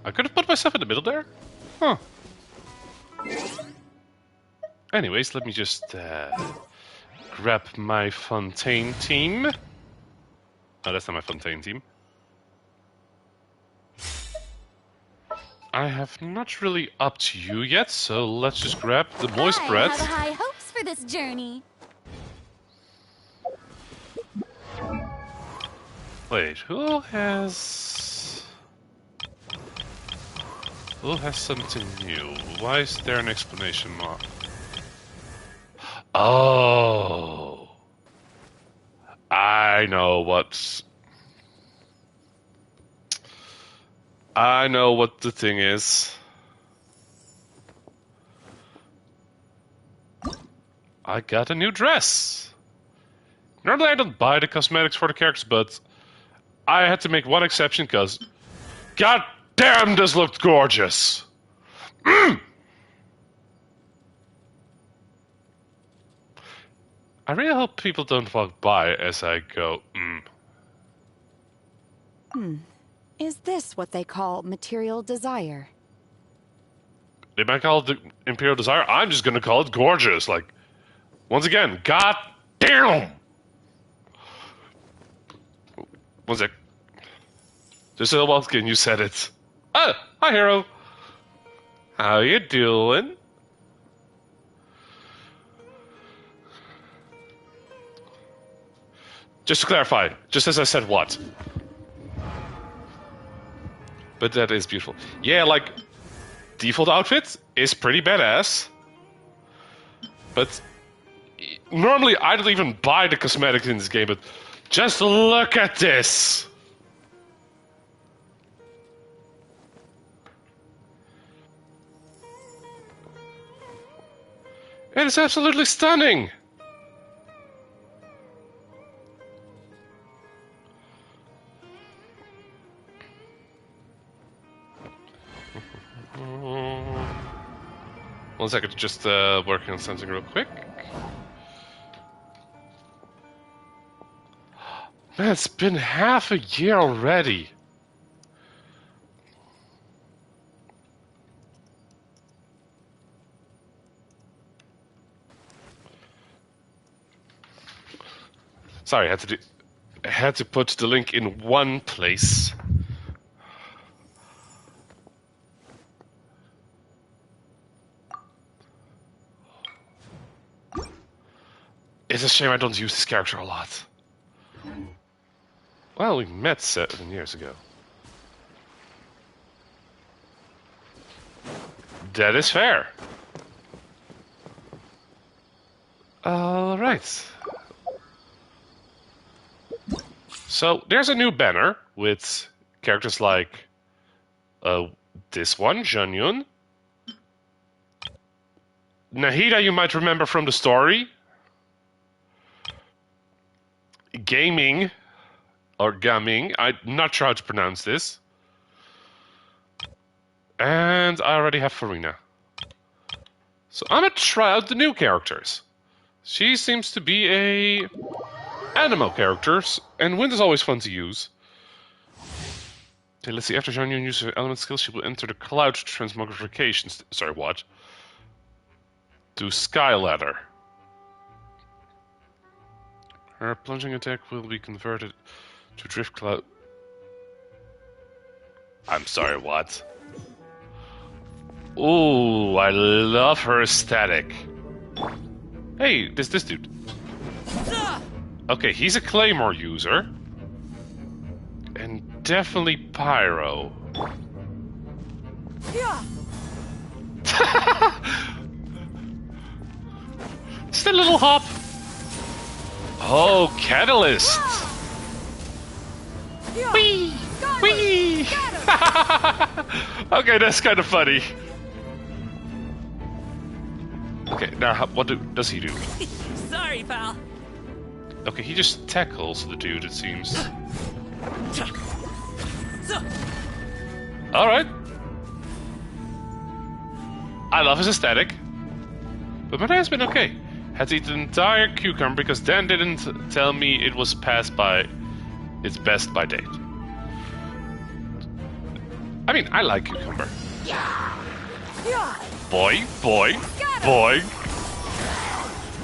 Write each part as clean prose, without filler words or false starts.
I could have put myself in the middle there? Huh. Anyways, let me just grab my Fontaine team. Oh, that's not my Fontaine team. I have not really upped you yet, so let's just grab the moist bread. I have high hopes for this journey. Wait, who has something new? Why is there an exclamation mark? Oh, I know what the thing is. I got a new dress. Normally I don't buy the cosmetics for the characters, but I had to make one exception because god damn, this looked gorgeous. I really hope people don't walk by as I go, Is this what they call material desire? They might call it the Imperial Desire. I'm just gonna call it gorgeous. Like, once again, god damn. One sec. Just a while again, you said it. Ah, hi, hero. How you doing? Just to clarify, just as I said what? But that is beautiful. Yeah, like, default outfit is pretty badass. But normally I don't even buy the cosmetics in this game, but just look at this! It is absolutely stunning! One second, just working on something real quick. Man, it's been half a year already. Sorry, I had to put the link in one place. It's a shame I don't use this character a lot. Well, we met 7 years ago. That is fair. Alright. So, there's a new banner with characters like this one, Jeonyun. Nahida, you might remember from the story. Gaming, or Gaming, I'm not sure how to pronounce this. And I already have Farina. So I'm gonna try out the new characters. She seems to be a animal character, and wind is always fun to use. Okay, let's see, after Jeonyun uses her element skill, she will enter the cloud transmogrification. Sorry, what? To Sky Ladder. Her plunging attack will be converted to Drift Cloud. I'm sorry, what? Ooh, I love her aesthetic. Hey, this dude. Okay, he's a Claymore user. And definitely Pyro. Just a little hop. Oh, Catalyst! Whee! Whee! Okay, that's kind of funny. Okay, now what does he do? Sorry, pal. Okay, he just tackles the dude, it seems. Alright. I love his aesthetic. But my day has been okay. Had to eat the entire cucumber because Dan didn't tell me it was past by its best by date. I mean, I like cucumber. Boy, boy, boy.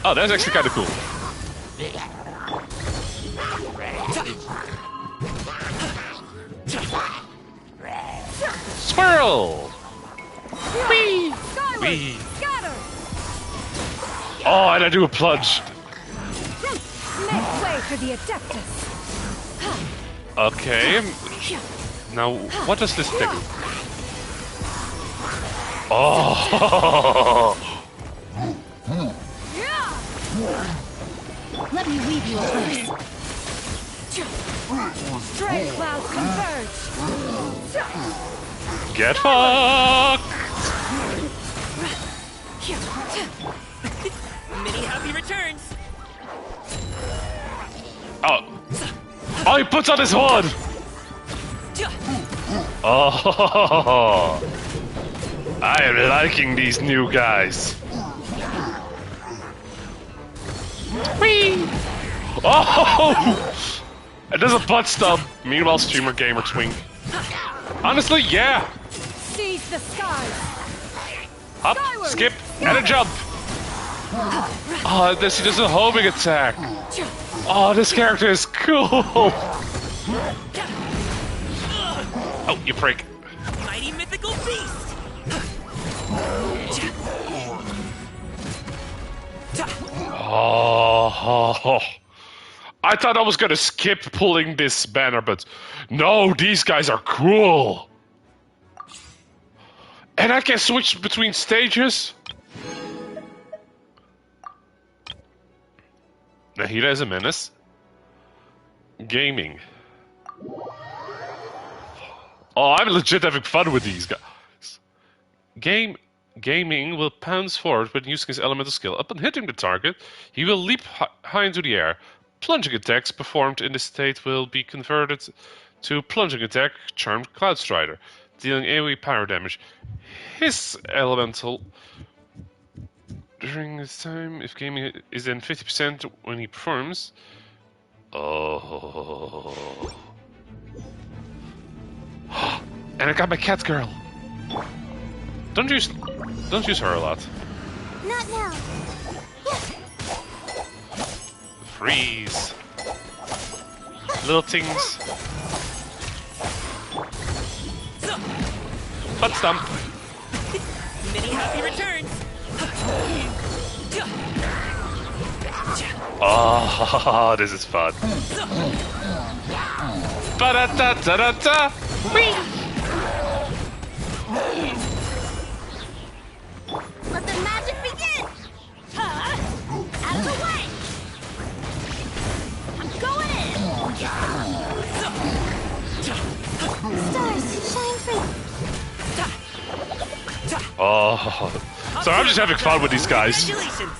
Oh, that's actually kind of cool. Swirl! Whee! Whee! Oh, and I do a plunge. Make way for the Adeptus. Okay. Now, what does this thing? Oh! Let me weave you a verse. Stray clouds converge. Get fucked! Many happy returns. Oh! Oh, he puts on his hood! Oh! I am liking these new guys. Whee! Oh! And there's a butt stub. Meanwhile, streamer gamer twink. Honestly, yeah. Seize the skies. Up, skip, and a jump. Oh, he does a homing attack. Oh, this character is cool. Oh, you prick. Mighty mythical beast. Oh, I thought I was gonna skip pulling this banner, but no, these guys are cool. And I can switch between stages. Nahida is a menace. Gaming. Oh, I'm legit having fun with these guys. Gaming will pounce forward when using his elemental skill. Upon hitting the target, he will leap high into the air. Plunging attacks performed in this state will be converted to plunging attack, Charmed Cloud Strider, dealing AoE power damage. His elemental during this time, if gaming is then 50% when he performs. Oh. And I got my cat girl. Don't use her a lot. Not now. Freeze. Little things. Butt stump. Many happy returns. Oh, this is fun. Ba-da-da-da-da-da. Whee! Let the magic begin. Out of the way. I'm going in. Stars, shine free. Oh, so I'm just having fun with these guys. Congratulations.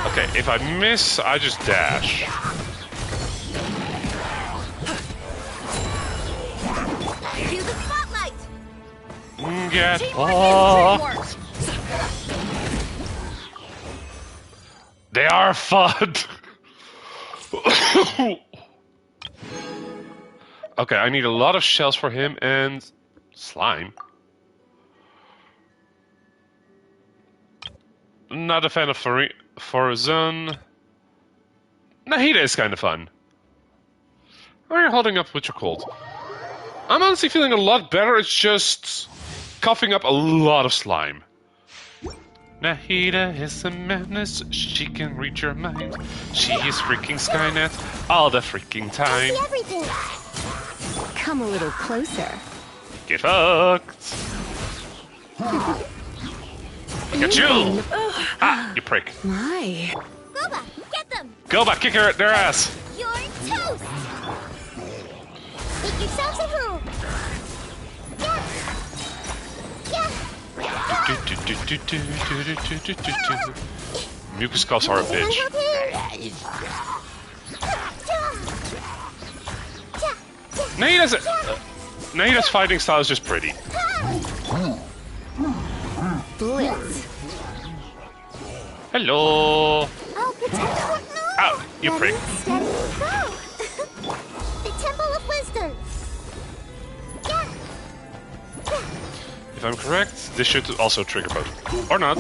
Okay, if I miss, I just dash. Cue the spotlight. Get Teamwork fucked. is They are fun. Okay, I need a lot of shells for him and slime. Not a fan of Forzun. Nahida is kind of fun. How are you holding up with your cold? I'm honestly feeling a lot better. It's just coughing up a lot of slime. Nahida is a menace. She can read your mind. She is freaking Skynet all the freaking time. see everything. Come a little closer. Get fucked. Look at you! Ah, you prick. My. Goba, get them. Go back, kick her their ass. You're toast. Make yourselves at home. Mucus coughs are a bitch. Nahida's fighting style is just pretty. Blitz. Hello. I'll protect you. Ow, you prick. Steady, go. The Temple of Wisdom. Yeah. If I'm correct, this should also trigger both. Or not.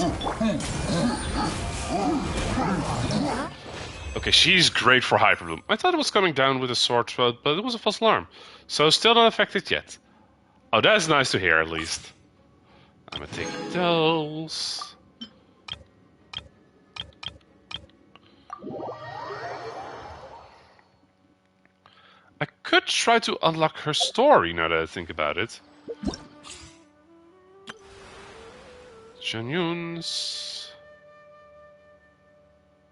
Okay, she's great for Hyperbloom. I thought it was coming down with a sore throat, but it was a false alarm. So still not affected yet. Oh, that's nice to hear, at least. I'm gonna take those. I could try to unlock her story, now that I think about it. Janyun's...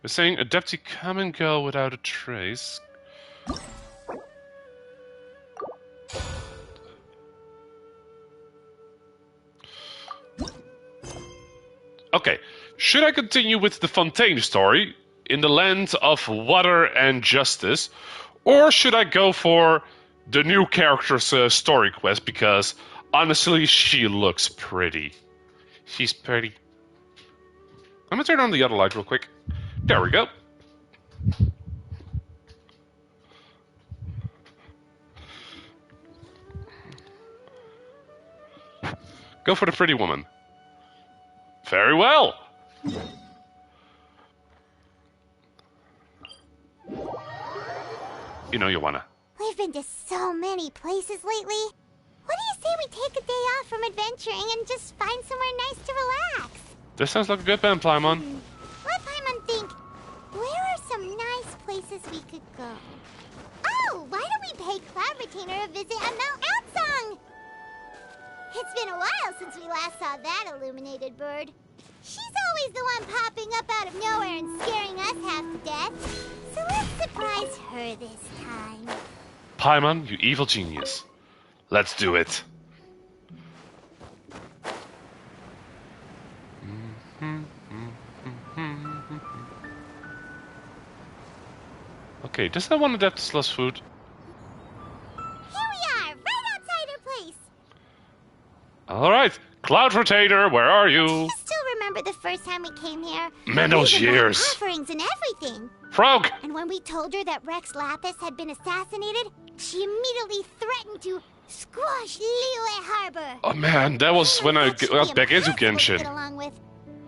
We're saying Adepti come and go without a trace. Okay, should I continue with the Fontaine story in the land of water and justice, or should I go for the new character's story quest? Because honestly, she looks pretty. She's pretty. I'm gonna turn on the other light real quick. There we go. Go for the pretty woman. Very well. You know you wanna. We've been to so many places lately. What do you say we take a day off from adventuring and just find somewhere nice to relax? This sounds like a good plan, Plymon. Let Paimon think. Where are some nice places we could go? Oh, why don't we pay Cloud Retainer a visit at Mount Outsong? It's been a while since we last saw that illuminated bird. She's always the one popping up out of nowhere and scaring us half to death. So let's surprise her this time. Paimon, you evil genius. Let's do it. Okay, does that one adapt to Slus food? Here we are, right outside her place. Alright, Cloud Rotator, where are you? Do you still remember the first time we came here? Man, those We even brought years. offerings and everything. Frog! And when we told her that Rex Lapis had been assassinated, she immediately threatened to squash Liyue Harbor. Oh man, that was when I She'd got be back into impossible to get Genshin. along with.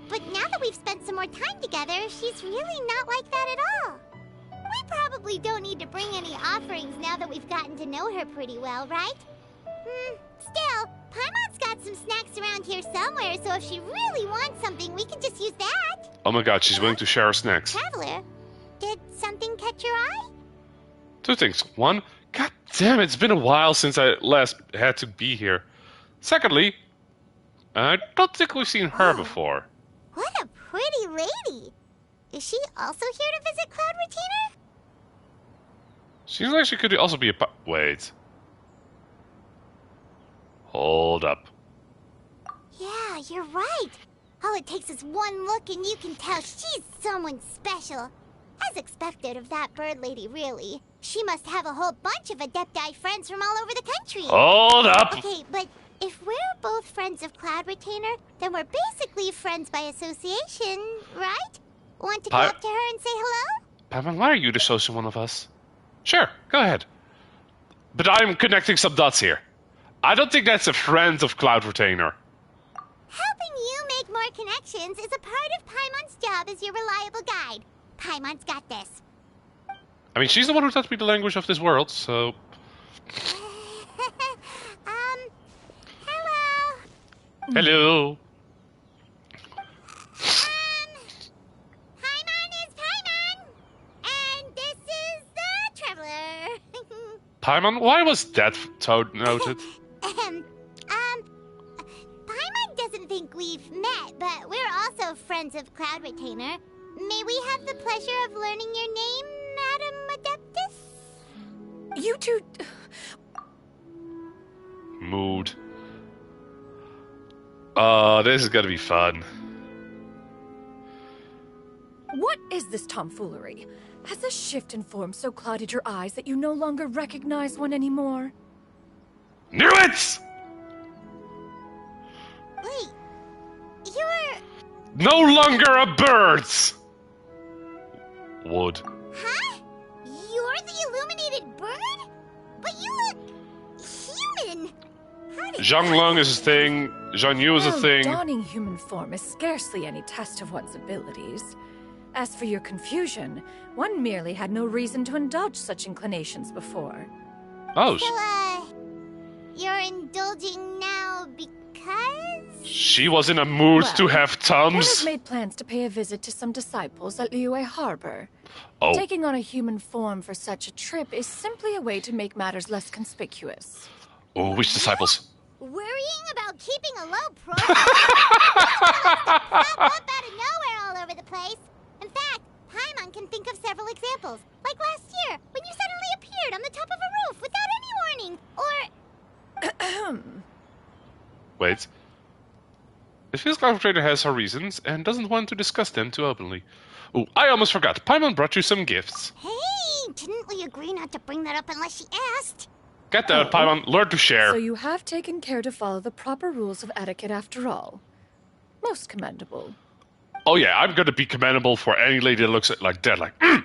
But now that we've spent some more time together, she's really not like that at all. We probably don't need to bring any offerings now that we've gotten to know her pretty well, right? Still, Paimon's got some snacks around here somewhere, so if she really wants something, we can just use that. Oh my god, she's willing to share her snacks. Traveler, did something catch your eye? Two things. One, god damn, it's been a while since I last had to be here. Secondly, I don't think we've seen her before. What a pretty lady. Is she also here to visit Cloud Retainer? Seems like she could also be a wait. Hold up. Yeah, you're right. All it takes is one look and you can tell she's someone special. As expected of that bird lady, really. She must have a whole bunch of Adepti friends from all over the country. Hold up! Okay, but if we're both friends of Cloud Retainer, then we're basically friends by association, right? Want to go up to her and say hello? Paimon, why are you the social one of us? Sure, go ahead. But I'm connecting some dots here. I don't think that's a friend of Cloud Retainer. Helping you make more connections is a part of Paimon's job as your reliable guide. Paimon's got this. I mean, she's the one who taught me the language of this world, so... Hello. Hello. Paimon is Paimon. And this is the Traveler. Paimon, why was that toad noted? Paimon doesn't think we've met, but we're also friends of Cloud Retainer. May we have the pleasure of learning your name, Madam Adeptus? You two... Mood. Oh, this is gonna be fun. What is this tomfoolery? Has a shift in form so clouded your eyes that you no longer recognize one anymore? Knew it! Wait, you're... No longer a bird! Wood. Huh? You're the illuminated bird? But you look... human! How did Zhonglong is a thing. Zhang Yu is a Well, thing. donning human form is scarcely any test of one's abilities. As for your confusion, one merely had no reason to indulge such inclinations before. Oh, So, you're indulging now because? she was in a mood to Well, have One has thumbs. made plans to pay a visit to some disciples at Liyue Harbor. Oh, Taking on a human form for such a trip is simply a way to make matters less conspicuous. oh, which disciples? Worrying about keeping a low profile? Pop up out of nowhere all over the place. In fact, Paimon can think of several examples. Like last year, when you suddenly appeared on the top of a roof without any warning. Or... Wait. It feels like Trader has her reasons and doesn't want to discuss them too openly. Oh, I almost forgot. Paimon brought you some gifts. Hey, didn't we agree not to bring that up unless she asked? Get that, Paimon. Learn to share. So you have taken care to follow the proper rules of etiquette after all. Most commendable. Oh yeah, I'm gonna be commendable for any lady that looks like that. Like, Then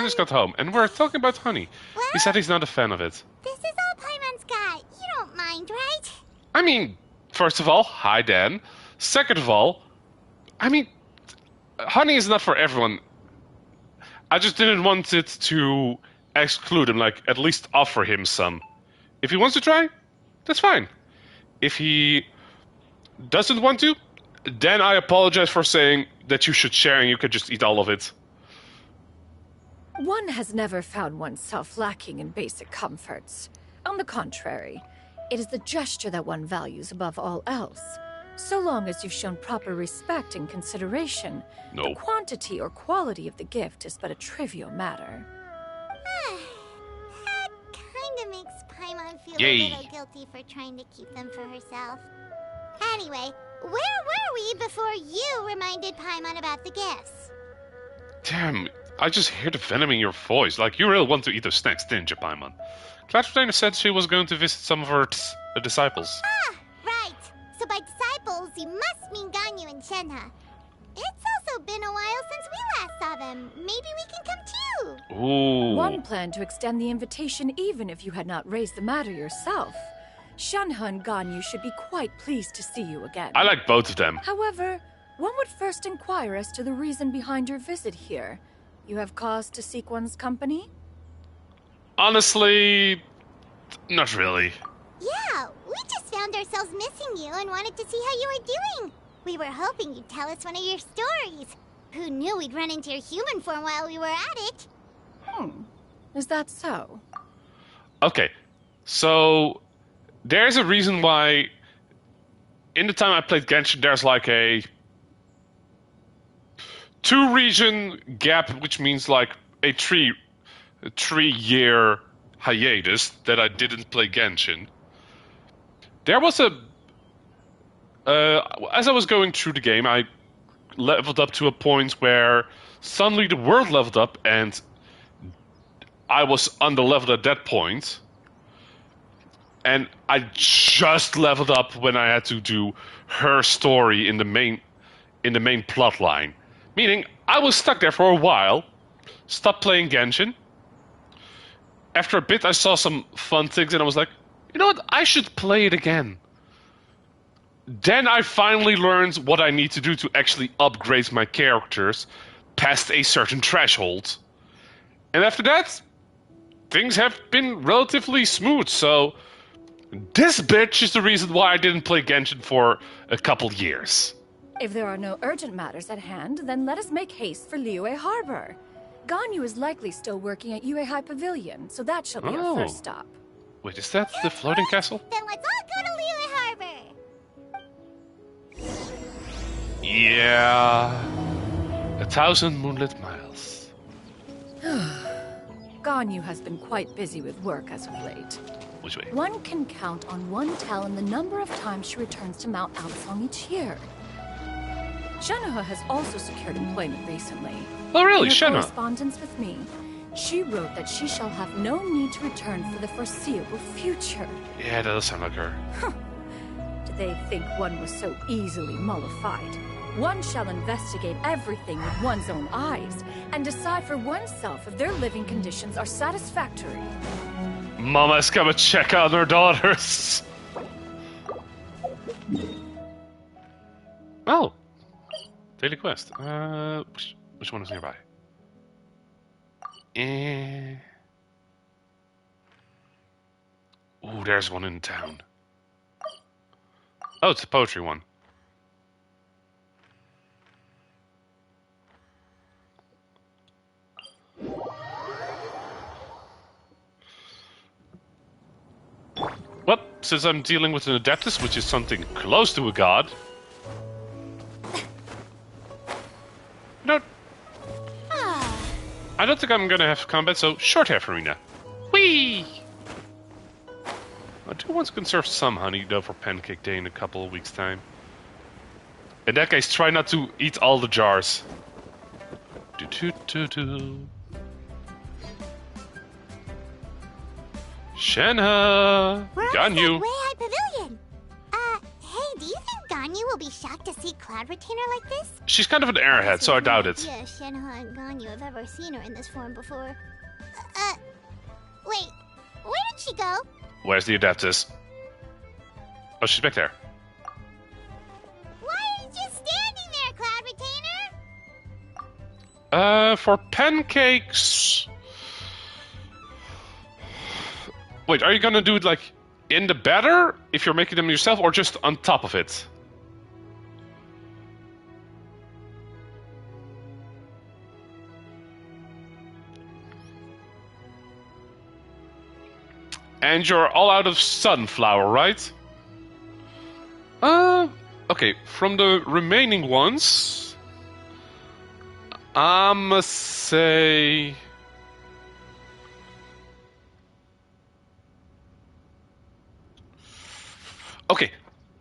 just got home, and we're talking about honey. He said he's not a fan of it. This is all Paimon's got. You don't mind, right? I mean, first of all, hi Dan. Second of all, I mean, honey is not for everyone. I just didn't want it to exclude him, like, at least offer him some. If he wants to try, that's fine. If he doesn't want to, then I apologize for saying that you should share and you could just eat all of it. One has never found oneself lacking in basic comforts. On the contrary, it is the gesture that one values above all else. So long as you've shown proper respect and consideration, No. the quantity or quality of the gift is but a trivial matter. That kind of makes Paimon feel Yay. a little guilty for trying to keep them for herself. Anyway, where were we before you reminded Paimon about the gifts? Damn, I just hear the venom in your voice. Like, you really want to eat those snacks, didn't you, Paimon? Cloudflame said she was going to visit some of her disciples. Ah, right. So by disciples, you must mean Ganyu and Shenhe. It's also been a while since we last saw them. Maybe we can come too. Ooh. One planned to extend the invitation even if you had not raised the matter yourself. Shenhe and Ganyu should be quite pleased to see you again. I like both of them. However, one would first inquire as to the reason behind your visit here. You have cause to seek one's company? Honestly, not really. Yeah, we just found ourselves missing you and wanted to see how you were doing. We were hoping you'd tell us one of your stories. Who knew we'd run into your human form while we were at it? Is that so? Okay, so there's a reason why in the time I played Genshin, there's like a 2-region gap, which means like a 3-year hiatus that I didn't play Genshin. There was a as I was going through the game, I leveled up to a point where suddenly the world leveled up and I was under-leveled at that point. And I just leveled up when I had to do her story in the main plot line. Meaning, I was stuck there for a while, stopped playing Genshin. After a bit, I saw some fun things and I was like, you know what, I should play it again. Then I finally learned what I need to do to actually upgrade my characters past a certain threshold. And after that, things have been relatively smooth, so this bitch is the reason why I didn't play Genshin for a couple years. If there are no urgent matters at hand, then let us make haste for Liyue Harbor. Ganyu is likely still working at Yuehai Pavilion, so that shall be our first stop. Wait, is that the floating castle? Then let's all go to Liyue Harbor. Yeah. 1,000 moonlit miles. Ganyu has been quite busy with work as of late. Which way? One can count on one talon the number of times she returns to Mount Aocang each year. Shenhe has also secured employment recently. Oh, really? In her Shenhe? correspondence with me, she wrote that she shall have no need to return for the foreseeable future. Yeah, that does sound like her. Did they think one was so easily mollified? One shall investigate everything with one's own eyes and decide for oneself if their living conditions are satisfactory. Mama's come to check on her daughters. Oh! Daily quest. Which one is nearby? Ooh, there's one in town. Oh, it's the poetry one. Well, since I'm dealing with an Adeptus, which is something close to a god... No. I don't think I'm gonna have combat, so short half arena. Whee! I do want to conserve some honey, though, for Pancake Day in a couple of weeks' time. In that case, try not to eat all the jars. Do-do-do-do. Shenhe! We're Got at you. Way High Pavilion. Hey, do you think Ganyu will be shocked to see Cloud Retainer like this? She's kind of an airhead, so I doubt it. Yeah, Shenhe and Ganyu have ever seen her in this form before. Wait, where did she go? Where's the Adeptus? Oh, she's back there. Why are you just standing there, Cloud Retainer? For pancakes... Wait, are you gonna do it, like, in the batter, if you're making them yourself, or just on top of it? And you're all out of sunflower, right? Okay, from the remaining ones... I'ma say... Okay,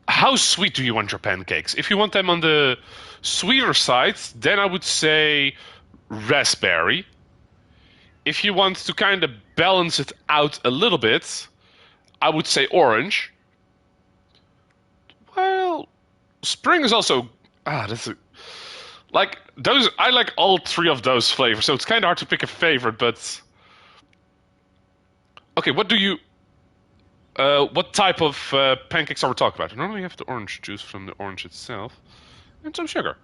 how sweet do you want your pancakes? If you want them on the sweeter side, then I would say raspberry. If you want to kind of balance it out a little bit, I would say orange. Well, spring is also... like, those... I like all three of those flavors, so it's kind of hard to pick a favorite, but... Okay, what do you... what type of pancakes are we talking about? I normally have the orange juice from the orange itself and some sugar.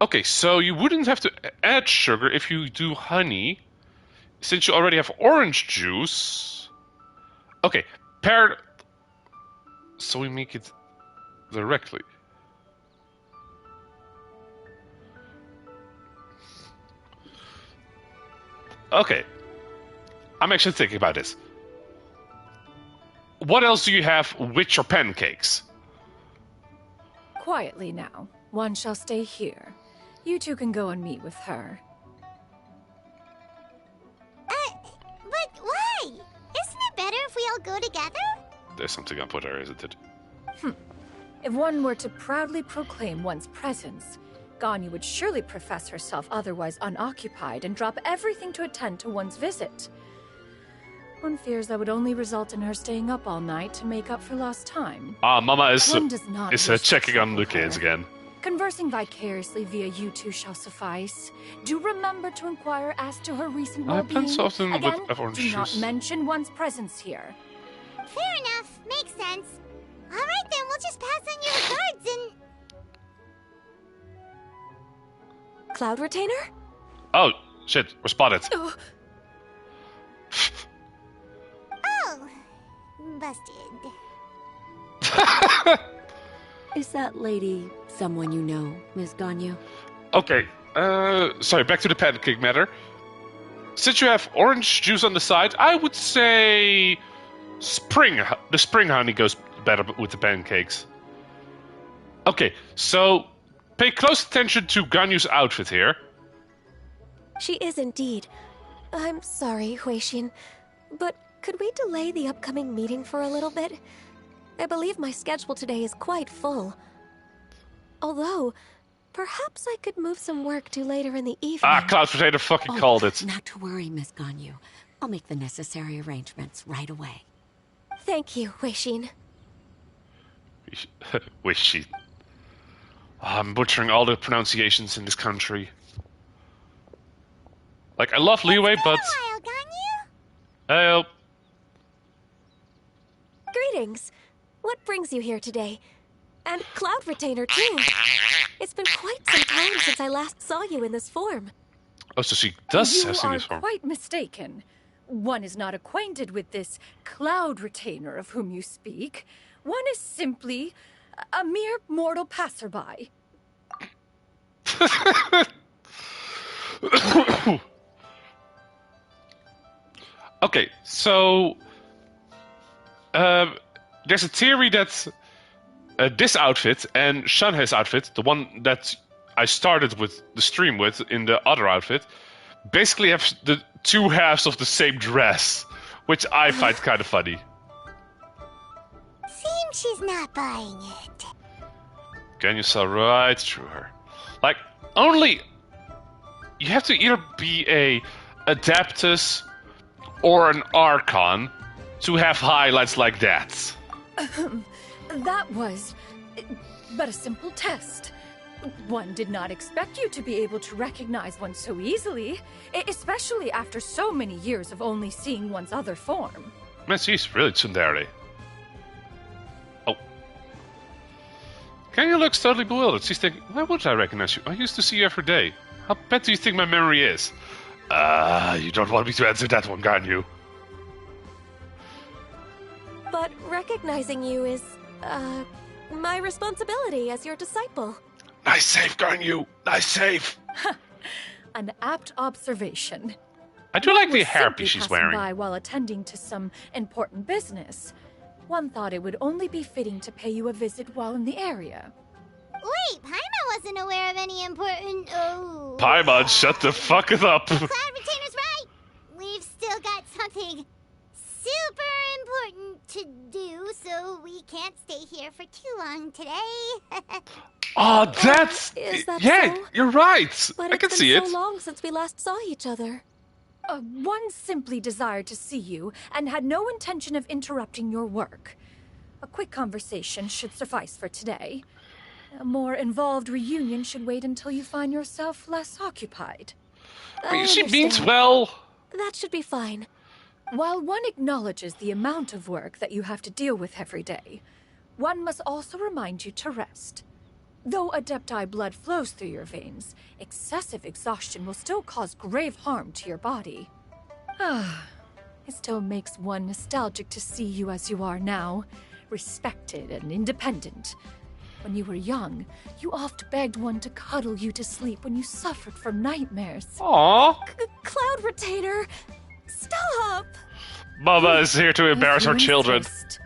Okay, so you wouldn't have to add sugar if you do honey, since you already have orange juice. Okay, pair... So we make it directly. Okay. I'm actually thinking about this. What else do you have with your pancakes? Quietly now. One shall stay here. You two can go and meet with her. But why? Isn't it better if we all go together? There's something up with her, isn't it? If one were to proudly proclaim one's presence, Ganyu would surely profess herself otherwise unoccupied and drop everything to attend to one's visit. One fears that would only result in her staying up all night to make up for lost time. Mama is One does not wish checking to on the trouble kids her. again. Conversing vicariously via you two shall suffice. Do remember to inquire as to her recent well-being. plans often with Again, orange do not juice. mention one's presence here. Fair enough. Makes sense. All right, then. We'll just pass on your regards and... Cloud Retainer? Oh, shit, we're spotted. Oh, Oh. Busted. Is that lady someone you know, Miss Ganyu? Okay, sorry, back to the pancake matter. Since you have orange juice on the side, I would say the spring honey goes better with the pancakes. Okay, so pay close attention to Ganyu's outfit here. She is indeed. I'm sorry, Huixin, but could we delay the upcoming meeting for a little bit? I believe my schedule today is quite full. Although, perhaps I could move some work to later in the evening. Cloud Potato fucking called it. Not to worry, Miss Ganyu. I'll make the necessary arrangements right away. Thank you, Huixin. Wish she... I'm butchering all the pronunciations in this country. Like, I love Leeway, but... While, Ganyu? Oh, Greetings. What brings you here today? And Cloud Retainer, too. It's been quite some time since I last saw you in this form. Oh, so she does You have seen are this form. quite mistaken. One is not acquainted with this Cloud Retainer of whom you speak. One is simply a mere mortal passerby. Okay, so there's a theory that this outfit and Shanhei's outfit, the one that I started with the stream with in the other outfit, basically have the two halves of the same dress, which I find kind of funny. Seems she's not buying it. Can you saw right through her? Like, only you have to either be a Adeptus or an Archon to have highlights like that. That was but a simple test. One did not expect you to be able to recognize one so easily, especially after so many years of only seeing one's other form. Man, she's really tsundere. Oh. Kenya looks totally bewildered. She's thinking, why would I recognize you? I used to see you every day. How bad do you think my memory is? You don't want me to answer that one, can you? But recognizing you is, my responsibility as your disciple. Nice save, Ganyu! Nice save! An apt observation. I do like the Was hairpiece simply she's passing wearing. by while attending to some important business. One thought it would only be fitting to pay you a visit while in the area. Wait, Paimon wasn't aware of any important... Oh... Paimon, shut the fuck up! Cloud Retainer's right! We've still got something super important to do, so we can't stay here for too long today. Oh, that's... Is that yeah, so? you're right! But I it's can been see so it. long since we last saw each other. One simply desired to see you and had no intention of interrupting your work. A quick conversation should suffice for today. A more involved reunion should wait until you find yourself less occupied. I mean, she understand. means well. That should be fine. While one acknowledges the amount of work that you have to deal with every day, one must also remind you to rest. Though Adepti blood flows through your veins, excessive exhaustion will still cause grave harm to your body. It still makes one nostalgic to see you as you are now, respected and independent. When you were young, you oft begged one to cuddle you to sleep when you suffered from nightmares. Aww. Cloud Retainer! Stop! Mama is here to embarrass If you her children. insist.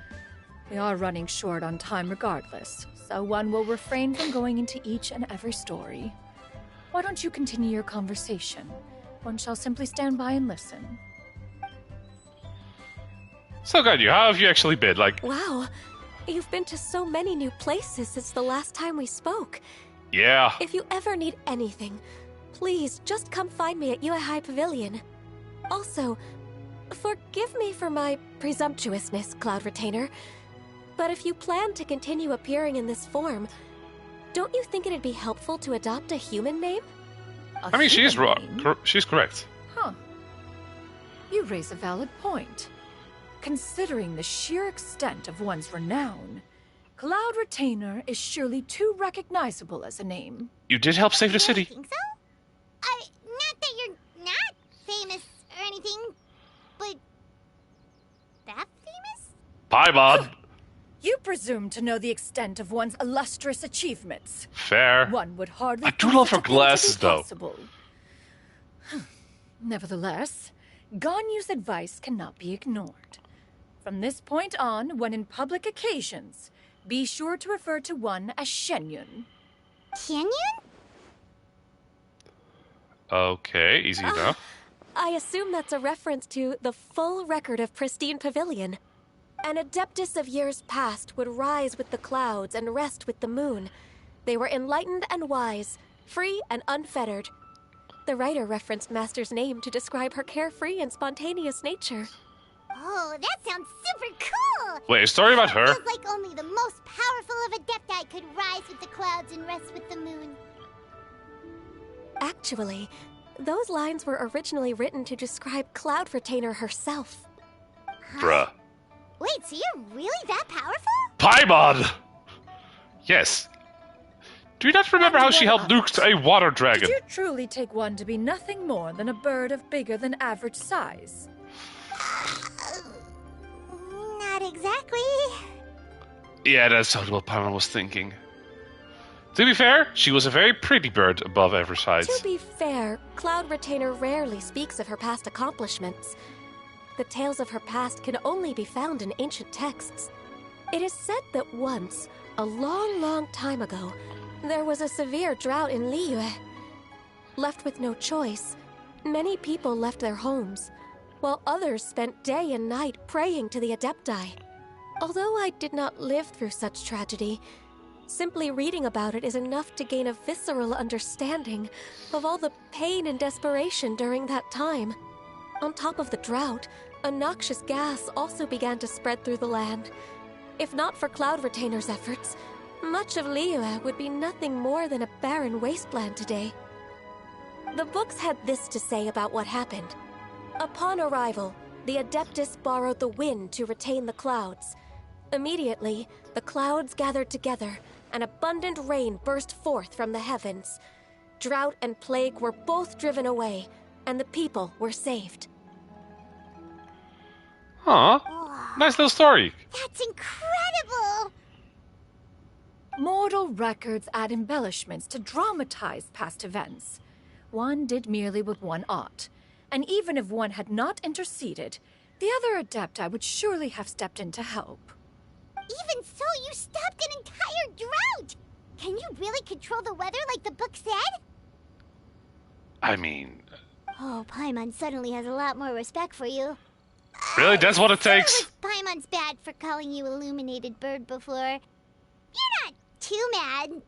We are running short on time regardless, so one will refrain from going into each and every story. Why don't you continue your conversation? One shall simply stand by and listen. So, Ganyu, how have you actually been? Like, Wow, you've been to so many new places since the last time we spoke. yeah. If you ever need anything, please just come find me at Uehai Pavilion. Also, forgive me for my presumptuousness, Cloud Retainer, but if you plan to continue appearing in this form, don't you think it'd be helpful to adopt a human name? I mean, she is human wrong. name? She's correct. Huh. You raise a valid point. Considering the sheer extent of one's renown, Cloud Retainer is surely too recognizable as a name. You did help save the You city. think so? Not that you're not famous or anything, but that famous? Paimon. You presume to know the extent of one's illustrious achievements. Fair. One would hardly I do think love such her a thing to be glasses, though. possible. Nevertheless, Ganyu's advice cannot be ignored. From this point on, when in public occasions, be sure to refer to one as Shenyun. Canyon? Okay, easy enough. I assume that's a reference to the full record of Pristine Pavilion. An Adeptus of years past would rise with the clouds and rest with the moon. They were enlightened and wise, free and unfettered. The writer referenced Master's name to describe her carefree and spontaneous nature. Oh, that sounds super cool! Wait, a story about her? Feels like only the most powerful of Adepti could rise with the clouds and rest with the moon. Actually, those lines were originally written to describe Cloud Retainer herself. Bruh. Wait, so you're really that powerful? Paimon! Yes. Do you not remember And how she what helped of nuke it? a water Did dragon? you truly take one to be nothing more than a bird of bigger than average size? Not exactly. Yeah, that's not what Paimon was thinking. To be fair, she was a very pretty bird above average size. To be fair, Cloud Retainer rarely speaks of her past accomplishments. The tales of her past can only be found in ancient texts. It is said that once, a long, long time ago, there was a severe drought in Liyue. Left with no choice, many people left their homes, while others spent day and night praying to the Adepti. Although I did not live through such tragedy, simply reading about it is enough to gain a visceral understanding of all the pain and desperation during that time. On top of the drought, a noxious gas also began to spread through the land. If not for Cloud Retainer's efforts, much of Liyue would be nothing more than a barren wasteland today. The books had this to say about what happened. Upon arrival, the Adeptus borrowed the wind to retain the clouds. Immediately, the clouds gathered together, and abundant rain burst forth from the heavens. Drought and plague were both driven away, and the people were saved. Huh. Nice little story. That's incredible! Mortal records add embellishments to dramatize past events. One did merely what one ought, and even if one had not interceded, the other Adepti would surely have stepped in to help. Even so, you stopped an entire drought! Can you really control the weather like the book said? I mean, Oh, Paimon suddenly has a lot more respect for you. really? That's what it takes? So was Paimon's bad for calling you Illuminated Bird before. You're not too mad,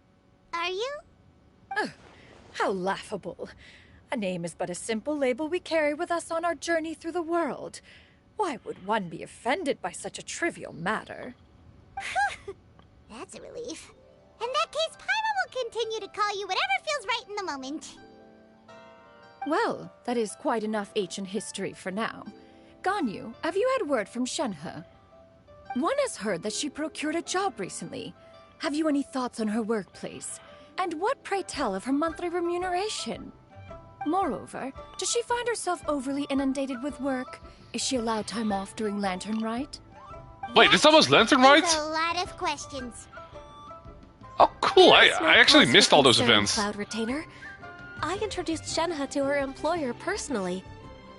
are you? How laughable. A name is but a simple label we carry with us on our journey through the world. Why would one be offended by such a trivial matter? That's a relief. In that case, Paimon will continue to call you whatever feels right in the moment. Well, that is quite enough ancient history for now. Ganyu, have you had word from Shenhe? One has heard that she procured a job recently. Have you any thoughts on her workplace? And what, pray tell, of her monthly remuneration? Moreover, does she find herself overly inundated with work? Is she allowed time off during Lantern Rite? Wait, it's almost Lantern There's Rite? a lot of questions. Oh, cool. There is no I actually cause missed for all those concern, events. Cloud Retainer. I introduced Shenhe to her employer personally.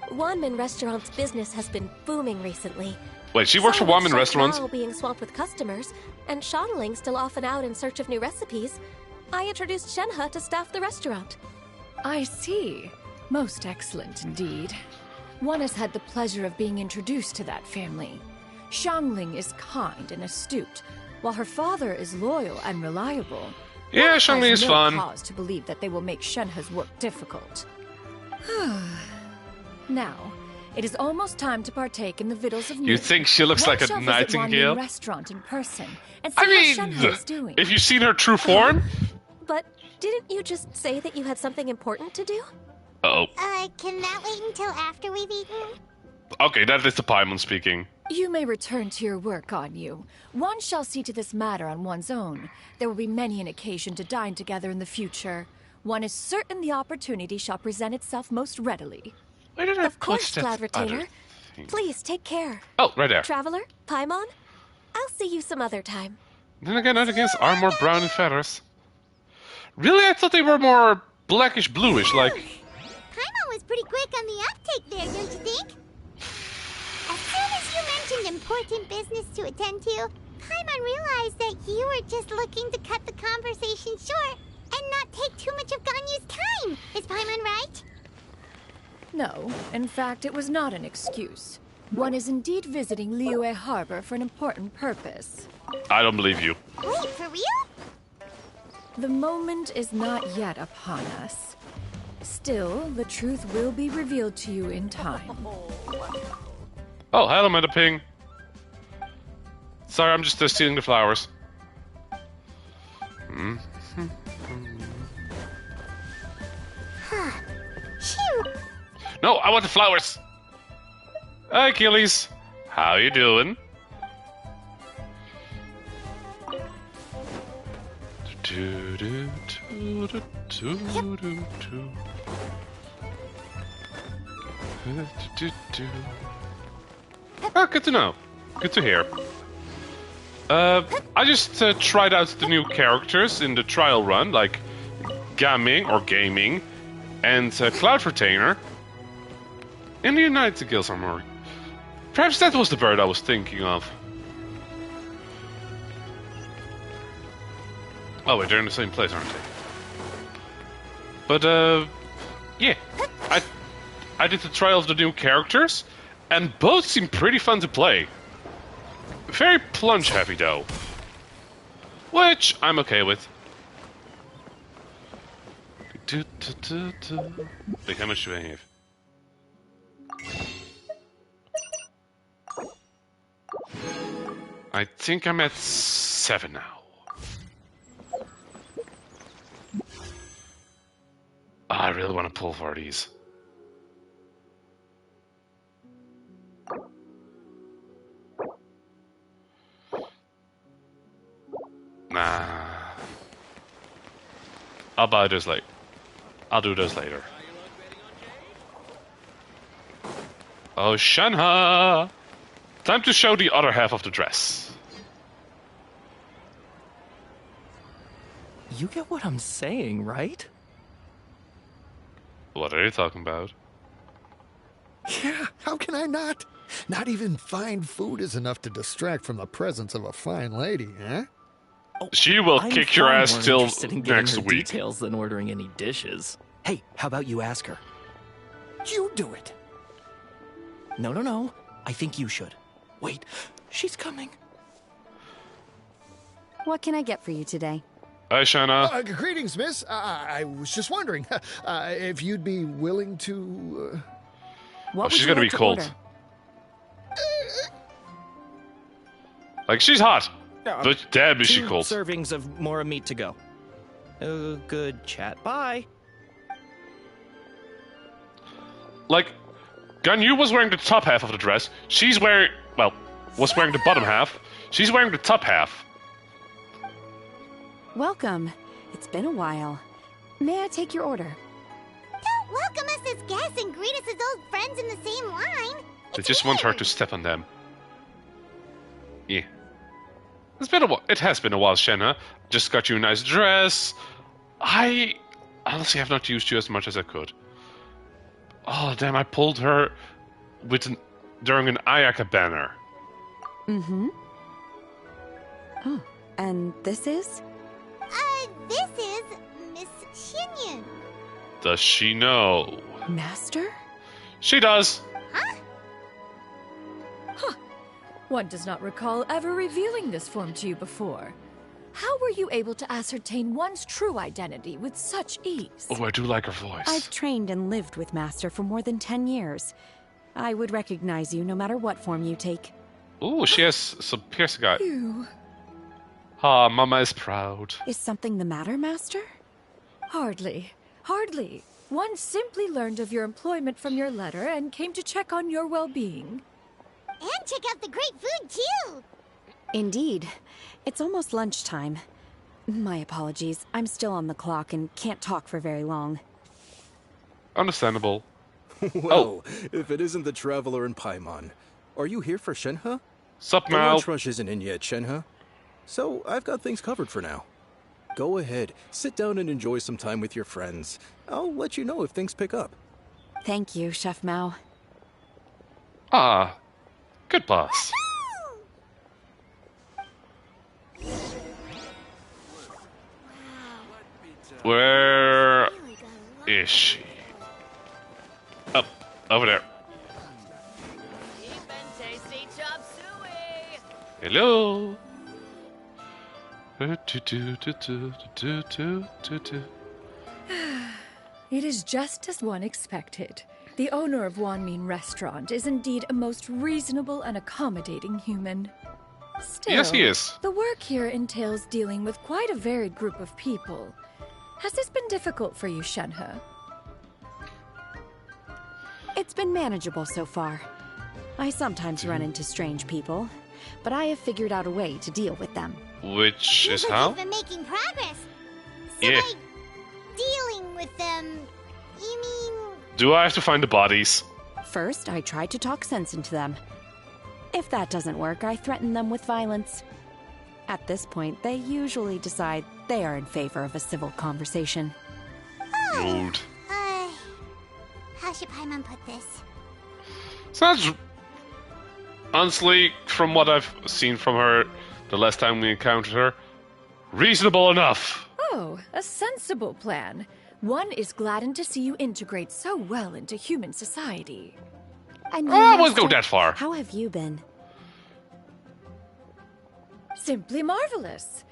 Wanmin Restaurant's business has been booming recently. Wait, she works for So with Wanmin Chef Restaurant? Mao being swamped with customers, and Shoneling still off and out in search of new recipes, I introduced Shenhe to staff the restaurant. I see. Most excellent indeed. One has had the pleasure of being introduced to that family. Xiangling is kind and astute, while her father is loyal and reliable. Yeah, One Xiangling has is no fun. cause to believe that they will make Shenhe's work difficult. Now, it is almost time to partake in the victuals of You noon. think she looks One like a shall visit nightingale? Wanmin Restaurant in person and see I mean, how Shenhe is doing. if you've seen her true form? But didn't you just say that you had something important to do? Uh-oh. Can that wait until after we've eaten? Okay, that is the Paimon speaking. You may return to your work, Ganyu. One shall see to this matter on one's own. There will be many an occasion to dine together in the future. One is certain the opportunity shall present itself most readily. Why did I Of course, put that Cloud Retainer. other thing? Please take care. Oh, right there. Traveler, Paimon, I'll see you some other time. Then again, not against are more brown and feathers. Really? I thought they were more blackish bluish, like... Paimon was pretty quick on the uptake there, don't you think? As soon as you mentioned important business to attend to, Paimon realized that you were just looking to cut the conversation short and not take too much of Ganyu's time. Is Paimon right? No, in fact, it was not an excuse. One is indeed visiting Liyue Harbor for an important purpose. I don't believe you. Wait, for real? The moment is not yet upon us. Still, the truth will be revealed to you in time. Oh, hello, Metaping. Sorry, I'm just stealing the flowers. Phew. No, I want the flowers. Hi, Achilles. How you doing? Do, do, do, do, do, do, do. Do, do, do. Oh, good to know. Good to hear. I just tried out the new characters in the trial run, like Gaming, and Cloud Retainer. In the United Guilds Armory. Perhaps that was the bird I was thinking of. Oh wait, they're in the same place, aren't they? But yeah, I did the trial of the new characters, and both seem pretty fun to play. Very plunge heavy though, which I'm okay with. Like, how much do I have? I think I'm at 7 now. I really want to pull for these. Nah. I'll buy those later. I'll do those later. Oh, Shenhe! Time to show the other half of the dress. You get what I'm saying, right? What are you talking about? Yeah, how can I not? Not even fine food is enough to distract from the presence of a fine lady, huh? She will I'm kick your far ass more till interested in getting next her week. details than ordering any dishes. Hey, how about you ask her? You do it. No. I think you should. Wait, she's coming. What can I get for you today? Hi, Shenhe. Greetings, miss. I was just wondering if you'd be willing to... What would she's you gonna like be to cold. order? Like, she's hot. But damn, is she 2 cold. servings of more meat to go. Good chat. Bye. Like, Ganyu was wearing the top half of the dress. She's wearing... Well, was wearing the bottom half. She's wearing the top half. Welcome. It's been a while. May I take your order? Don't welcome us as guests and greet us as old friends in the same line. They It's just want her weird. to step on them. Yeah. It's been a while. It has been a while, Shenhe. Just got you a nice dress. I honestly have not used you as much as I could. Oh, damn, I pulled her during an Ayaka banner. Mm-hmm. Oh, and this is? This is Miss Xinyan. Does she know? Master? She does. One does not recall ever revealing this form to you before. How were you able to ascertain one's true identity with such ease? Oh, I do like her voice. I've trained and lived with Master for more than 10 years. I would recognize you no matter what form you take. Ooh, she has some piercing eye. You. Ah, Mama is proud. Is something the matter, Master? Hardly. Hardly. One simply learned of your employment from your letter and came to check on your well-being. And check out the great food, too. Indeed. It's almost lunchtime. My apologies. I'm still on the clock and can't talk for very long. Understandable. Well, if it isn't the Traveler in Paimon. Are you here for Shenhe? Sup, The Mal? lunch rush isn't in yet, Shenhe. So I've got things covered for now. Go ahead, sit down and enjoy some time with your friends. I'll let you know if things pick up. Thank you, Chef Mao. Ah, good boss. Where is she? Up, over there. Hello. It is just as one expected. The owner of Wanmin Restaurant is indeed a most reasonable and accommodating human. Still, Yes, he is. the work here entails dealing with quite a varied group of people. Has this been difficult for you, Shenhe? It's been manageable so far. I sometimes run into strange people, but I have figured out a way to deal with them. Which is Seems like how? you've been making progress. So Yeah. by dealing with them, you mean... Do I have to find the bodies? First, I tried to talk sense into them. If that doesn't work, I threaten them with violence. At this point, they usually decide they are in favor of a civil conversation. Rude. How should Paimon put this? Sounds... Honestly, from what I've seen from her the last time we encountered her, reasonable enough. Oh, a sensible plan. One is gladdened to see you integrate so well into human society. And you, I wouldn't go Master, that far. How have you been? Simply marvelous.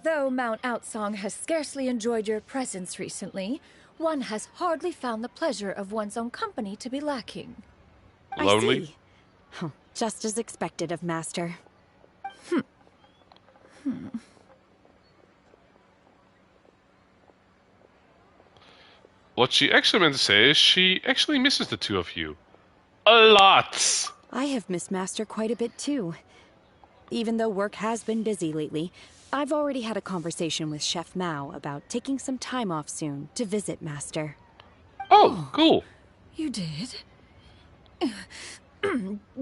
Though Mount Outsong has scarcely enjoyed your presence recently, one has hardly found the pleasure of one's own company to be lacking. Lonely? I see. Oh, just as expected of Master. What she actually meant to say is she actually misses the two of you. A lot! I have missed Master quite a bit too. Even though work has been busy lately, I've already had a conversation with Chef Mao about taking some time off soon to visit Master. Oh, cool. You did?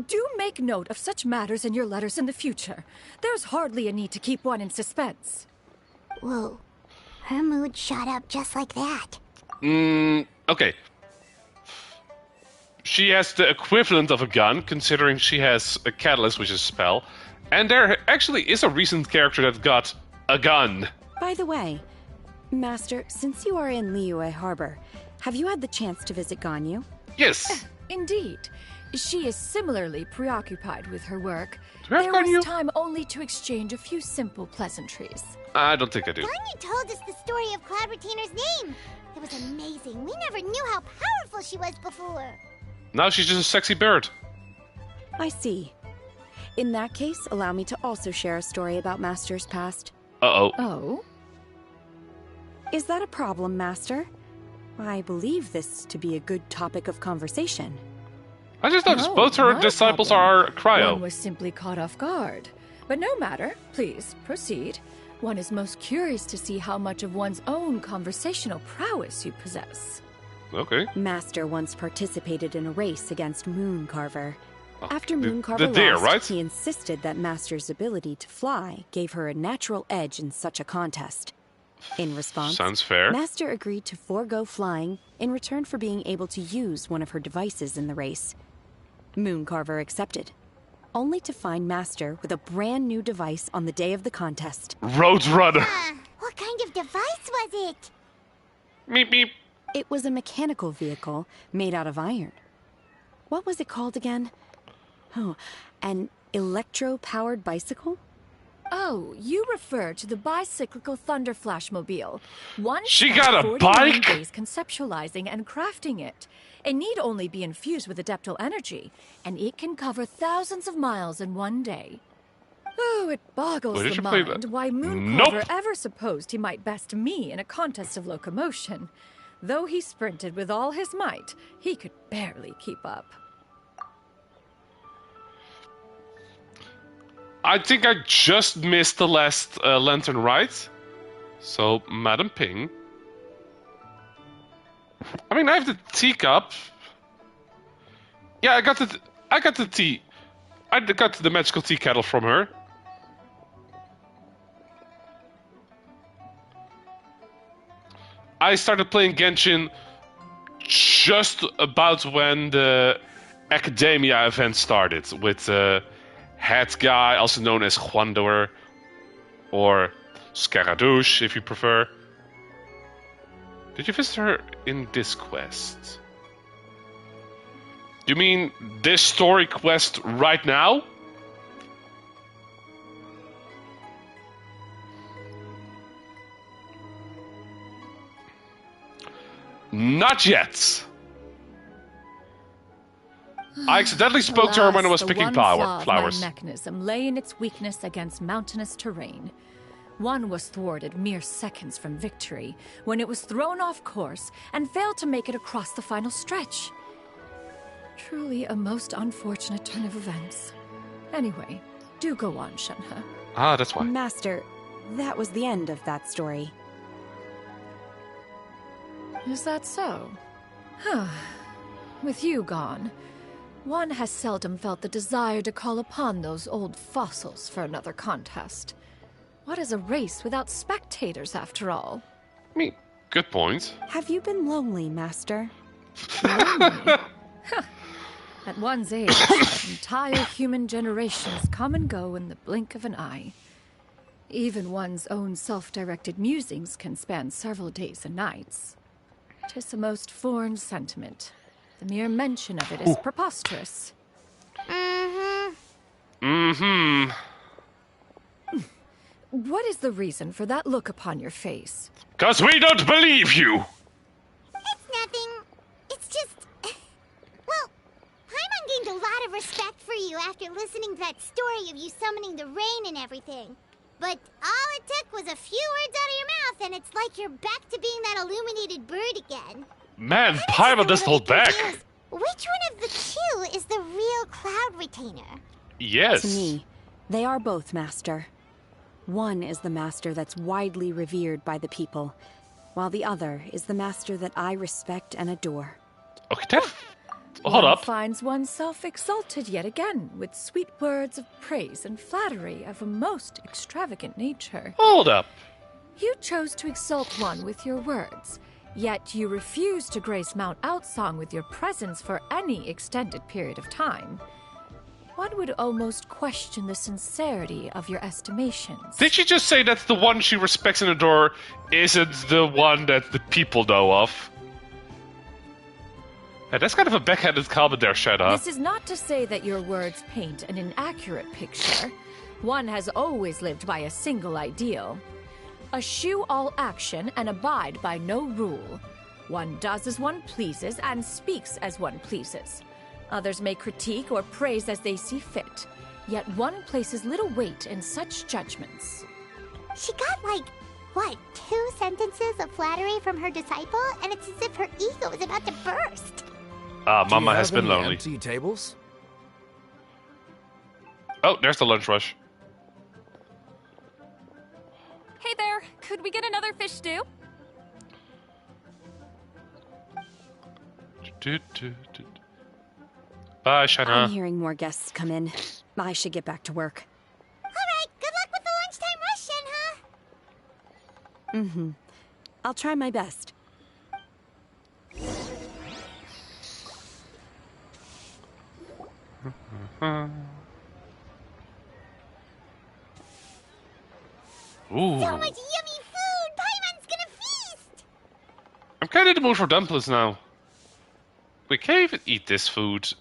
Do make note of such matters in your letters in the future. There's hardly a need to keep one in suspense. Whoa. Her mood shot up just like that. Okay. She has the equivalent of a gun, considering she has a catalyst, which is a spell. And there actually is a recent character that got a gun. By the way, Master, since you are in Liyue Harbor, have you had the chance to visit Ganyu? Yes. Indeed. She is similarly preoccupied with her work. Do I have There Ganyu? was time only to exchange a few simple pleasantries. I don't think I do. Ganyu told us the story of Cloud Retainer's name. It was amazing. We never knew how powerful she was before. Now she's just a sexy bird. I see. In that case, allow me to also share a story about Master's past. Uh-oh. Oh? Is that a problem, Master? I believe this to be a good topic of conversation. I just noticed No, both her not a disciples problem. are cryo. One was simply caught off guard. But no matter. Please, proceed. One is most curious to see how much of one's own conversational prowess you possess. Okay. Master once participated in a race against Mooncarver. After the- Mooncarver the deer, lost, right? he insisted that Master's ability to fly gave her a natural edge in such a contest. In response, Sounds fair. Master agreed to forego flying in return for being able to use one of her devices in the race. Mooncarver accepted, only to find Master with a brand new device on the day of the contest. Roadrunner. What kind of device was it? Meep meep. It was a mechanical vehicle made out of iron. What was it called again? Oh, an electro-powered bicycle? Oh, you refer to the bicyclical Thunder Flashmobile. One She spent got a 49 bike? days conceptualizing and crafting it. It need only be infused with adeptal energy, and it can cover thousands of miles in one day. Oh, it boggles Where did the you play mind that? why Mooncarver Nope. ever supposed he might best me in a contest of locomotion. Though he sprinted with all his might, he could barely keep up. I think I just missed the last lantern right. So, Madam Ping. I mean, I have the teacup. Yeah, I got the tea. I got the magical tea kettle from her. I started playing Genshin just about when the Academia event started with head guy, also known as Juandor, or Scaradouche, if you prefer. Did you visit her in this quest? You mean this story quest right now? Not yet. I accidentally spoke to her when I was Alas, the picking one flaw of flowers. My mechanism lay in its weakness against mountainous terrain. One was thwarted mere seconds from victory, when it was thrown off course and failed to make it across the final stretch. Truly a most unfortunate turn of events. Anyway, do go on, Shenhe. Ah, that's why. Master, that was the end of that story. Is that so? Huh. With you gone, one has seldom felt the desire to call upon those old fossils for another contest. What is a race without spectators, after all? I mean, good point. Have you been lonely, Master? Lonely? At one's age, entire human generations come and go in the blink of an eye. Even one's own self-directed musings can span several days and nights. 'Tis a most foreign sentiment. The mere mention of it is preposterous. What is the reason for that look upon your face? 'Cause we don't believe you! It's nothing. It's just... Well, Paimon gained a lot of respect for you after listening to that story of you summoning the rain and everything. But all it took was a few words out of your mouth, and it's like you're back to being that illuminated bird again. Man, Paimon doesn't hold back. Which one of the two is the real Cloud Retainer? Yes. To me, they are both, Master. One is the master that's widely revered by the people, while the other is the master that I respect and adore. Okay, Dad. Hold One up. finds oneself exalted yet again with sweet words of praise and flattery of a most extravagant nature. Hold up. You chose to exalt one with your words, yet you refuse to grace Mount Outsong with your presence for any extended period of time. One would almost question the sincerity of your estimations. Did she just say that the one she respects and adores isn't the one that the people know of? Yeah, that's kind of a backhanded comment there, Shadow. This is not to say that your words paint an inaccurate picture. One has always lived by a single ideal. Eschew all action and abide by no rule. One does as one pleases and speaks as one pleases. Others may critique or praise as they see fit, yet one places little weight in such judgments. She got, like, what, 2 sentences of flattery from her disciple? And it's as if her ego is about to burst. Mama has been lonely. Empty tables? Oh, there's the lunch rush. Hey there, could we get another fish stew? Bye, Shana. I'm hearing more guests come in. I should get back to work. Alright, good luck with the lunchtime rush, Shenhe. Mm-hmm. I'll try my best. Ooh. So much yummy food! Paimon's gonna feast! I'm kind of in the mood for dumplings now. We can't even eat this food.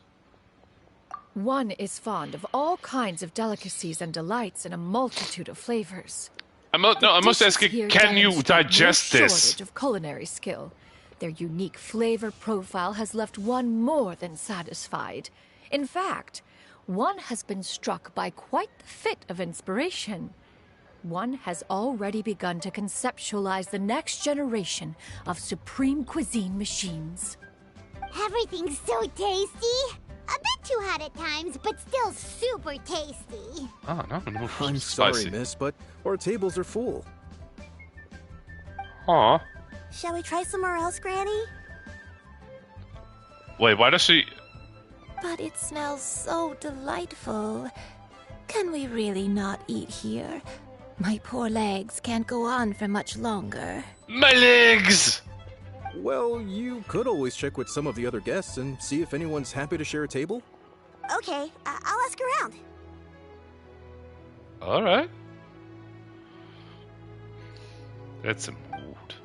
One is fond of all kinds of delicacies and delights in a multitude of flavors. I must ask Dishes you, here can you demonstrate digest no this? shortage of culinary skill. Their unique flavor profile has left one more than satisfied. In fact, one has been struck by quite the fit of inspiration. One has already begun to conceptualize the next generation of supreme cuisine machines. Everything's so tasty! A bit too hot at times, but still super tasty. Oh, no, I'm in the mood for I'm some sorry, spicy. miss, but our tables are full. Aw. Shall we try somewhere else, Granny? Wait, why does she... But it smells so delightful. Can we really not eat here? My poor legs can't go on for much longer. My legs! Well, you could always check with some of the other guests and see if anyone's happy to share a table. Okay, I'll ask around. Alright. That's a mood.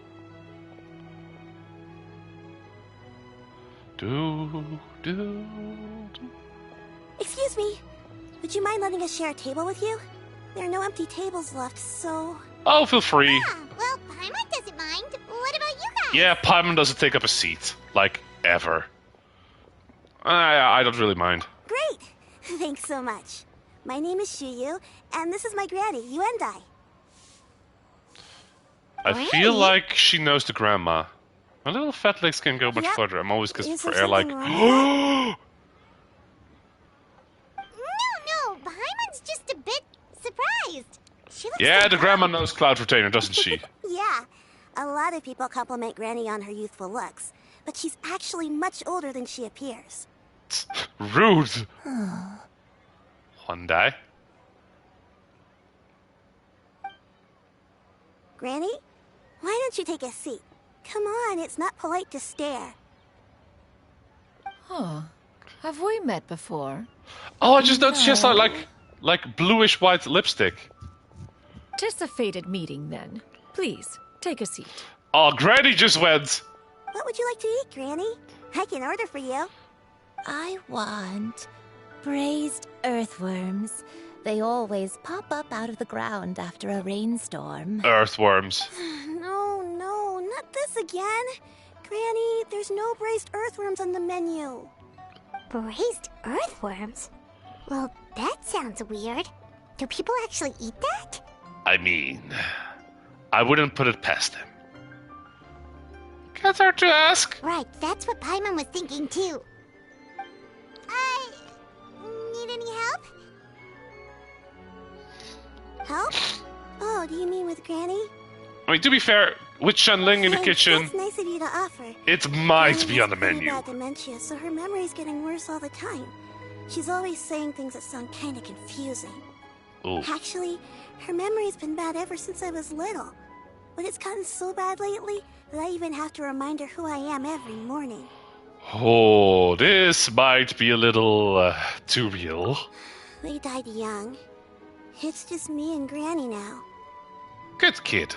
Do. Excuse me. Would you mind letting us share a table with you? There are no empty tables left, so... Oh, feel free. Yeah, well, Paimon doesn't mind. What about you guys? Yeah, Paimon doesn't take up a seat. Like, ever. I don't really mind. Great! Thanks so much. My name is Shuyu, and this is my granny, Yuendai. I feel like she knows the grandma. My little fat legs can go much Yeah. further. I'm always Is for there air like... something No, Paimon's just a bit surprised. She looks Yeah, so the grandma calm. knows Cloud Retainer, doesn't she? Yeah. A lot of people compliment Granny on her youthful looks, but she's actually much older than she appears. Rude. One day. Granny? Why don't you take a seat? Come on, it's not polite to stare. Huh. Have we met before? Oh, I just noticed she has like bluish white lipstick. Tis a fated meeting, then. Please, take a seat. Oh, Granny just went. What would you like to eat, Granny? I can order for you. I want braised earthworms. They always pop up out of the ground after a rainstorm. Earthworms. No, not this again. Granny, there's no braised earthworms on the menu. Braised earthworms? Well, that sounds weird. Do people actually eat that? I mean, I wouldn't put it past them. Get her to ask. Right, that's what Paimon was thinking too. Need any help? Help? Oh, do you mean with Granny? I mean, to be fair, with Shenling in the kitchen, That's nice of you to offer. it might Granny be on the has pretty menu. bad dementia, so her memory's getting worse all the time. She's always saying things that sound kind of confusing. Ooh. Actually, her memory's been bad ever since I was little. But it's gotten so bad lately that I even have to remind her who I am every morning. Oh, this might be a little too real. They died young. It's just me and Granny now. Good kid.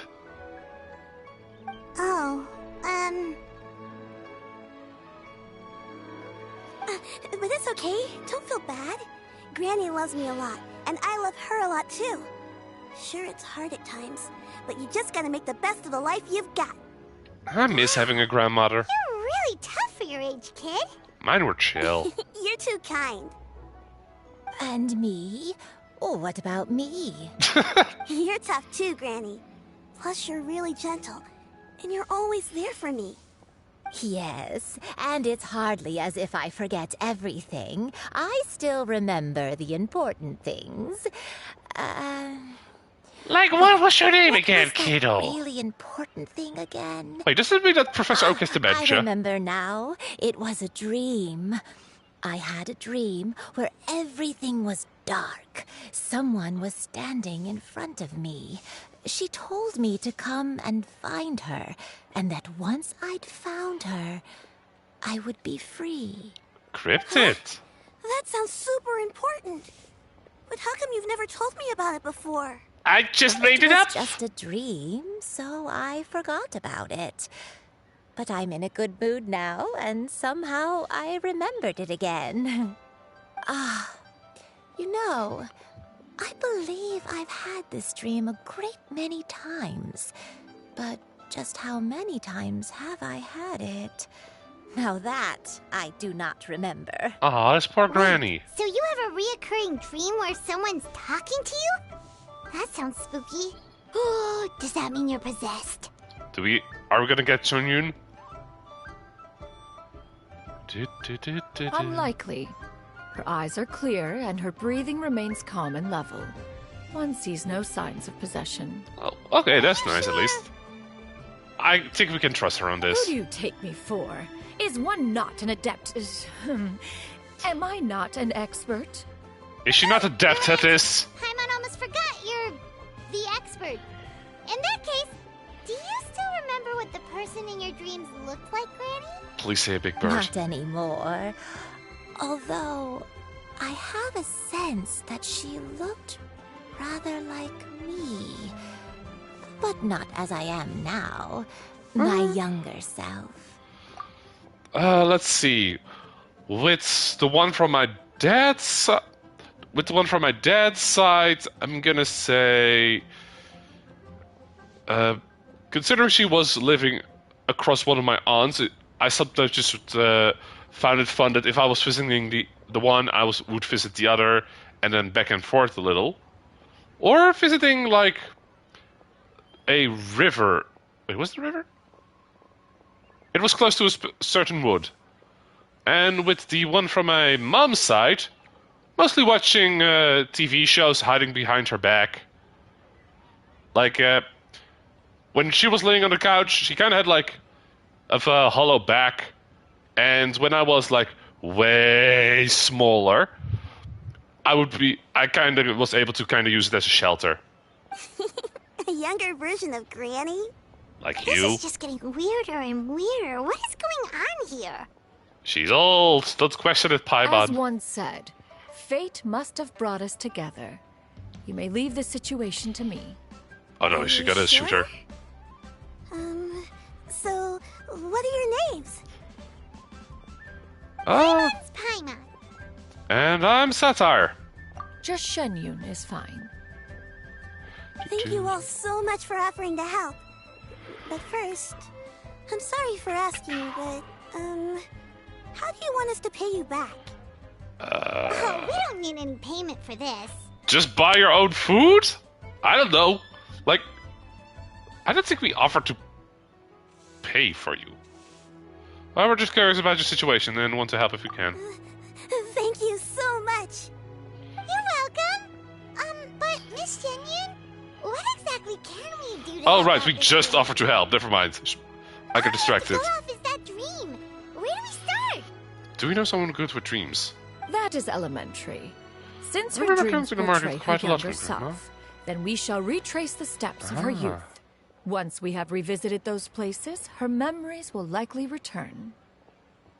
Oh, but it's okay. Don't feel bad. Granny loves me a lot, and I love her a lot too. Sure, it's hard at times, but you just gotta make the best of the life you've got. I miss having a grandmother. You're really tough for your age, kid. Mine were chill. You're too kind. And me? Oh, what about me? You're tough too, Granny. Plus, you're really gentle, and you're always there for me. Yes, and it's hardly as if I forget everything. I still remember the important things. Like, what was your name again, What was that kiddo? really important thing again? Wait, does it mean that Professor Oak has I dementia? remember now. It was a dream. I had a dream where everything was dark. Someone was standing in front of me. She told me to come and find her, and that once I'd found her, I would be free. Cryptid. That sounds super important. But how come you've never told me about it before? I just made it was up. Just a dream, so I forgot about it. But I'm in a good mood now, and somehow I remembered it again. You know, I believe I've had this dream a great many times. But just how many times have I had it? Now that I do not remember. Aw, this poor granny. So you have a reoccurring dream where someone's talking to you? That sounds spooky. Oh, does that mean you're possessed? Are we gonna get Sunyun? Unlikely. Her eyes are clear and her breathing remains calm and level. One sees no signs of possession. Oh, okay, that's nice at least. I think we can trust her on this. Who do you take me for? Is one not an adept? Am I not an expert? Is she not adept at this? Paimon almost forgot you're the expert. In that case, do you still remember what the person in your dreams looked like, Granny? Please say a big bird. Not anymore. Although, I have a sense that she looked rather like me. But not as I am now. My younger self. Let's see. With the one from my dad's side, I'm gonna say, considering she was living across one of my aunts, I sometimes just found it fun that if I was visiting the one, I would visit the other, and then back and forth a little, or visiting like a river. Wait, was it a river? It was close to a certain wood. And with the one from my mom's side, mostly watching TV shows, hiding behind her back. Like, when she was laying on the couch, she kind of had like a hollow back, and when I was like way smaller, I kind of was able to kind of use it as a shelter. A younger version of Granny? Like This you. is just getting weirder and weirder. What is going on here? She's old. Don't question it, As Paimon. one said, fate must have brought us together. You may leave the situation to me. Oh no, she got a shooter. So, what are your names? Oh, It's Paimon. and I'm Satire. Just Shenyun is fine. Thank you all so much for offering to help. But first, I'm sorry for asking, but, how do you want us to pay you back? Oh, we don't need any payment for this. Just buy your own food? I don't know. Like, I don't think we offer to pay for you. Well, we're just curious about your situation and want to help if we can. Thank you so much. You're welcome. But Miss Shenyun, what exactly can we do to Oh, help right, out we this just way? offered to help. Never mind. I got distracted. Go off is that dream. Where do we start? Do we know someone good with dreams? That is elementary. Since I her remember coming dreams to the market portray her quite a lot younger from Grandma. self, then we shall retrace the steps of her Ah. youth. Once we have revisited those places, her memories will likely return.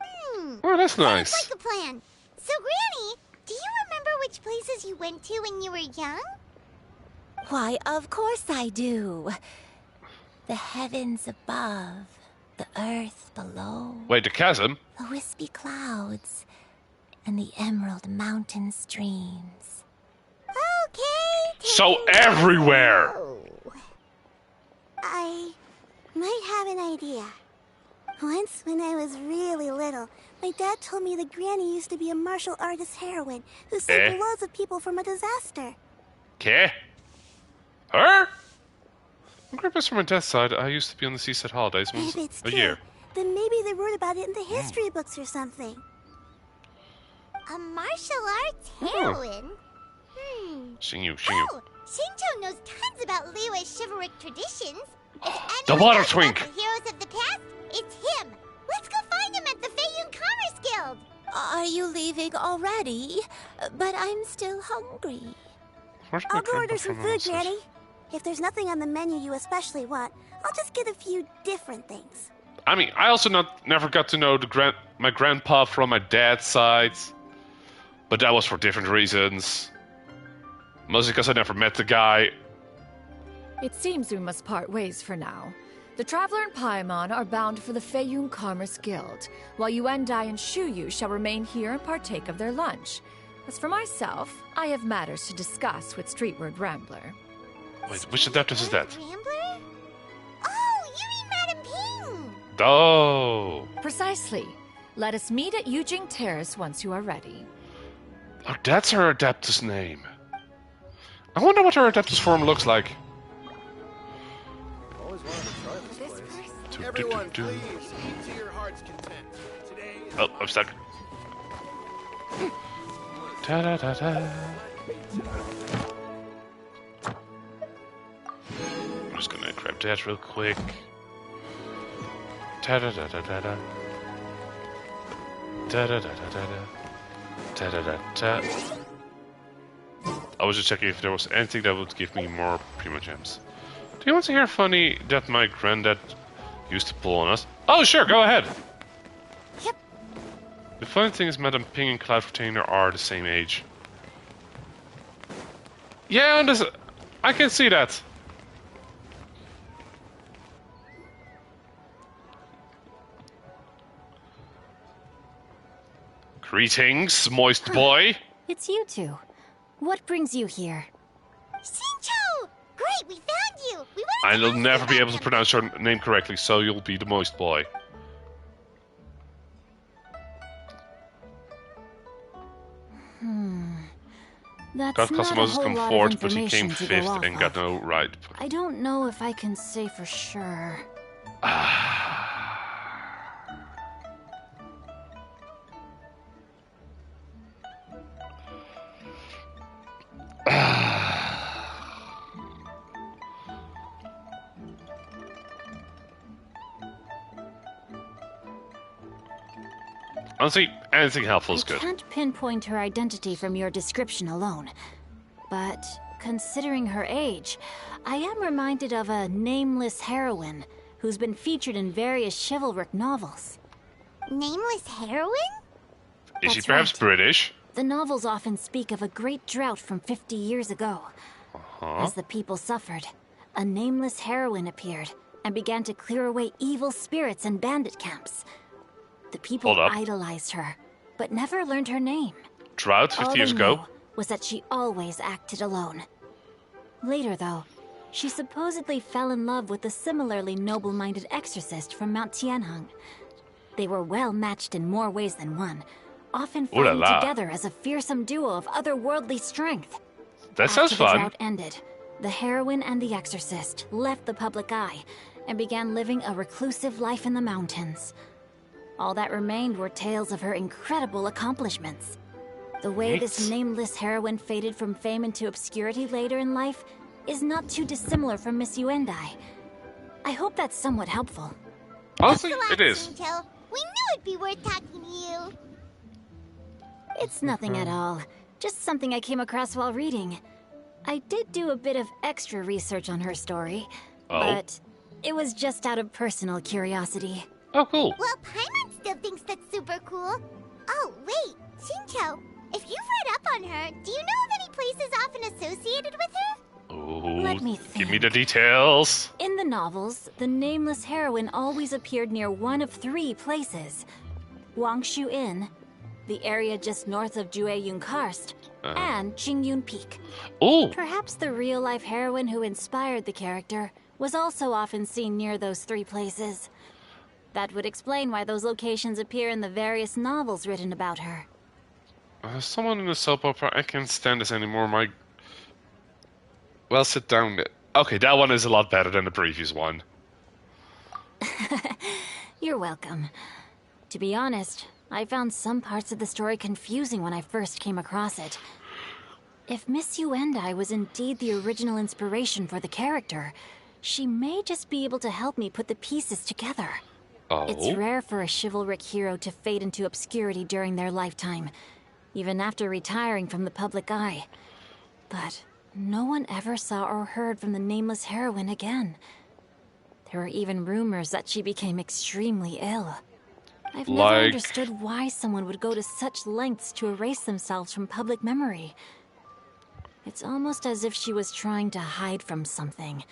Oh, that's Sounds nice. like a plan. So, Granny, do you remember which places you went to when you were young? Why, of course I do. The heavens above, the earth below, Wait, the chasm? the wispy clouds, and the emerald mountain streams. Okay. So everywhere! I might have an idea. Once, when I was really little, my dad told me that Granny used to be a martial artist heroine who saved Eh? loads of people from a disaster. Okay. Her? I'm Grandpa's from my dad's side. I used to be on the seaside holidays once If it's a true, year. then maybe they wrote about it in the history books or something. A martial arts Oh. heroine? Shinyu. Oh, Shinto knows tons about Liyue's chivalric traditions. If The anyone water knows about twink. the heroes of the past, it's him. Let's go find him at the Feiyun Commerce Guild. Are you leaving already? But I'm still hungry. Where's my I'll go grandpa order some from, food, Alexis? Granny. If there's nothing on the menu you especially want, I'll just get a few different things. I mean, I also never got to know my grandpa from my dad's side, but that was for different reasons. Mostly because I never met the guy. It seems we must part ways for now. The Traveler and Paimon are bound for the Feiyun Commerce Guild, while Yuendai and Shuyu shall remain here and partake of their lunch. As for myself, I have matters to discuss with Streetward Rambler. Wait, which adapters is that? Rambler? Oh, you mean Madame Ping. Oh. Precisely. Let us meet at Yujing Terrace once you are ready. Oh, that's her Adeptus name. I wonder what her Adeptus form looks like. Always wanted to try this place. Do, Everyone, do, do, do. please eat to your heart's content. Today is Oh, I'm stuck. Da da da da. I'm just gonna grab that real quick. Da da da da da da. Da da da da da da. Da da da da. I was just checking if there was anything that would give me more Prima Gems. Do you want to hear funny that my granddad used to pull on us? Oh, sure, go ahead. Yep. The funny thing is, Madame Ping and Cloud Retainer are the same age. Yeah, and I can see that. Greetings, moist boy. It's you two. What brings you here? Shincho! Great, we found you. We wanted I'll to ask never you be about able to them. pronounce your name correctly, so you'll be the moist boy. That's God not a Cosmos whole come lot fourth, of but he information came to fifth go off and got of. no right. I don't know if I can say for sure. Honestly, anything helpful is I good. can't pinpoint her identity from your description alone. But considering her age, I am reminded of a nameless heroine who's been featured in various chivalric novels. Nameless heroine? Is she That's perhaps right. British? The novels often speak of a great drought from 50 years ago. As the people suffered, a nameless heroine appeared and began to clear away evil spirits and bandit camps. The people Hold up. idolized her, but never learned her name. Drought 50 All years they ago. knew was that she always acted alone. Later, though, she supposedly fell in love with a similarly noble-minded exorcist from Mount Tianheng. They were well matched in more ways than one, often Ooh la fighting la. together as a fearsome duo of otherworldly strength. That sounds After the fun. drought ended, the heroine and the exorcist left the public eye and began living a reclusive life in the mountains. All that remained were tales of her incredible accomplishments. The way this Neat. nameless heroine faded from fame into obscurity later in life is not too dissimilar from Miss Yuendai. I hope that's somewhat helpful. Honestly, Thanks a lot, it is. Shinto. We knew it'd be worth talking to you. It's nothing at all. Just something I came across while reading. I did do a bit of extra research on her story, but it was just out of personal curiosity. Oh, cool. Well, Paimon still thinks that's super cool. Oh, wait, Shinto, if you've read up on her, do you know of any places often associated with her? Ooh, Let me give me the details. In the novels, the nameless heroine always appeared near one of three places. Wangshu Inn, the area just north of Jueyun Karst, and Qingyun Peak. Ooh. Perhaps the real-life heroine who inspired the character was also often seen near those three places. That would explain why those locations appear in the various novels written about her. Someone in the soap opera. I can't stand this anymore. Well, sit down. Okay, that one is a lot better than the previous one. You're welcome. To be honest, I found some parts of the story confusing when I first came across it. If Miss Yuendai was indeed the original inspiration for the character, she may just be able to help me put the pieces together. It's rare for a chivalric hero to fade into obscurity during their lifetime, even after retiring from the public eye. But no one ever saw or heard from the nameless heroine again. There were even rumors that she became extremely ill. I've never understood why someone would go to such lengths to erase themselves from public memory. It's almost as if she was trying to hide from something.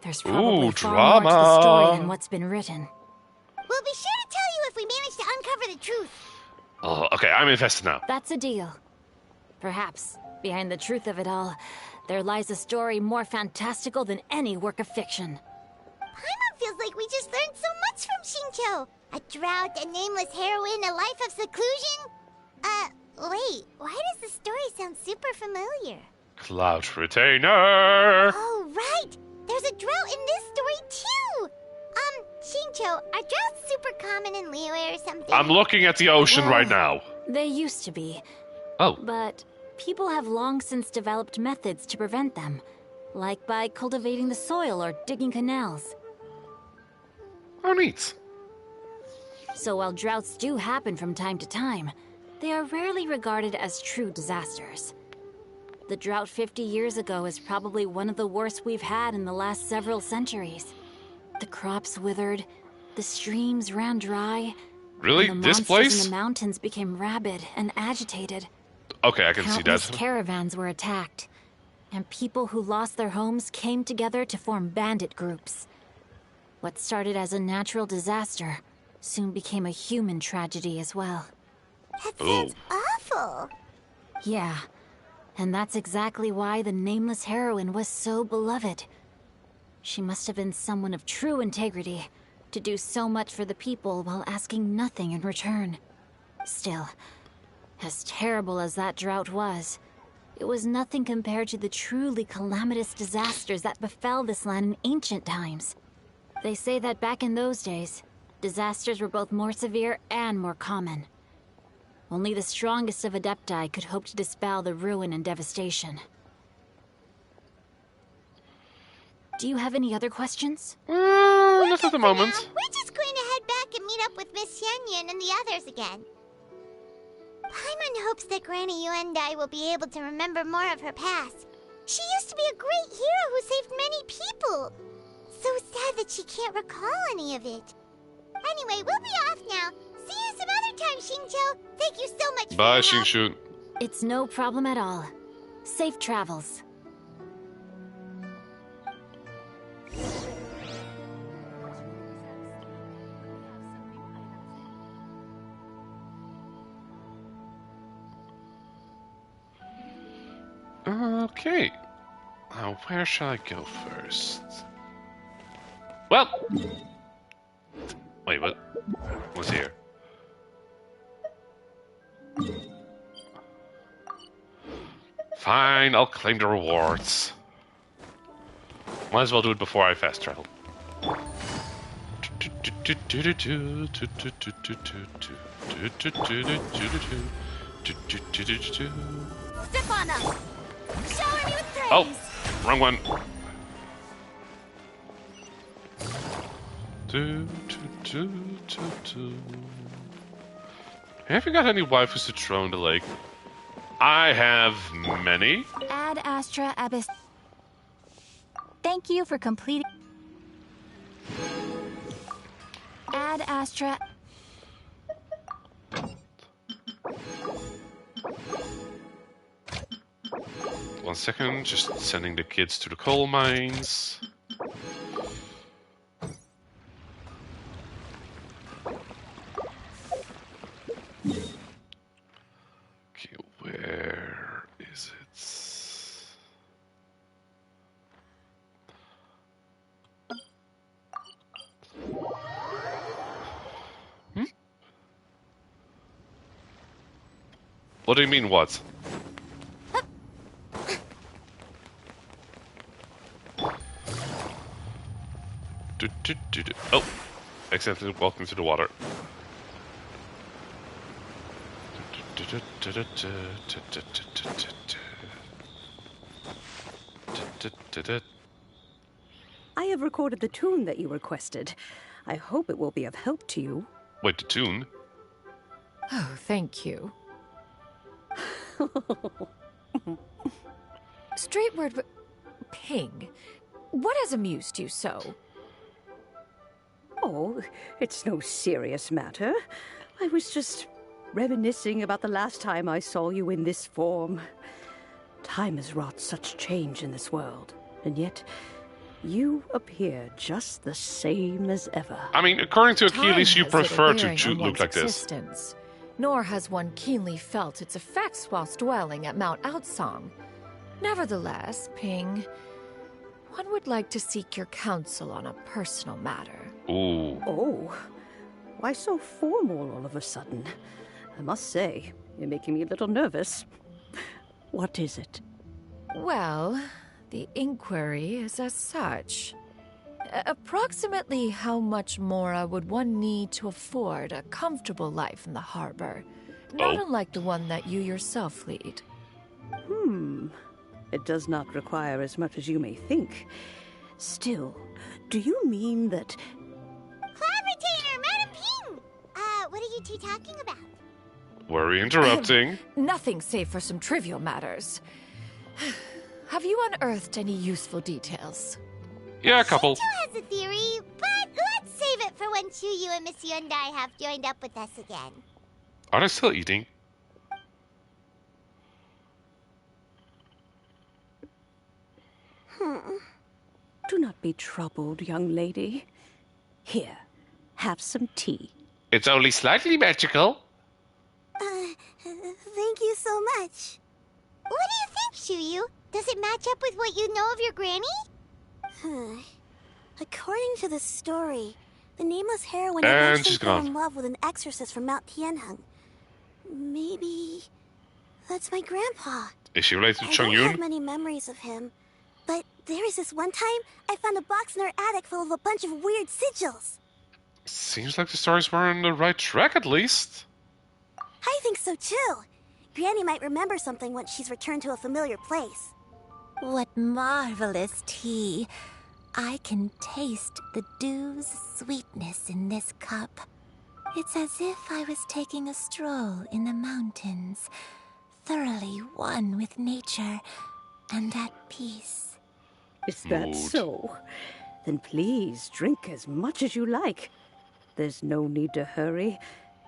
There's probably far more to the story than what's been written. We'll be sure to tell you if we manage to uncover the truth. Oh, okay, I'm invested now. That's a deal. Perhaps, behind the truth of it all, there lies a story more fantastical than any work of fiction. Paimon feels like we just learned so much from Shinto. A drought, a nameless heroine, a life of seclusion. Wait, why does the story sound super familiar? Cloud Retainer! Oh, right! There's a drought in this story, too! Shincho, are droughts super common in Liyue or something? I'm looking at the ocean right now. They used to be. Oh. But people have long since developed methods to prevent them, like by cultivating the soil or digging canals. Oh, neat. So while droughts do happen from time to time, they are rarely regarded as true disasters. The drought 50 years ago is probably one of the worst we've had in the last several centuries. The crops withered, the streams ran dry. Really? And the This monsters place? in the mountains became rabid and agitated. Okay, I can see Countless that. caravans were attacked, and people who lost their homes came together to form bandit groups. What started as a natural disaster soon became a human tragedy as well. That sounds awful. Yeah, and that's exactly why the nameless heroine was so beloved. She must have been someone of true integrity, to do so much for the people while asking nothing in return. Still, as terrible as that drought was, it was nothing compared to the truly calamitous disasters that befell this land in ancient times. They say that back in those days, disasters were both more severe and more common. Only the strongest of Adepti could hope to dispel the ruin and devastation. Do you have any other questions? Not at the moment. We're just going to head back and meet up with Miss Xianyun and the others again. Paimon hopes that Granny Yuendai will be able to remember more of her past. She used to be a great hero who saved many people. So sad that she can't recall any of it. Anyway, we'll be off now. See you some other time, Xingqiu. Thank you so much Bye, for your help. Xingqiu. It's no problem at all. Safe travels. Okay. Now, where shall I go first? Well... Wait, what? What's here? Fine, I'll claim the rewards. Might as well do it before I fast travel. Step on up. Shower me with praise. Oh, wrong one. Have you got any waifus to throw in the lake? I have many. Ad Astra Abyss. Thank you for completing. Ad Astra. 1 second, just sending the kids to the coal mines. Okay, where is it? What do you mean, what? Oh, accidentally walked into the water. I have recorded the tune that you requested. I hope it will be of help to you. Wait, the tune? Oh, thank you. Straight word... Ping. What has amused you so? Oh, it's no serious matter. I was just reminiscing about the last time I saw you in this form. Time has wrought such change in this world, and yet you appear just the same as ever. I mean, according to Achilles, you Time has prefer little bearing to on look one's like this. existence, nor has one keenly felt its effects whilst dwelling at Mount Outsong. Nevertheless, Ping, one would like to seek your counsel on a personal matter. Ooh. Oh, why so formal all of a sudden? I must say, you're making me a little nervous. What is it? Well, the inquiry is as such. Approximately how much more would one need to afford a comfortable life in the harbor, not unlike the one that you yourself lead? It does not require as much as you may think. Still, do you mean that... Clavitator, Madam Ping! What are you two talking about? Were we interrupting? Nothing save for some trivial matters. Have you unearthed any useful details? Yeah, a couple. Xingqiu has a theory, but let's save it for when Chuyu and Miss Yuendai have joined up with us again. Are they still eating? Do not be troubled, young lady. Here, have some tea. It's only slightly magical. Thank you so much. What do you think, Chuyu? Does it match up with what you know of your granny? According to the story, the nameless heroine And eventually she's fell gone. in love with an exorcist from Mount Tianheng. Maybe that's my grandpa. Is she related to I Chung don't have Yun? many memories of him, but there is this one time I found a box in our attic full of a bunch of weird sigils. Seems like the stories were on the right track, at least. I think so too. Granny might remember something once she's returned to a familiar place. What marvelous tea. I can taste the dew's sweetness in this cup. It's as if I was taking a stroll in the mountains, thoroughly one with nature and at peace. Is that so? Then please drink as much as you like. There's no need to hurry.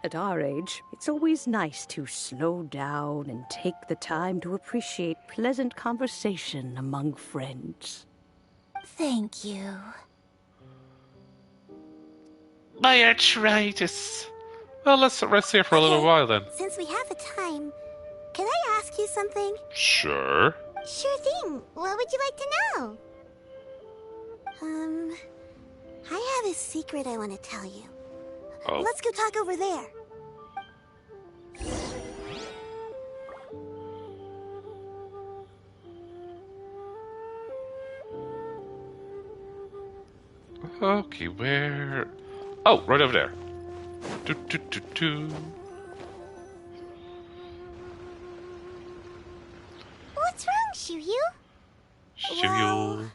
At our age, it's always nice to slow down and take the time to appreciate pleasant conversation among friends. Thank you. My arthritis. Well, let's rest here for a little while then. Since we have the time, can I ask you something? Sure. Sure thing. What would you like to know? I have a secret I want to tell you. Oh. Let's go talk over there. Okay, where? Oh, right over there. Do, do, do, do. What's wrong, Shiryu? Shiryu.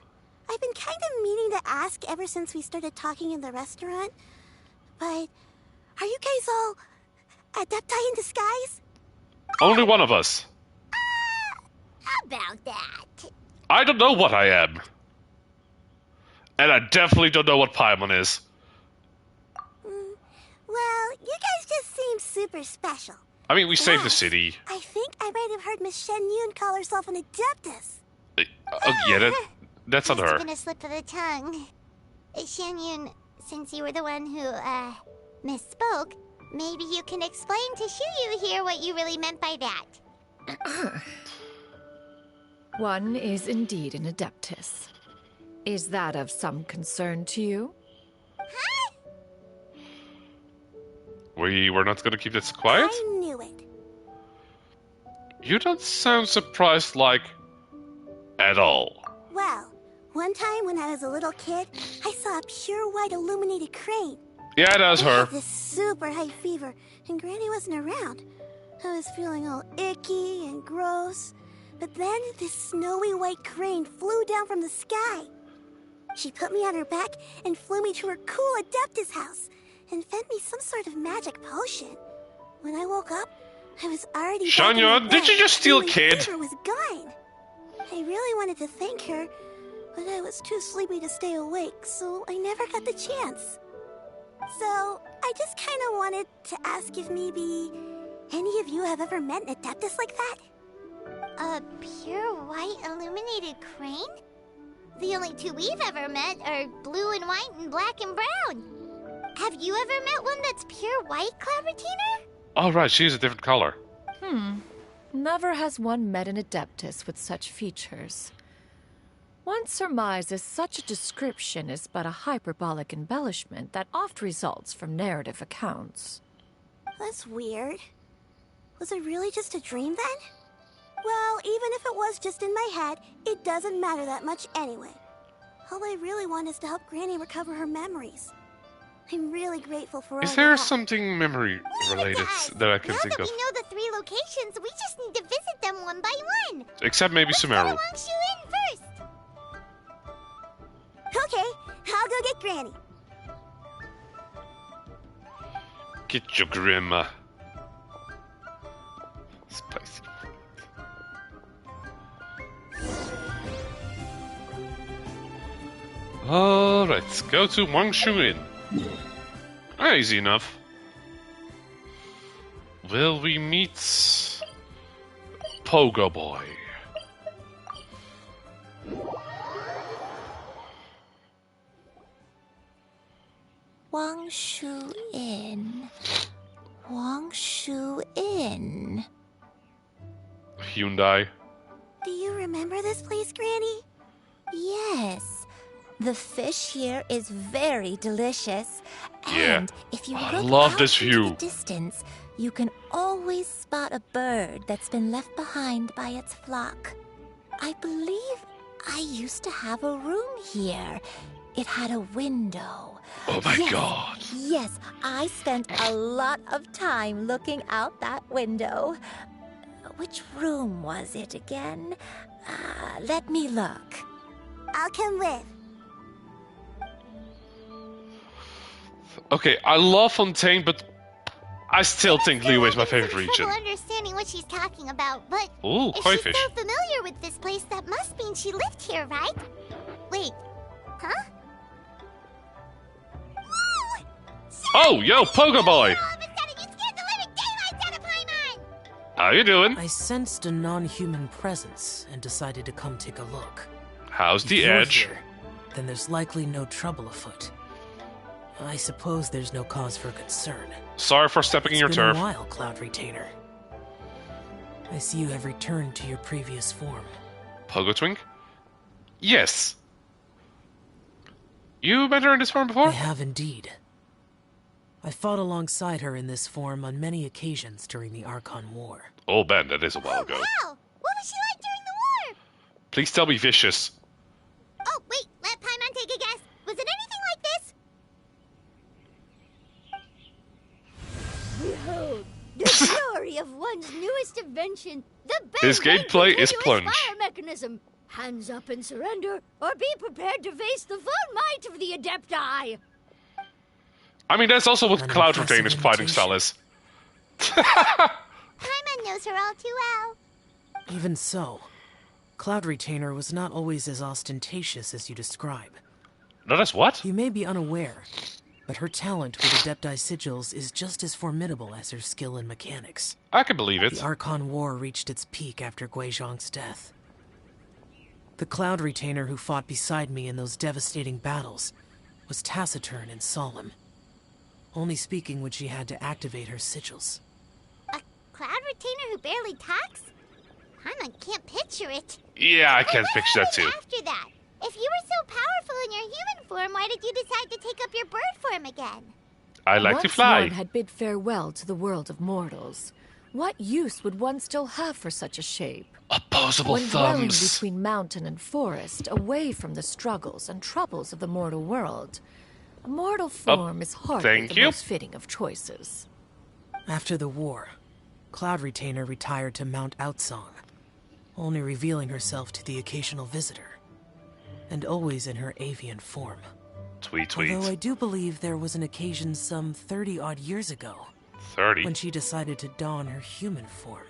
I've been kind of meaning to ask ever since we started talking in the restaurant, but are you guys all adepti in disguise? Only one of us. How about that? I don't know what I am. And I definitely don't know what Paimon is. Well, you guys just seem super special. I mean, we saved the city. I think I might have heard Miss Shen Yun call herself an adeptus. Oh, yeah, that's on Must have her. been a slip of the tongue. Shen Yun, since you were the one who, misspoke, maybe you can explain to Shiryu here what you really meant by that. One is indeed an adeptus. Is that of some concern to you? We were not going to keep this quiet? I knew it. You don't sound surprised, like, at all. Well, one time when I was a little kid, I saw a pure white illuminated crane. Yeah, that's I her. had this super high fever, and Granny wasn't around. I was feeling all icky and gross. But then this snowy white crane flew down from the sky. She put me on her back and flew me to her cool Adeptus house and fed me some sort of magic potion. When I woke up, I was already back in my Shanya, did bed, you just steal and my Kid? fever was gone. I really wanted to thank her, but I was too sleepy to stay awake, so I never got the chance. So, I just kind of wanted to ask if maybe any of you have ever met an Adeptus like that? A pure white illuminated crane? The only two we've ever met are blue and white and black and brown. Have you ever met one that's pure white, Clavertiner? Oh, right, she's a different color. Never has one met an adeptus with such features. One surmises such a description is but a hyperbolic embellishment that oft results from narrative accounts. That's weird. Was it really just a dream then? Well, even if it was just in my head, it doesn't matter that much anyway. All I really want is to help Granny recover her memories. I'm really grateful for all Is there your help. something memory-related that I can Now think that of? we know the 3 locations, we just need to visit them one by one. Except maybe Let's Sumeru. get Wangshu in first. Okay, I'll go get Granny. Get your grandma. Spicy. Alright, let's go to Wangshu Inn. Easy enough. Will we meet Pogo Boy? Wangshu Inn. Wangshu Inn. Hyundai. Do you remember this place, Granny? Yes. The fish here is very delicious. Yeah. And if you I look love out this into view. the distance, you can always spot a bird that's been left behind by its flock. I believe I used to have a room here. It had a window. Oh my Yes, god. Yes, I spent a lot of time looking out that window. Which room was it again? Let me look. I'll come with. Okay, I love Fontaine, but I still think Liyue is my favorite region. Trouble understanding what she's talking about, but Ooh, if koi she's fish. so familiar with this place, that must mean she lived here, right? Wait, huh? Whoa! Oh, yo, Pogo Boy! All of a sudden, you scared the living daylights out of Paimon! How you doing? I sensed a non-human presence and decided to come take a look. How's the If you're edge? here, then there's likely no trouble afoot. I suppose there's no cause for concern. Sorry for stepping in your It's turf. been a while, Cloud Retainer. I see you have returned to your previous form. Pogo Twink? Yes. You met her in this form before? I have indeed. I fought alongside her in this form on many occasions during the Archon War. Oh, Ben, that is a while ago. Wow! What was she like during the war? Please tell me vicious. Oh, wait, let Paimon take a guess. Was it anything like this? Behold, the glory of one's newest invention, the His Bang gameplay is continuous plunge. fire mechanism. Hands up and surrender, or be prepared to face the full might of the Adepti. I mean, that's also what An Cloud impressive Retainer's fighting imitation. style is. Paimon knows her all too well. Even so, Cloud Retainer was not always as ostentatious as you describe. No, that's what? You may be unaware, but her talent with Adepti sigils is just as formidable as her skill in mechanics. I can believe it. The Archon War reached its peak after Guizhong's death. The Cloud Retainer who fought beside me in those devastating battles was taciturn and solemn, only speaking when she had to activate her sigils. A Cloud Retainer who barely talks? Paimon can't picture it. Yeah, I can't picture that too. After that, if you were so powerful in your human form, why did you decide to take up your bird form again? I like to Once fly. one had bid farewell to the world of mortals, what use would one still have for such a shape? Opposable When dwelling thumbs. between mountain and forest, away from the struggles and troubles of the mortal world, a mortal form is hardly thank the you. most fitting of choices. After the war, Cloud Retainer retired to Mount Outsong, only revealing herself to the occasional visitor, and always in her avian form. Tweet, tweet. Although I do believe there was an occasion some 30-odd years ago 30. when she decided to don her human form.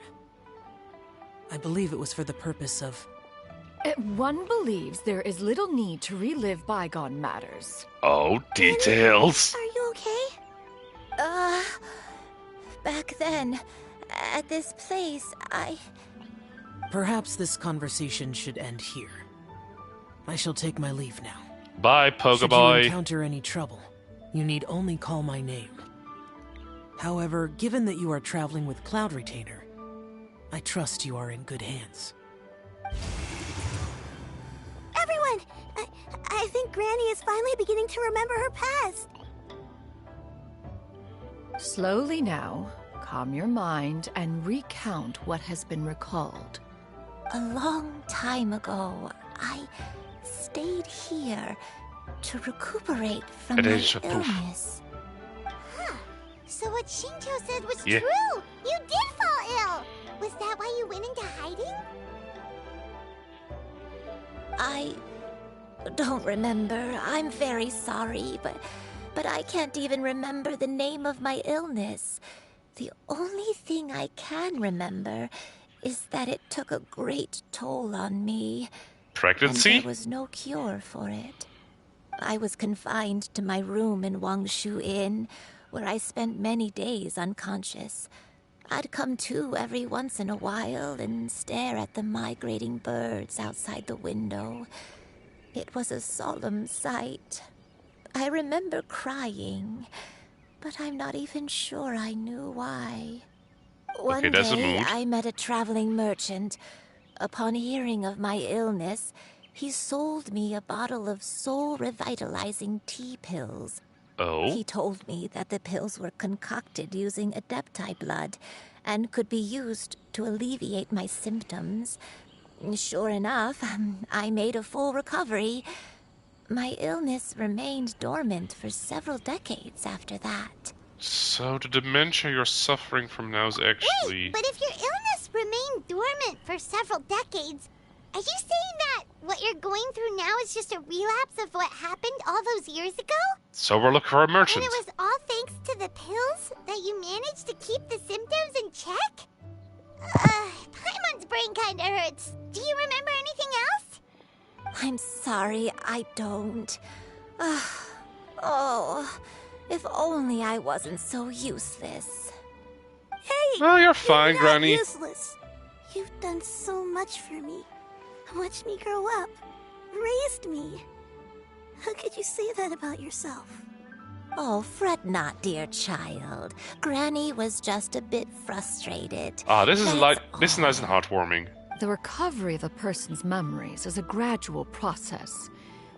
I believe it was for the purpose of... One believes there is little need to relive bygone matters. Oh, details. Are you okay? Back then, at this place, Perhaps this conversation should end here. I shall take my leave now. Bye, Pogo Should you Boy. encounter any trouble, you need only call my name. However, given that you are traveling with Cloud Retainer, I trust you are in good hands. Everyone! I think Granny is finally beginning to remember her past. Slowly now, calm your mind and recount what has been recalled. a long time ago, I stayed here to recuperate from It my is a poof. illness. Huh. So what Shinjo said was Yeah. true. You did fall ill. Was that why you went into hiding? I don't remember. I'm very sorry, but I can't even remember the name of my illness. The only thing I can remember is that it took a great toll on me. Pregnancy? And there was no cure for it. I was confined to my room in Wangshu Inn, where I spent many days unconscious. I'd come to every once in a while and stare at the migrating birds outside the window. It was a solemn sight. I remember crying, but I'm not even sure I knew why. One that's a day, mood. I met a traveling merchant. Upon hearing of my illness, he sold me a bottle of soul-revitalizing tea pills. Oh? He told me that the pills were concocted using Adepti blood and could be used to alleviate my symptoms. Sure enough, I made a full recovery. My illness remained dormant for several decades after that. So the dementia you're suffering from now is actually... Wait, but if your illness remained dormant for several decades, Are you saying that what you're going through now is just a relapse of what happened all those years ago? So we're looking for a merchant. And it was all thanks to the pills that you managed to keep the symptoms in check? Paimon's brain kinda hurts. Do you remember anything else? I'm sorry, I don't. Oh, if only I wasn't so useless. Hey! Oh, you're fine, not Granny. Useless. You've done so much for me. Watched me grow up. Raised me. How could you say that about yourself? Oh, fret not, dear child. Granny was just a bit frustrated. This is nice and heartwarming. The recovery of a person's memories is a gradual process.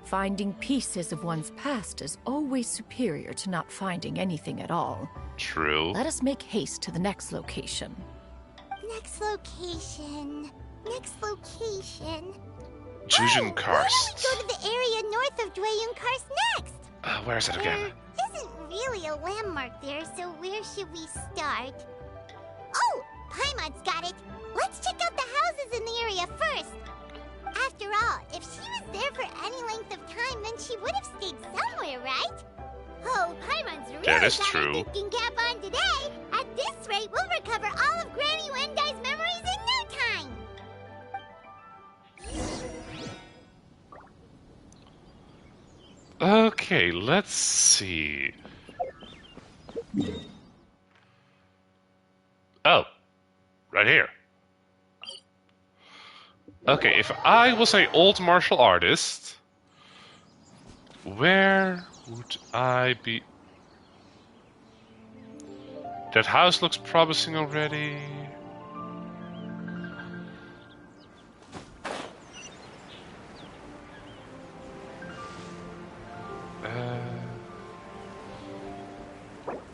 Finding pieces of one's past is always superior to not finding anything at all. True. Let us make haste to the next location. Next location. Jujun Why Karst. don't we go to the area north of Dwayun Karst next? Where is it again? There isn't really a landmark there, so where should we start? Oh, Paimon's got it. Let's check out the houses in the area first. After all, if she was there for any length of time, then she would have stayed somewhere, right? Oh, Paimon's really That is got true. her thinking cap on today. At this rate, we'll recover all of Granny Wendai's memories in no time. Okay, let's see. Oh, right here. Okay, if I was an old martial artist, where would I be? That house looks promising already.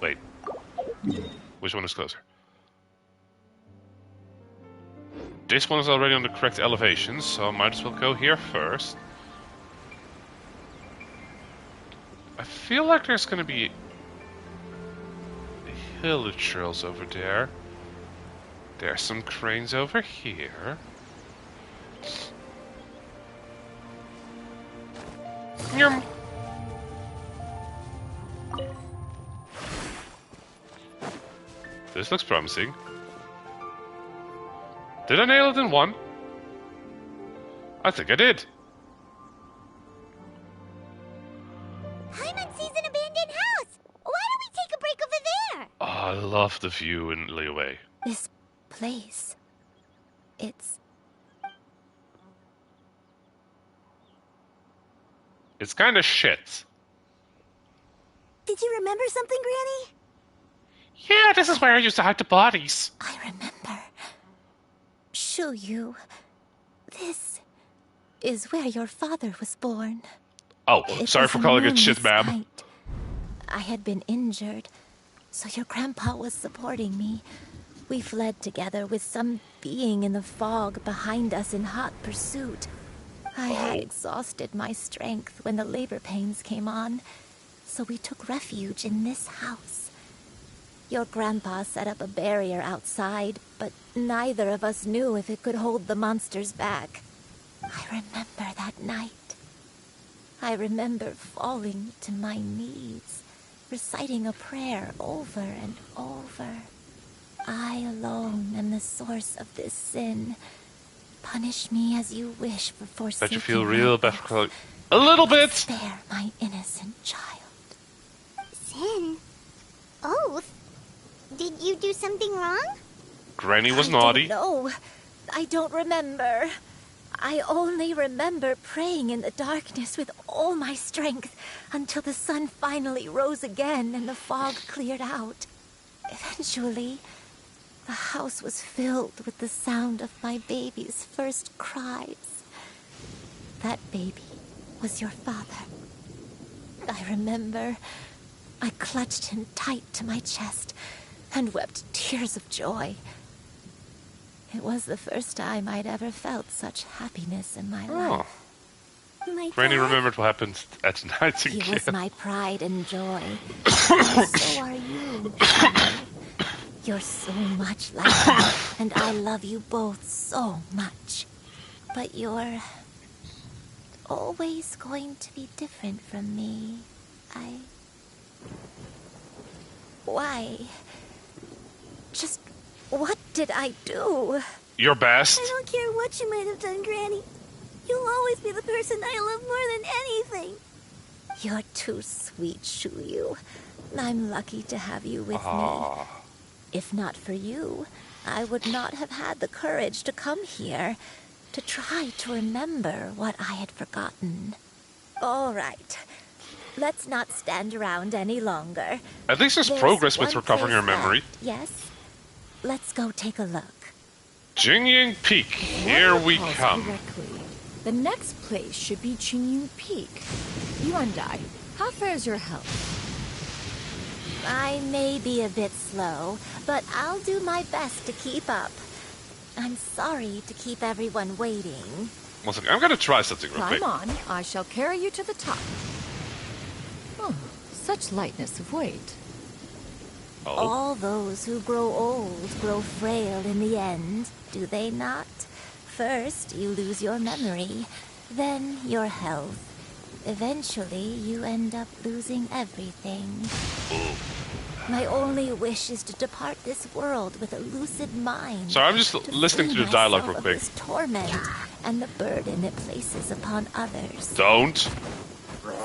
Wait. Which one is closer? This one is already on the correct elevation, so I might as well go here first. I feel like there's gonna be hill trails over there. There's some cranes over here. Yum. This looks promising. Did I nail it in one? I think I did. Paimon sees an abandoned house. Why don't we take a break over there? Oh, I love the view in Liyue. This place... It's kind of shit. Did you remember something, Granny? Yeah, this is where I used to hide the bodies. I remember. Shuyu, this is where your father was born. Oh, sorry for calling it shit, ma'am. Night. I had been injured, so your grandpa was supporting me. We fled together with some being in the fog behind us in hot pursuit. I had exhausted my strength when the labor pains came on, so we took refuge in this house. Your grandpa set up a barrier outside, but neither of us knew if it could hold the monsters back. I remember that night. I remember falling to my knees, reciting a prayer over and over. I alone am the source of this sin. Punish me as you wish for forsaking Bet you feel my real bad oath. for calling. A little bit! Spare my innocent child. Sin? Oath? Did you do something wrong? Granny was I naughty. No, I don't remember. I only remember praying in the darkness with all my strength until the sun finally rose again and the fog cleared out. Eventually, the house was filled with the sound of my baby's first cries. That baby was your father. I remember I clutched him tight to my chest and wept tears of joy. It was the first time I'd ever felt such happiness in my life. My Granny dad? remembered what happened at night again. He was my pride and joy. And so are you. You're so much like me, and I love you both so much. But you're always going to be different from me. Why? Just what did I do? Your best. I don't care what you might have done, Granny. You'll always be the person I love more than anything. You're too sweet, Shuyu. I'm lucky to have you with me. If not for you, I would not have had the courage to come here, to try to remember what I had forgotten. All right. Let's not stand around any longer. At least there's progress with recovering your memory. Yes? Let's go take a look. Jingying Peak, here we come. Correctly. The next place should be Jingying Peak. You and I, how fares your health? I may be a bit slow, but I'll do my best to keep up. I'm sorry to keep everyone waiting. One second, I'm gonna try something real quick. Climb on, I shall carry you to the top. Oh, such lightness of weight. Oh. All those who grow old grow frail in the end, do they not? First, you lose your memory, then your health. Eventually, you end up losing everything. My only wish is to depart this world with a lucid mind. Sorry, I'm just listening to the dialogue real quick. This torment and the burden it places upon others. Don't.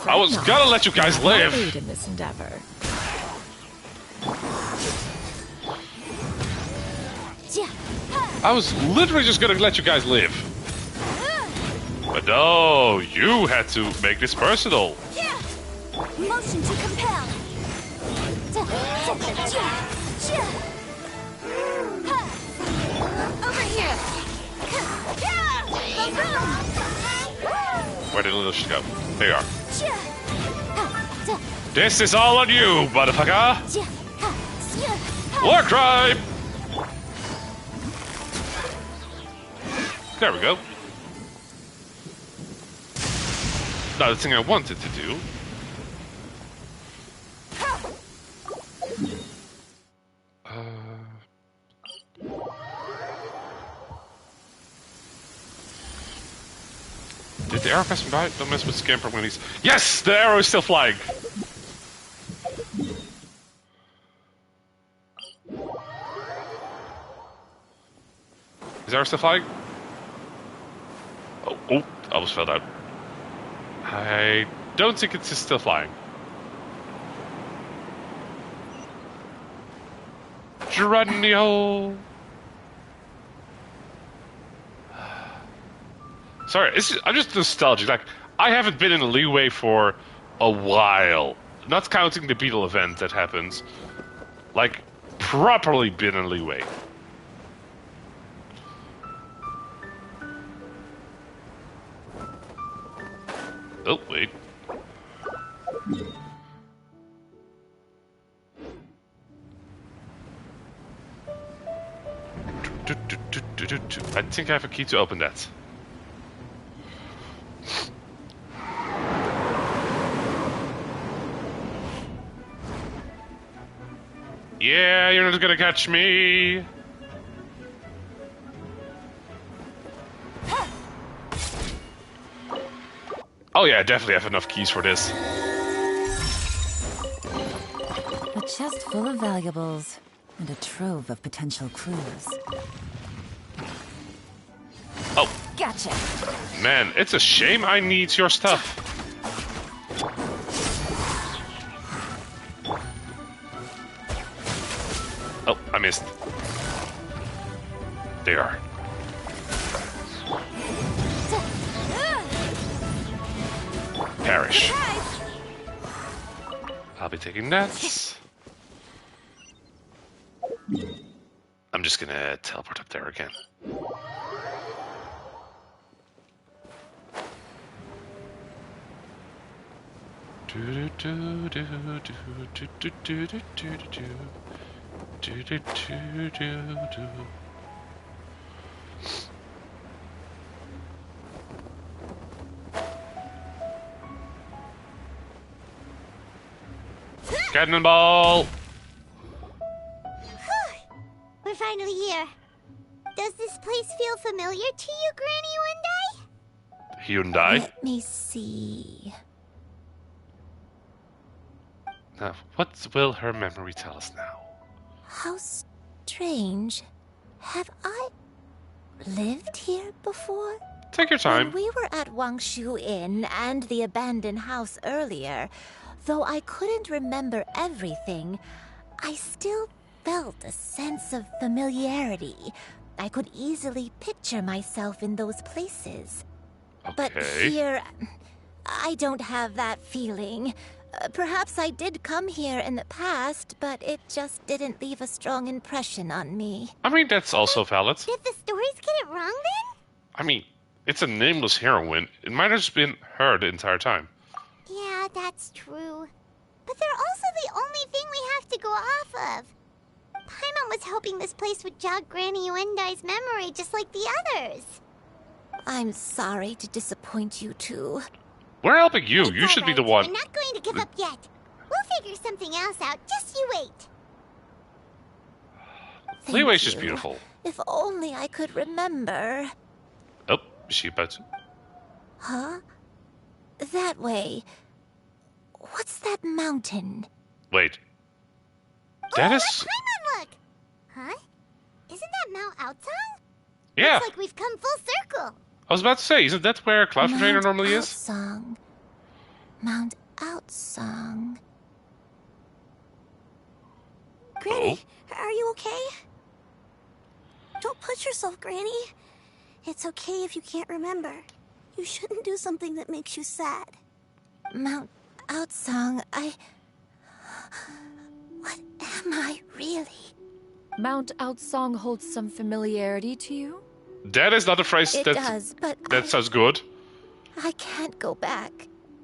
I was gonna let you guys live. Lead in this endeavor. I was literally just gonna let you guys live. But no, you had to make this personal. Motion to compel. Over here. Where did little shit go? There you are. This is all on you, motherfucker. War crime. There we go. Now the thing I wanted to do. Did the arrow pass me by? Don't mess with Scamper when he's... Yes! The arrow is still flying! Is the arrow still flying? Oh, I almost fell down. I don't think it's still flying. Geronio! Sorry, I'm just nostalgic. Like, I haven't been in a leeway for a while. Not counting the Beetle event that happens. Like, properly been in leeway. Oh, wait. I think I have a key to open that. Yeah, you're not gonna catch me. Oh yeah, I definitely have enough keys for this. A chest full of valuables and a trove of potential clues. Oh. Gotcha. Man, it's a shame I need your stuff. Oh, I missed. They are. Perish. I'll be taking that. I'm just gonna teleport up there again. Cannonball! We're finally here. Does this place feel familiar to you, Granny One Day? Hyundai. Let me see. Now, what will her memory tell us now? How strange. Have I lived here before? Take your time. When we were at Wangshu Inn and the abandoned house earlier, though I couldn't remember everything, I still felt a sense of familiarity. I could easily picture myself in those places. But here, I don't have that feeling. Perhaps I did come here in the past, but it just didn't leave a strong impression on me. I mean, that's also valid. Did the stories get it wrong then? I mean, it's a nameless heroine. It might have just been her the entire time. Yeah, that's true. But they're also the only thing we have to go off of. Paimon was hoping this place would jog Granny Uendai's memory just like the others. I'm sorry to disappoint you two. We're helping you. You should be the one. We're not going to give up yet. We'll figure something else out. Just you wait. Leeway's just beautiful. If only I could remember. Oh, is she about to? Huh? That way. What's that mountain? Wait. That is... Paimon, look! Huh? Isn't that Mount Outsong? Yeah. Looks like we've come full circle. I was about to say, isn't that where Cloud Trainer normally is? Outsong. Mount Outsong. Granny, are you okay? Don't push yourself, Granny. It's okay if you can't remember. You shouldn't do something that makes you sad. Mount Outsong, What am I really? Mount Outsong holds some familiarity to you? That is not a phrase It does, but that sounds good. I can't go back.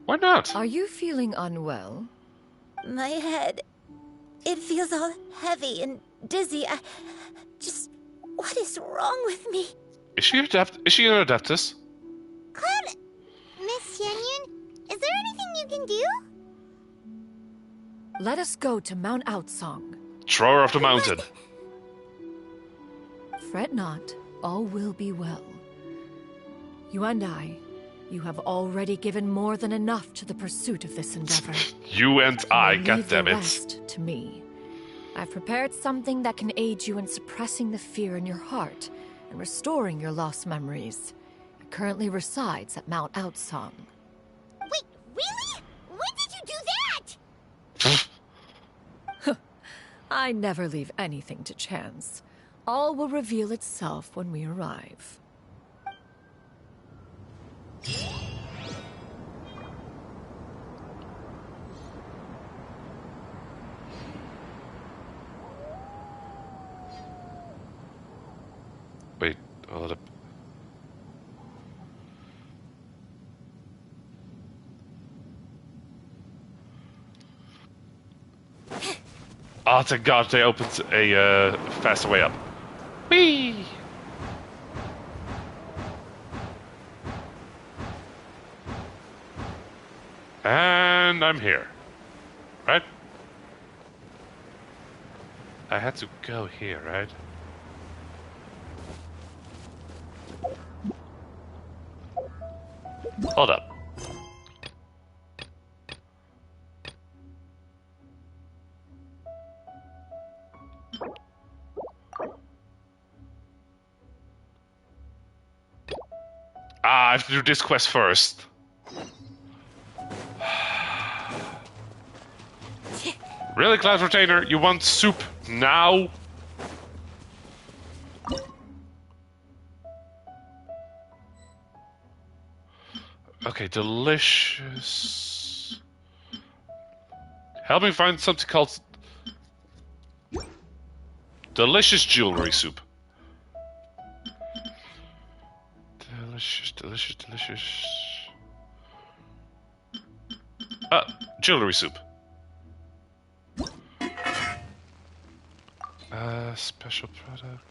Why not? Are you feeling unwell? My head. It feels all heavy and dizzy. What is wrong with me? Is she an adeptus? Cloud... Miss Yenyun, is there anything you can do? Let us go to Mount Outsong. Thrower of the mountain. Fret not, all will be well. You and you have already given more than enough to the pursuit of this endeavor. You and I, Leave goddammit. the rest to me. I've prepared something that can aid you in suppressing the fear in your heart and restoring your lost memories. It currently resides at Mount Outsong. Wait, really? When did you do that? I never leave anything to chance. All will reveal itself when we arrive. Wait, hold up. Oh, thank God they opened a faster way up. Whee! And I'm here. Right? I had to go here, right? Hold up. I have to do this quest first. Really, Cloud Retainer? You want soup now? Okay, delicious. Help me find something called delicious jewelry soup. Delicious, delicious, delicious. Jewelry soup. Special product.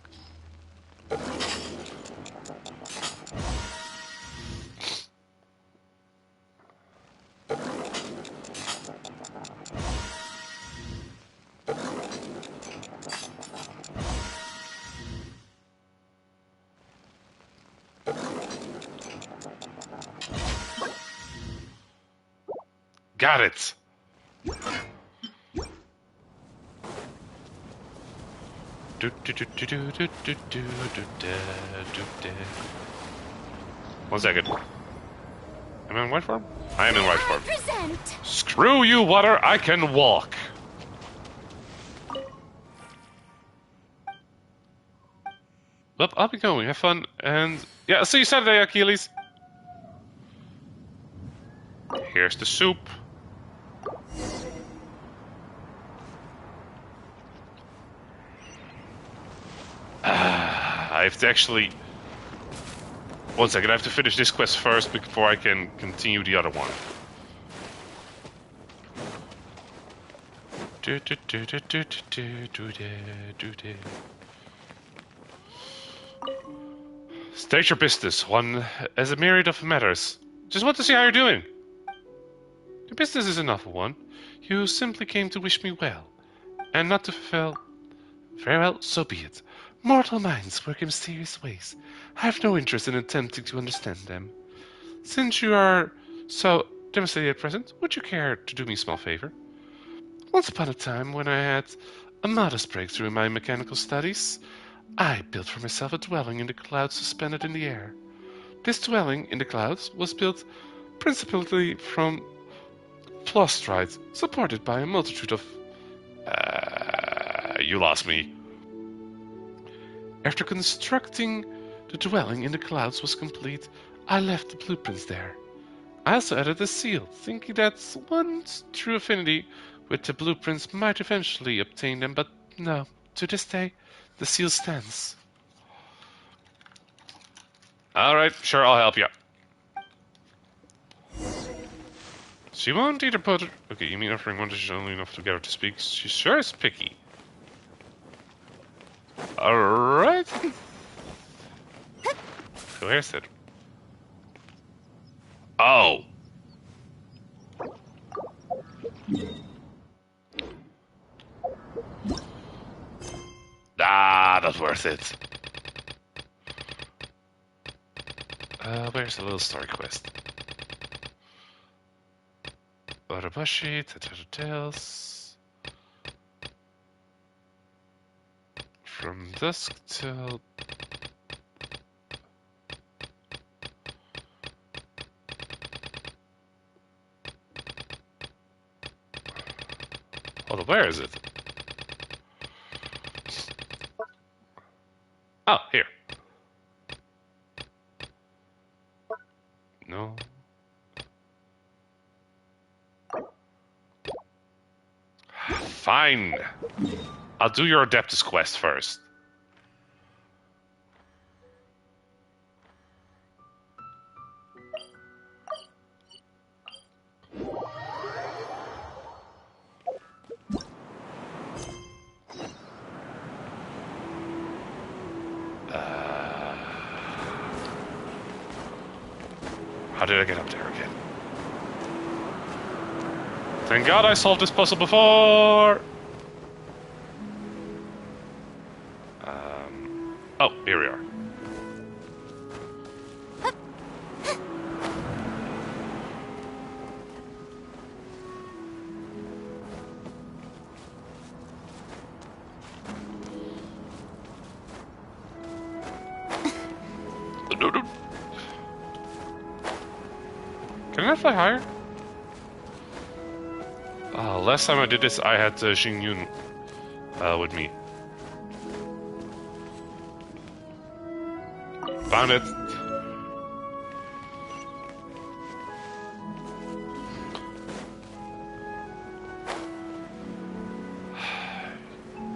Got it. One second. Am I in white form? I am in white form. Present. Screw you, water. I can walk. Well, I'll be going. Have fun. And yeah, see you Saturday, Achilles. Here's the soup. I have to actually... One second, I have to finish this quest first before I can continue the other one. State your business, one as a myriad of matters. Just want to see how you're doing. Your business is enough for one. You simply came to wish me well, and not to fulfill. Very well, so be it. Mortal minds work in mysterious ways. I have no interest in attempting to understand them. Since you are so devastated at present, would you care to do me a small favor? Once upon a time, when I had a modest breakthrough in my mechanical studies, I built for myself a dwelling in the clouds suspended in the air. This dwelling in the clouds was built principally from flustrite, supported by a multitude of... you lost me. After constructing the dwelling in the clouds was complete, I left the blueprints there. I also added a seal, thinking that one's true affinity with the blueprints might eventually obtain them, but no, to this day, the seal stands. Alright, sure, I'll help you. She won't either put it... Okay, you mean offering one dish only enough to get her to speak? She sure is picky. Alright. Where's it? Oh. Ah, not worth it. Where's the little story quest? Watabashi, Tales. From dusk till... Hold on, where is it? Oh, here. No. Fine. I'll do your Adeptus quest first. How did I get up there again? Thank God I solved this puzzle before! Oh, here we are. Can I fly higher? Last time I did this, I had Xing Yun with me. Found it.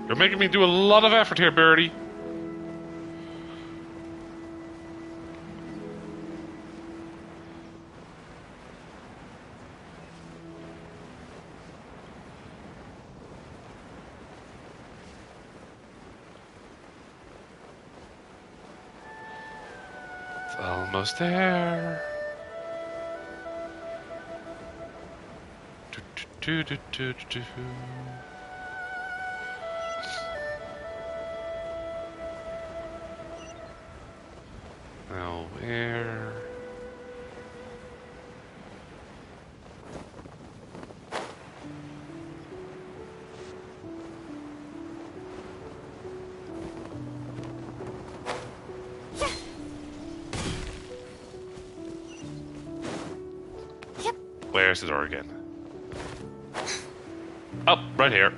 You're making me do a lot of effort here, Birdie. Almost there. Now where? Where's the door again? Oh, right here.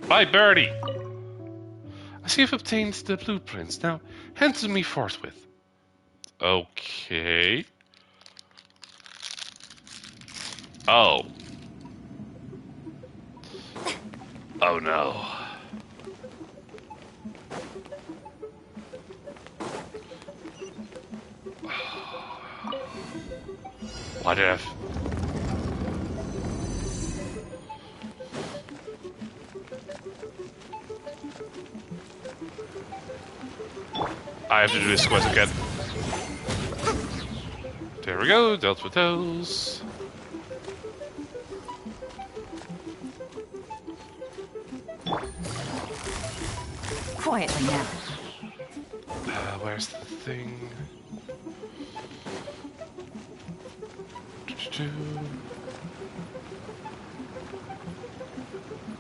Bye, Birdie! I see you've obtained the blueprints. Now, hand to me forthwith. Okay. Oh. Oh no. Why did I have... I have to do this quest again. There we go, dealt with those. Quietly now. Where's the thing?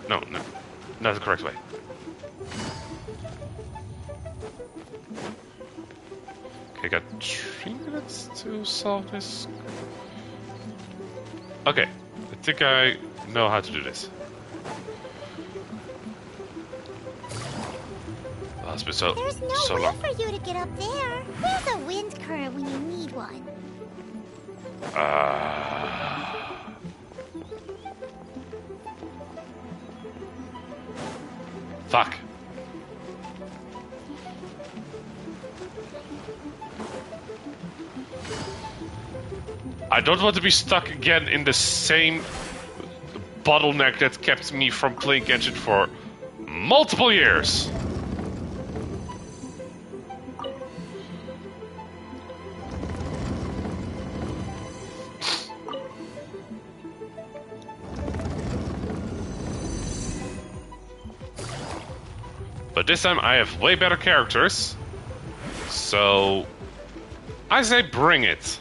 No, no. Not the correct way. Okay, got 3 minutes to solve this. Okay, I think I know how to do this. Oh, it's been so There's no so way long. for you to get up there. Where's a wind current when you need one? Fuck. I don't want to be stuck again in the same bottleneck that kept me from playing Genshin for multiple years. But this time I have way better characters. So I say bring it.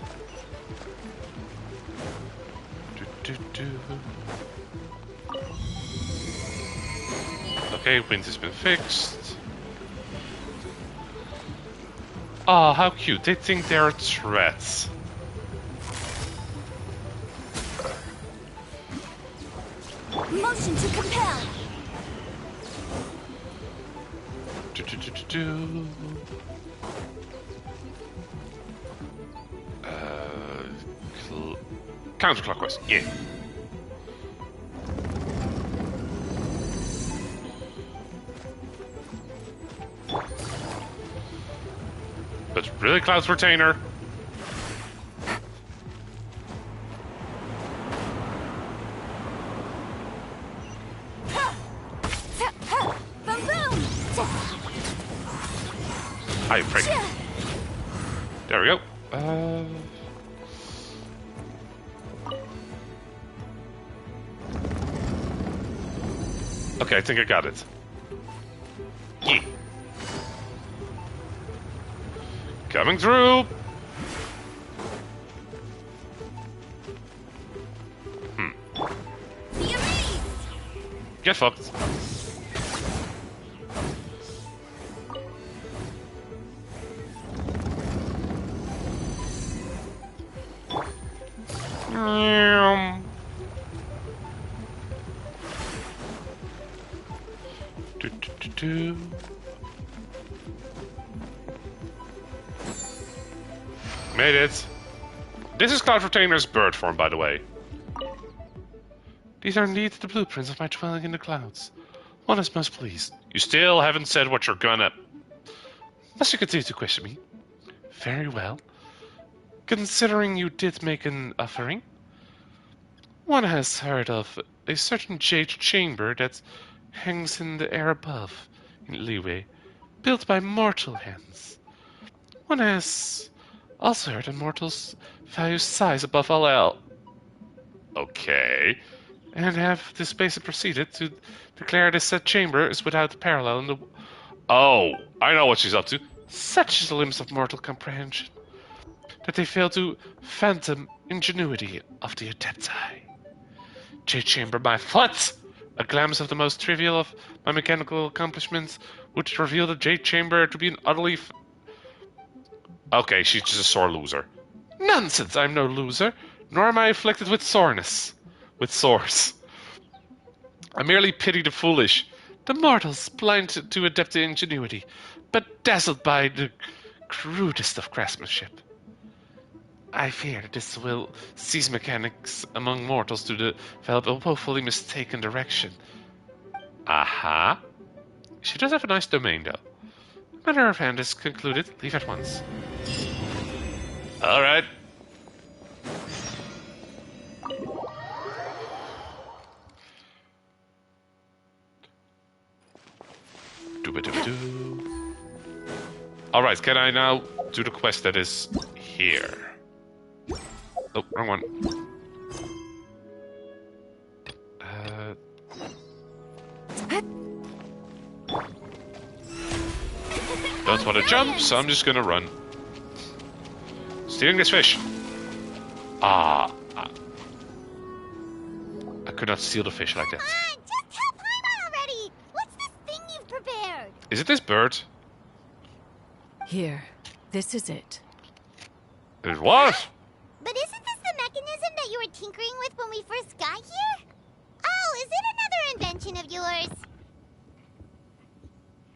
Okay, wind has been fixed. Oh, how cute. They think they're threats. Motion to compel. Counterclockwise, yeah. But really, Cloud's Retainer? Hi, prick. There we go. Okay, I think I got it. Yeah. Coming through! Get fucked. Made it. This is Cloud Retainer's bird form, by the way. These are indeed the blueprints of my dwelling in the clouds. One is most pleased. You still haven't said what you're gonna... Must you continue to question me? Very well. Considering you did make an offering, one has heard of a certain jade chamber that hangs in the air above, in Liyue, built by mortal hands. One has also heard that mortals value size above all else. Okay. And have this basic proceeded to declare this said chamber is without parallel in the... Oh, I know what she's up to. Such is the limits of mortal comprehension, that they fail to fathom ingenuity of the Adepti. Jade Chamber by foot! A glimpse of the most trivial of my mechanical accomplishments would reveal the Jade Chamber to be an utterly... Okay, she's just a sore loser. No! Nonsense! I'm no loser, nor am I afflicted with soreness. With sores. I merely pity the foolish, the mortals blind to adept ingenuity, but dazzled by the crudest of craftsmanship. I fear that this will seize mechanics among mortals to develop a woefully mistaken direction. Aha! She does have a nice domain, though. Matter of hand is concluded. Leave at once. Alright. Alright, can I now do the quest that is here? Oh, wrong one. Don't want to jump, so I'm just gonna run. Stealing this fish. I could not steal the fish like that. Come on, just tell Paimon already! What's this thing you've prepared? Is it this bird? Here, this is it. It was? But isn't this the mechanism that you were tinkering with when we first got here? Oh, is it another invention of yours?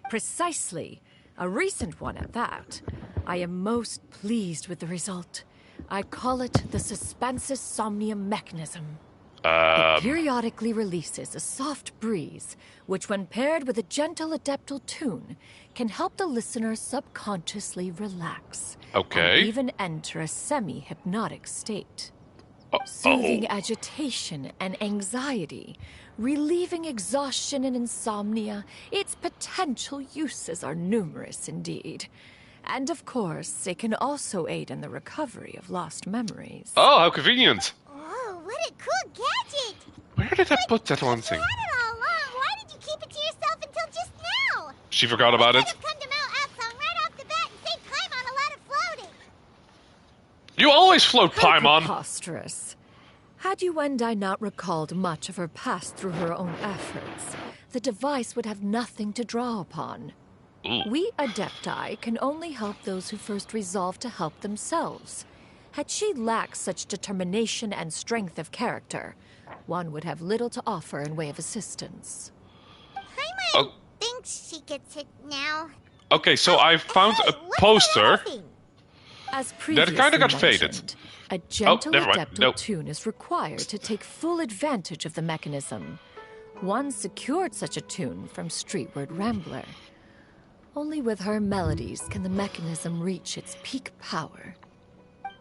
Precisely. A recent one at that. I am most pleased with the result. I call it the Suspensus Somnium mechanism. It periodically releases a soft breeze, which when paired with a gentle adeptal tune, can help the listener subconsciously relax. Okay. And even enter a semi-hypnotic state. Soothing agitation and anxiety, relieving exhaustion and insomnia. Its potential uses are numerous indeed. And of course, it can also aid in the recovery of lost memories. Oh, how convenient! Oh, what a cool gadget! Where did I put that one thing? You had it all along. Why did you keep it to yourself until just now? She forgot about it. You could have come to Mount Atsong right off the bat and saved Paimon a lot of floating. You always float, How Paimon! preposterous. Had Yuendai not recalled much of her past through her own efforts, the device would have nothing to draw upon. We Adepti can only help those who first resolve to help themselves. Had she lacked such determination and strength of character, one would have little to offer in way of assistance. Paimon thinks she gets it now. Okay, so I found a poster As that previously kind of got mentioned, faded. a gentle never mind. adeptal Nope. tune is required to take full advantage of the mechanism. One secured such a tune from Streetward Rambler. Only with her melodies can the mechanism reach its peak power.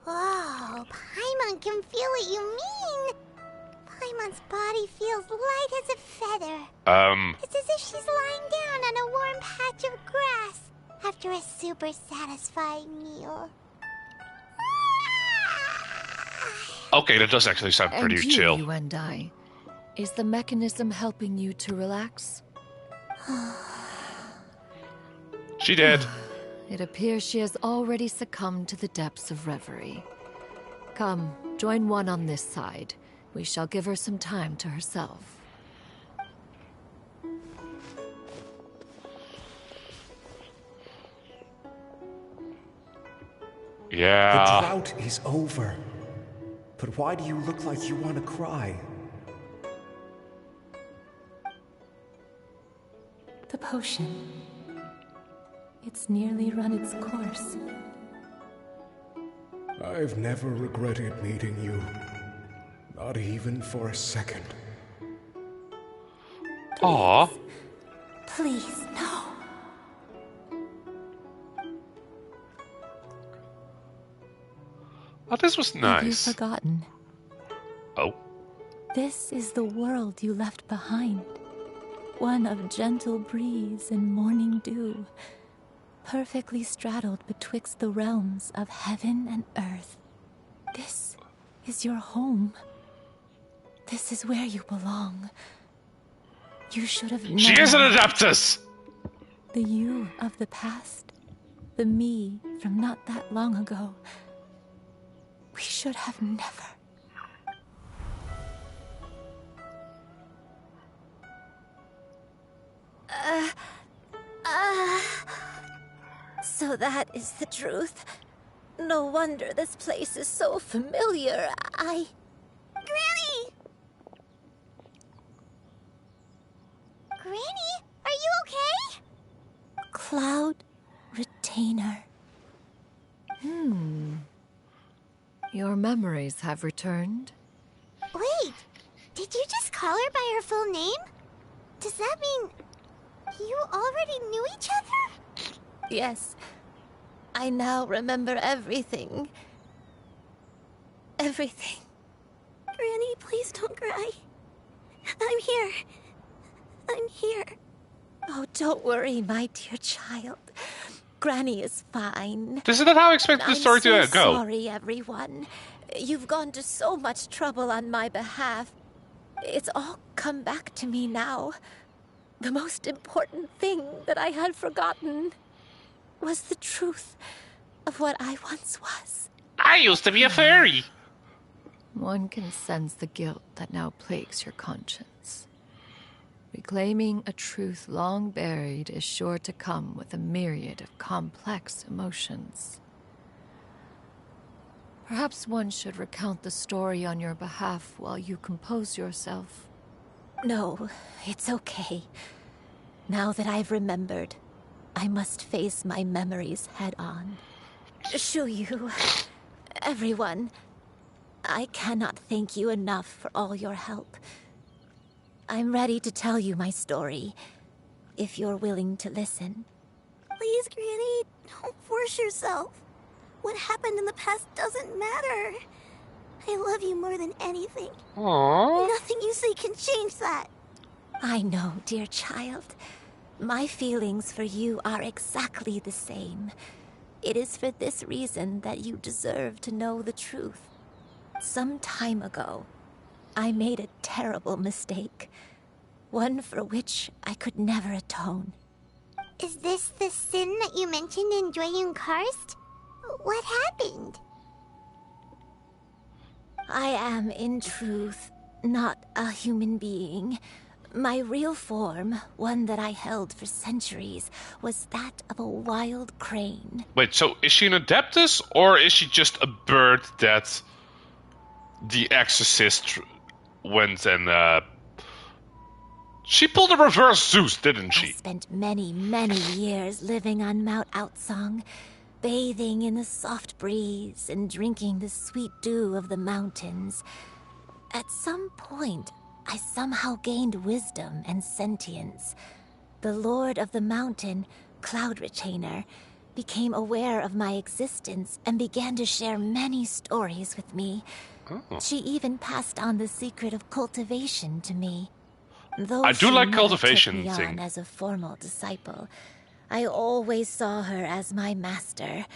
Whoa, Paimon can feel what you mean. Paimon's body feels light as a feather. It's as if she's lying down on a warm patch of grass after a super satisfying meal. Okay, that does actually sound pretty and you, chill. Yuendai, is the mechanism helping you to relax? She did. It appears she has already succumbed to the depths of reverie. Come, join one on this side. We shall give her some time to herself. Yeah. The drought is over. But why do you look like you want to cry? The potion. It's nearly run its course. I've never regretted meeting you. Not even for a second. Aww. Please, no. Oh, this was Have nice. you forgotten? Oh. This is the world you left behind. One of gentle breeze and morning dew, perfectly straddled betwixt the realms of heaven and earth. This is your home. This is where you belong. You should have known. She is an Adeptus! The you of the past, the me from not that long ago. We should have never. So that is the truth. No wonder this place is so familiar. Granny! Granny, are you okay? Cloud Retainer. Your memories have returned. Wait, did you just call her by her full name? Does that mean you already knew each other? Yes. I now remember everything. Everything. Granny, please don't cry. I'm here. I'm here. Oh, don't worry, my dear child. Granny is fine. This is not how I expected the story to I'm so go. sorry, everyone. You've gone to so much trouble on my behalf. It's all come back to me now. The most important thing that I had forgotten was the truth of what I once was. I used to be a fairy. One can sense the guilt that now plagues your conscience. Reclaiming a truth long buried is sure to come with a myriad of complex emotions. Perhaps one should recount the story on your behalf while you compose yourself. No, it's okay. Now that I've remembered, I must face my memories head on. Shuyu, everyone, I cannot thank you enough for all your help. I'm ready to tell you my story, if you're willing to listen. Please, Granny, don't force yourself. What happened in the past doesn't matter. I love you more than anything. Aww. Nothing you say can change that. I know, dear child. My feelings for you are exactly the same. It is for this reason that you deserve to know the truth. Some time ago, I made a terrible mistake. One for which I could never atone. Is this the sin that you mentioned in Dwayne Karst? What happened? I am, in truth, not a human being. My real form, one that I held for centuries, was that of a wild crane. Wait, so is she an adeptus, or is she just a bird that the exorcist went and she pulled a reverse Zeus, didn't she? I spent many, many years living on Mount Outsong, bathing in the soft breeze and drinking the sweet dew of the mountains. At some point, I somehow gained wisdom and sentience. The Lord of the Mountain, Cloud Retainer, became aware of my existence and began to share many stories with me. Oh. She even passed on the secret of cultivation to me. Though I do she like never cultivation took me thing. on as a formal disciple, I always saw her as my master.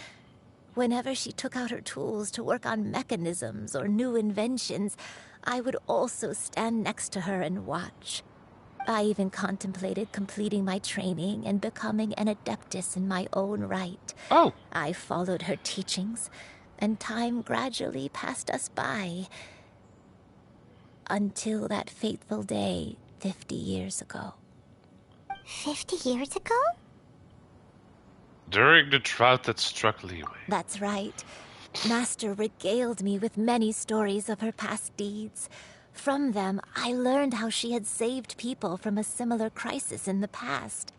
Whenever she took out her tools to work on mechanisms or new inventions, I would also stand next to her and watch. I even contemplated completing my training and becoming an adeptus in my own right. Oh. I followed her teachings, and time gradually passed us by. Until that fateful day 50 years ago. 50 years ago? During the drought that struck Leeway. That's right. Master regaled me with many stories of her past deeds. From them, I learned how she had saved people from a similar crisis in the past.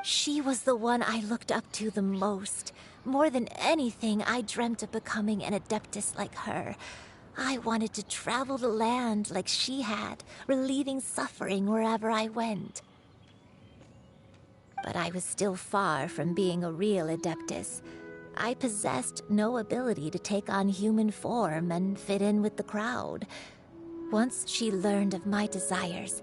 She was the one I looked up to the most. More than anything, I dreamt of becoming an adeptus like her. I wanted to travel the land like she had, relieving suffering wherever I went. But I was still far from being a real adeptus. I possessed no ability to take on human form and fit in with the crowd. Once she learned of my desires,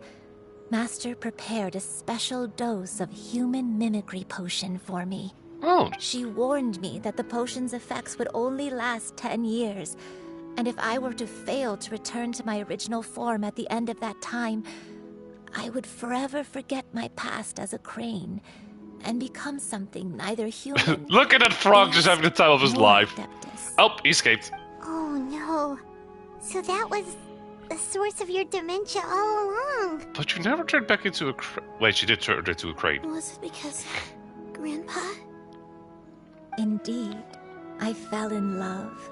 Master prepared a special dose of human mimicry potion for me. Oh. She warned me that the potion's effects would only last 10 years, and if I were to fail to return to my original form at the end of that time, I would forever forget my past as a crane and become something neither human. Look at that frog just having the time of his life. Adeptus. Oh, he escaped. Oh no. So that was the source of your dementia all along. But you never turned back into a Wait, she did turn into a crane. Was it because Grandpa? Indeed. I fell in love.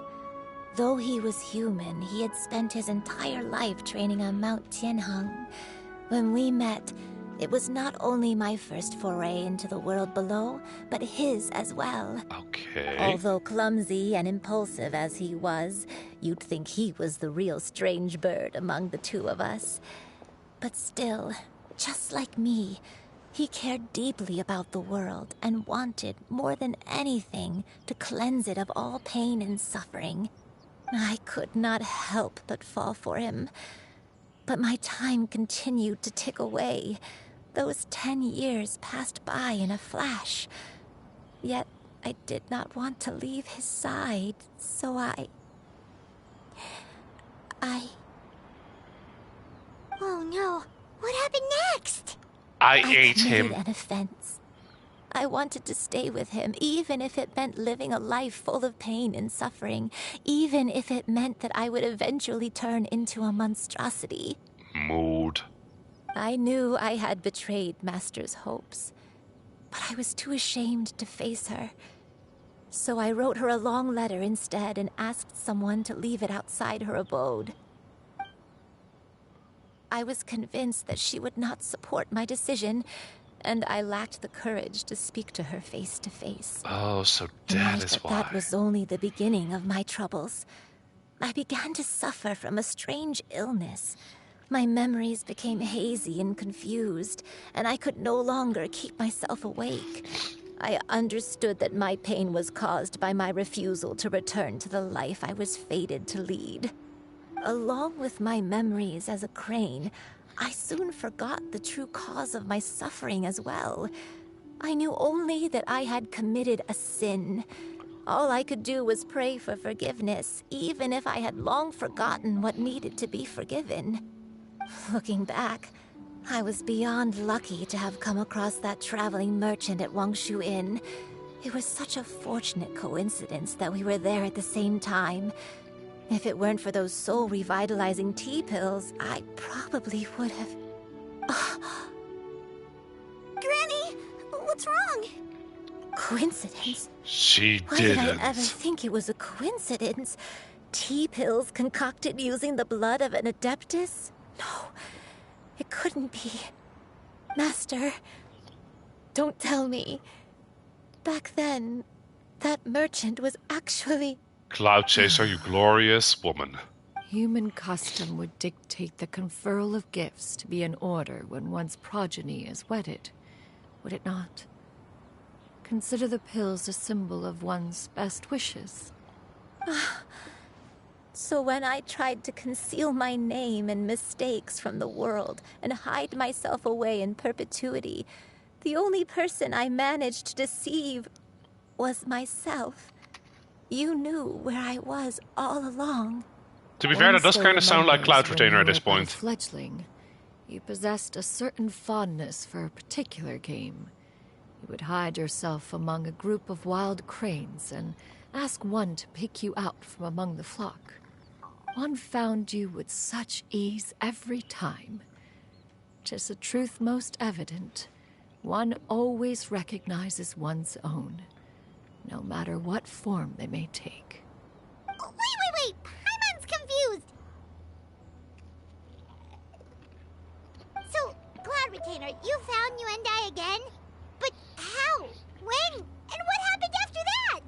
Though he was human, he had spent his entire life training on Mount Tianheng. When we met, it was not only my first foray into the world below, but his as well. Okay. Although clumsy and impulsive as he was, you'd think he was the real strange bird among the two of us. But still, just like me, he cared deeply about the world and wanted, more than anything, to cleanse it of all pain and suffering. I could not help but fall for him. But my time continued to tick away. Those 10 years passed by in a flash. Yet I did not want to leave his side, so I... Oh no, what happened next? I ate committed him. an offense. I wanted to stay with him, even if it meant living a life full of pain and suffering, even if it meant that I would eventually turn into a monstrosity. Mood. I knew I had betrayed Master's hopes, but I was too ashamed to face her. So I wrote her a long letter instead and asked someone to leave it outside her abode. I was convinced that she would not support my decision, and I lacked the courage to speak to her face to face. Oh, so that is why. That was only the beginning of my troubles. I began to suffer from a strange illness. My memories became hazy and confused, and I could no longer keep myself awake. I understood that my pain was caused by my refusal to return to the life I was fated to lead. Along with my memories as a crane, I soon forgot the true cause of my suffering as well. I knew only that I had committed a sin. All I could do was pray for forgiveness, even if I had long forgotten what needed to be forgiven. Looking back, I was beyond lucky to have come across that traveling merchant at Wangshu Inn. It was such a fortunate coincidence that we were there at the same time. If it weren't for those soul-revitalizing tea pills, I probably would have... Granny, what's wrong? Coincidence? She Why didn't. did I ever think it was a coincidence? Tea pills concocted using the blood of an adeptus? No, it couldn't be. Master, don't tell me. Back then, that merchant was actually... Cloud Chaser, you glorious woman. Human custom would dictate the conferral of gifts to be in order when one's progeny is wedded, would it not? Consider the pills a symbol of one's best wishes. So when I tried to conceal my name and mistakes from the world and hide myself away in perpetuity, the only person I managed to deceive was myself. You knew where I was all along. To be fair, that does kind of sound like Cloud Retainer at this point. Fledgling, you possessed a certain fondness for a particular game. You would hide yourself among a group of wild cranes and ask one to pick you out from among the flock. One found you with such ease every time. 'Tis a truth most evident. One always recognizes one's own, no matter what form they may take. Wait! Paimon's confused! So, Cloud Retainer, you found Yuendai again? But how? When? And what happened after that?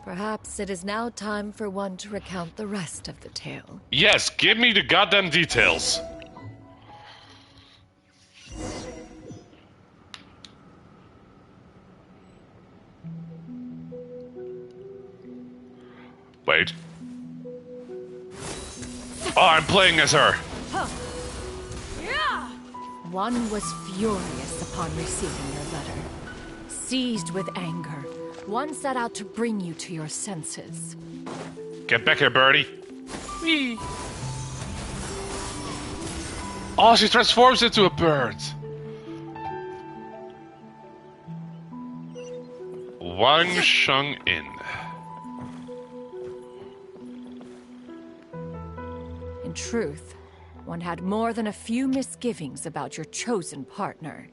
Perhaps it is now time for one to recount the rest of the tale. Yes, give me the goddamn details. Wait. Oh, I'm playing as her. One was furious upon receiving your letter. Seized with anger, one set out to bring you to your senses. Get back here, birdie. Whee. Oh, she transforms into a bird. Wangsheng Inn. In truth, one had more than a few misgivings about your chosen partner.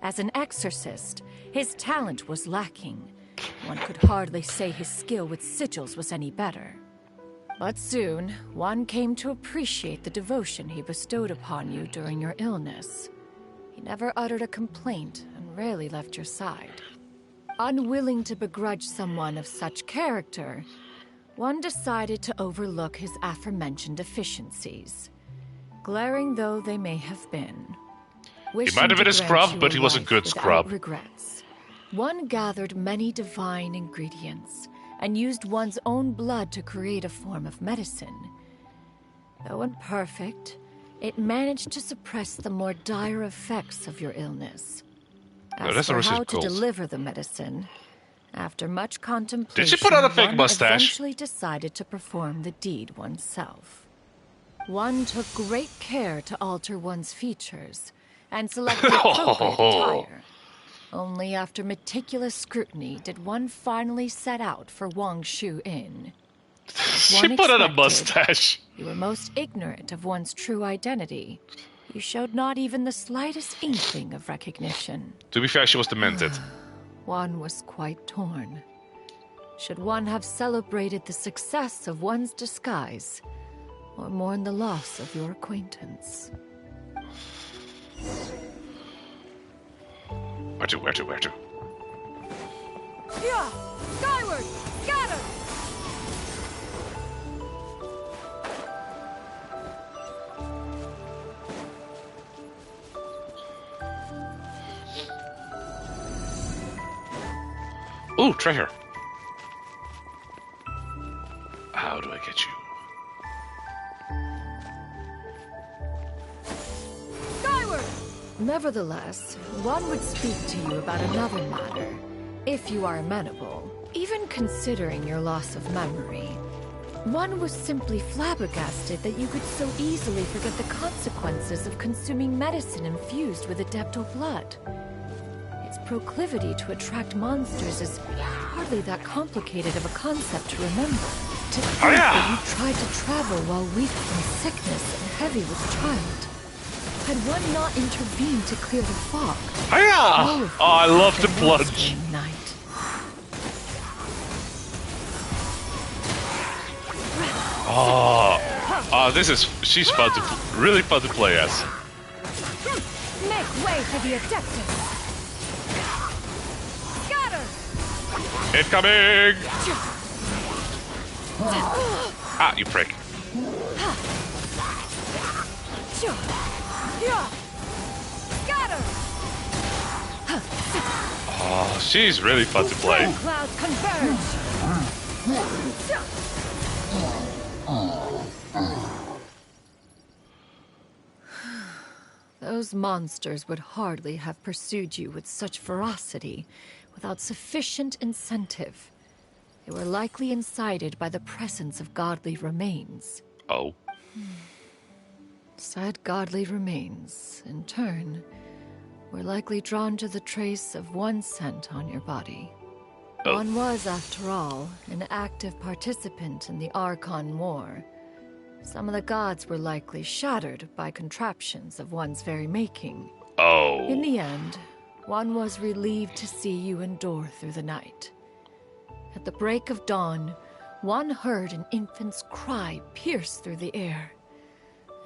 As an exorcist, his talent was lacking. One could hardly say his skill with sigils was any better. But soon, one came to appreciate the devotion he bestowed upon you during your illness. He never uttered a complaint and rarely left your side. Unwilling to begrudge someone of such character, one decided to overlook his aforementioned deficiencies, glaring though they may have been. He might have been a scrub, but he was a good scrub. Regrets. One gathered many divine ingredients and used one's own blood to create a form of medicine. Though imperfect, it managed to suppress the more dire effects of your illness. As for how to deliver the medicine, after much contemplation, did she put on a fake one mustache? eventually decided to perform the deed oneself. One took great care to alter one's features and select the appropriate attire. Only after meticulous scrutiny did one finally set out for Wangshu Inn. She put on a mustache. You were most ignorant of one's true identity. You showed not even the slightest inkling of recognition. To be fair, she was demented. One was quite torn. Should one have celebrated the success of one's disguise, or mourn the loss of your acquaintance? Where to? Yeah! Skyward! Scatter! Ooh, treasure. How do I get you? Skyward! Nevertheless, one would speak to you about another matter, if you are amenable. Even considering your loss of memory, one was simply flabbergasted that you could so easily forget the consequences of consuming medicine infused with adeptal blood. Its proclivity to attract monsters is hardly that complicated of a concept to remember. To think that you tried to travel while weak from sickness and heavy with child. Had one not intervened to clear the fog? Oh, I love the plunge. She's fun to, really fun to play as. Make way for the Adeptus! Scatter! Incoming! Ah, you prick. Scatter! Oh, she's really fun to play. Clouds converge! Those monsters would hardly have pursued you with such ferocity without sufficient incentive. They were likely incited by the presence of godly remains. Oh. Said godly remains, in turn, were likely drawn to the trace of one scent on your body. Oh. One was, after all, an active participant in the Archon War. Some of the gods were likely shattered by contraptions of one's very making. Oh. In the end, one was relieved to see you endure through the night. At the break of dawn, one heard an infant's cry pierce through the air,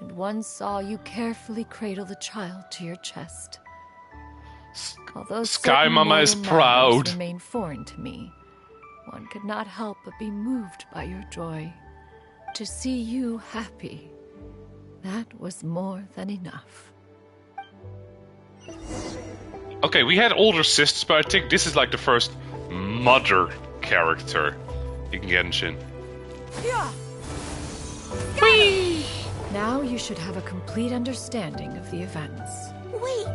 and one saw you carefully cradle the child to your chest. Although Sky Mama is proud. Remain foreign to me, one could not help but be moved by your joy. To see you happy, that was more than enough. Okay, we had older sisters, but I think this is like the first mother character in Genshin. Yeah. Whee! Now you should have a complete understanding of the events. Wait!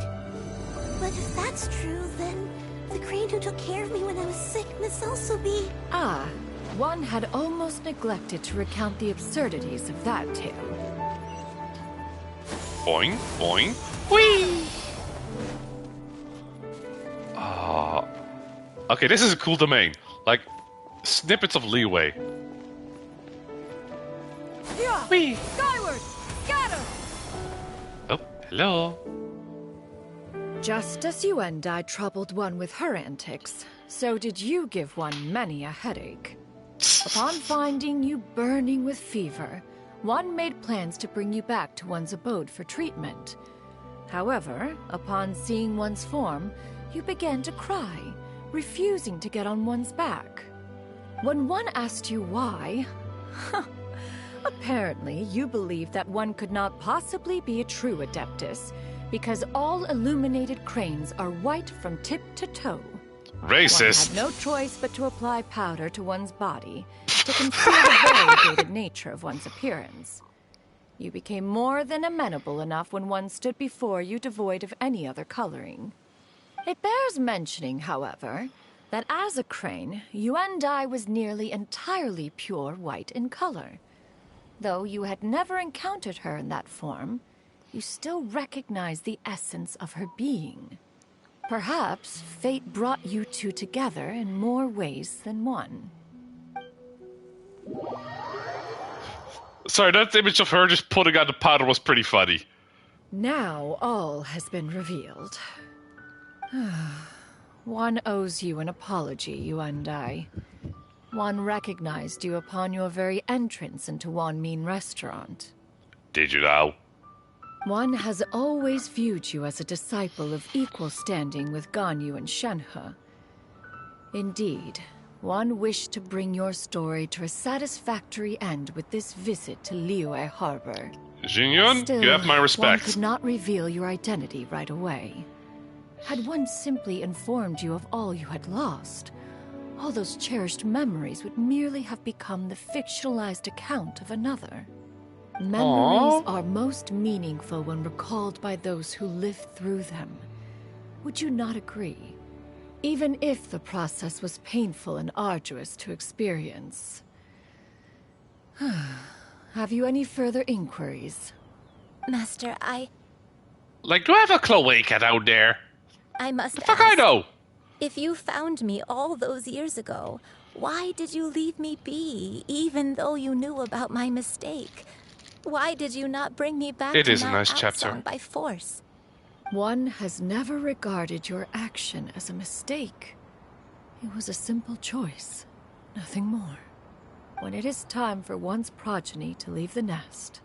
But if that's true, then the crane who took care of me when I was sick must also be... Ah, one had almost neglected to recount the absurdities of that tale. Boing, boing, whee! Okay, this is a cool domain. Like, snippets of leeway. Yeah. Whee! Skyward! Scatter! Oh, hello. Just as you and I troubled one with her antics, So did you give one many a headache. Upon finding you burning with fever, one made plans to bring you back to one's abode for treatment. However, upon seeing one's form, you began to cry, refusing to get on one's back. When one asked you why, apparently you believed that one could not possibly be a true Adeptus, because all illuminated cranes are white from tip to toe. Racist. One had no choice but to apply powder to one's body to conceal the variegated nature of one's appearance. You became more than amenable enough when one stood before you devoid of any other coloring. It bears mentioning, however, that as a crane, Yuendai was nearly entirely pure white in color. Though you had never encountered her in that form, you still recognized the essence of her being. Perhaps fate brought you two together in more ways than one. Sorry, that image of her just putting out the powder was pretty funny. Now all has been revealed. One owes you an apology, Yuendai. One recognized you upon your very entrance into Wanmin restaurant. Did you now? One has always viewed you as a disciple of equal standing with Ganyu and Shenhe. Indeed, one wished to bring your story to a satisfactory end with this visit to Liyue Harbor. Jingyun, Still, you have my one respect. could not reveal your identity right away. Had one simply informed you of all you had lost, all those cherished memories would merely have become the fictionalized account of another. Memories are most meaningful when recalled by those who lived through them. Would you not agree? Even if the process was painful and arduous to experience. Have you any further inquiries? Master, Like, do I have a cloaca down there? I must Fuck, ask, I know. if you found me all those years ago, why did you leave me be, even though you knew about my mistake? Why did you not bring me back It to is a Mount nice Aotsong chapter. by force? One has never regarded your action as a mistake. It was a simple choice, nothing more. When it is time for one's progeny to leave the nest,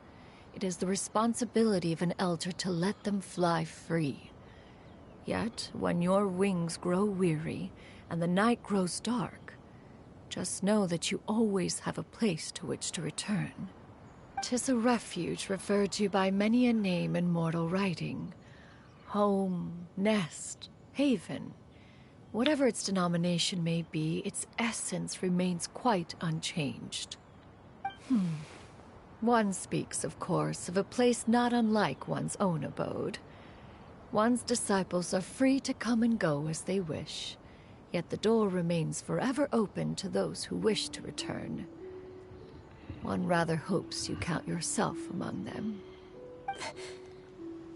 it is the responsibility of an elder to let them fly free. Yet, when your wings grow weary and the night grows dark, just know that you always have a place to which to return. 'Tis a refuge referred to by many a name in mortal writing. Home, nest, haven. Whatever its denomination may be, its essence remains quite unchanged. One speaks, of course, of a place not unlike one's own abode. One's disciples are free to come and go as they wish, yet the door remains forever open to those who wish to return. One rather hopes you count yourself among them.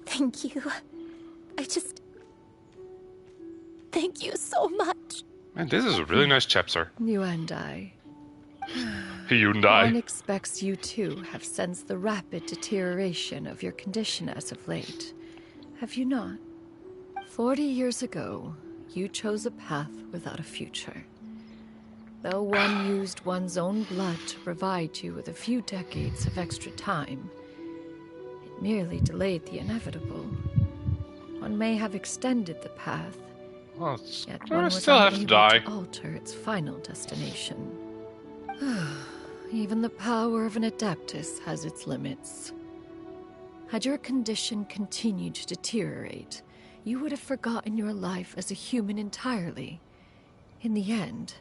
Thank you. Thank you so much. Man, this is a really nice chapter. Yuendai. Hyundai. One expects you too have sensed the rapid deterioration of your condition as of late. Have you not? 40 years ago, you chose a path without a future. Though one used one's own blood to provide you with a few decades of extra time, it merely delayed the inevitable. One may have extended the path, Well, yet I one was still have to unable die. to alter its final destination. Even the power of an Adeptus has its limits. Had your condition continued to deteriorate, you would have forgotten your life as a human entirely. In the end,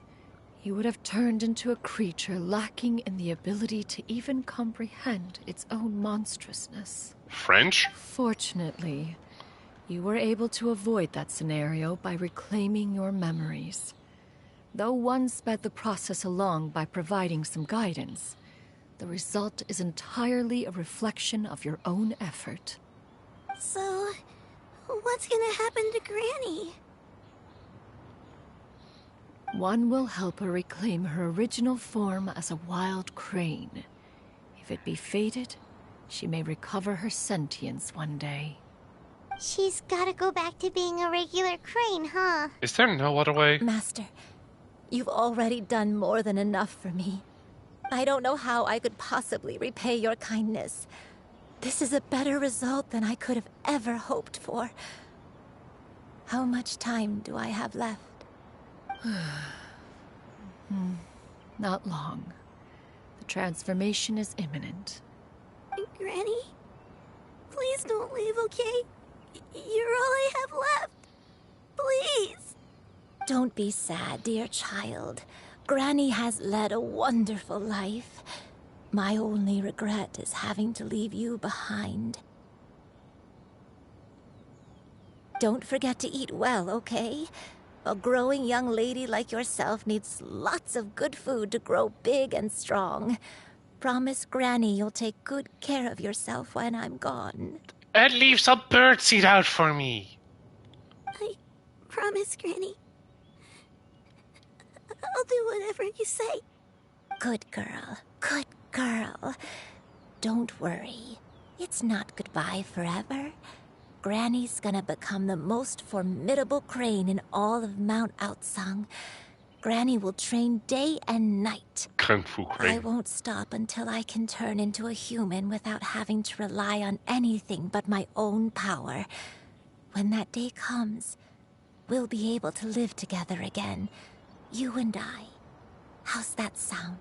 you would have turned into a creature lacking in the ability to even comprehend its own monstrousness. French? Fortunately, you were able to avoid that scenario by reclaiming your memories. Though one sped the process along by providing some guidance, the result is entirely a reflection of your own effort. So, what's gonna happen to Granny? One will help her reclaim her original form as a wild crane. If it be fated, she may recover her sentience one day. She's gotta go back to being a regular crane, huh? Is there no other way? Master, you've already done more than enough for me. I don't know how I could possibly repay your kindness. This is a better result than I could have ever hoped for. How much time do I have left? Not long. The transformation is imminent. Granny, please don't leave, okay? You're all I have left. Please. Don't be sad, dear child. Granny has led a wonderful life. My only regret is having to leave you behind. Don't forget to eat well, okay? A growing young lady like yourself needs lots of good food to grow big and strong. Promise Granny you'll take good care of yourself when I'm gone. And leave some birdseed out for me. I promise, Granny. I'll do whatever you say. Good girl. Good girl. Don't worry. It's not goodbye forever. Granny's gonna become the most formidable crane in all of Mount Outsung. Granny will train day and night. Kung Fu crane. I won't stop until I can turn into a human without having to rely on anything but my own power. When that day comes, we'll be able to live together again. You and I. How's that sound?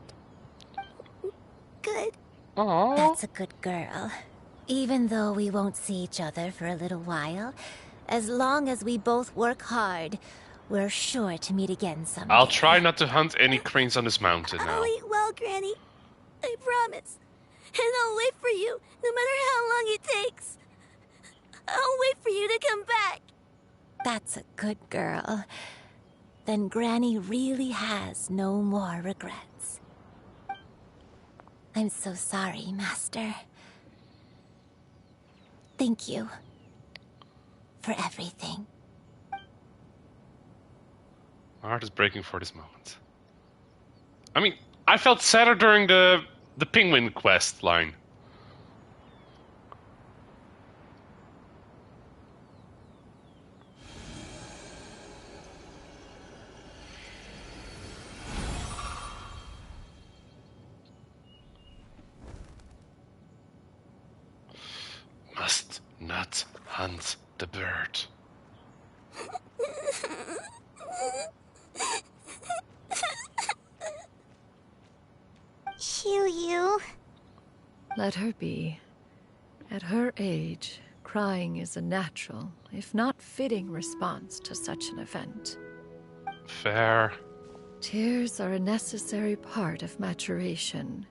Good. Aww. That's a good girl. Even though we won't see each other for a little while, as long as we both work hard, we're sure to meet again someday. I'll try not to hunt any cranes on this mountain now. I'll eat well, Granny. I promise. And I'll wait for you, no matter how long it takes. I'll wait for you to come back. That's a good girl. Then Granny really has no more regrets. I'm so sorry, Master. Thank you for everything. My heart is breaking for this moment. I mean, I felt sadder during the penguin quest line. Must not hunt the bird. Shiryu. Let her be. At her age, crying is a natural, if not fitting, response to such an event. Fair. Tears are a necessary part of maturation.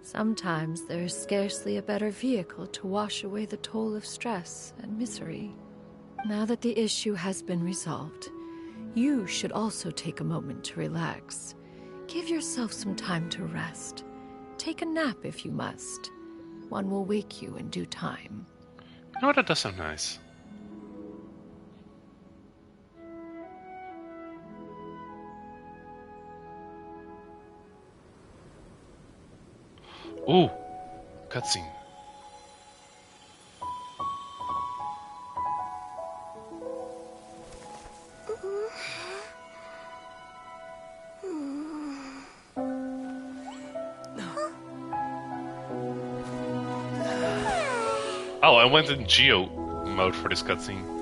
Sometimes there is scarcely a better vehicle to wash away the toll of stress and misery. Now that the issue has been resolved, you should also take a moment to relax. Give yourself some time to rest. Take a nap if you must. One will wake you in due time. You know, that does sound nice. Ooh, cutscene. Oh, I went in Geo mode for this cutscene.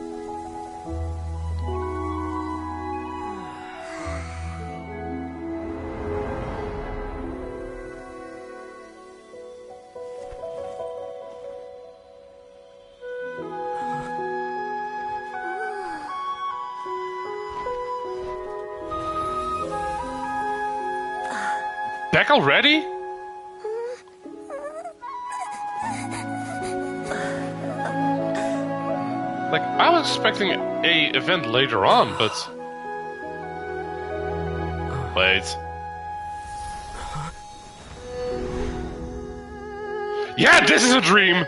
Back already? Like, I was expecting a event later on, but... Wait. Yeah, this is a dream!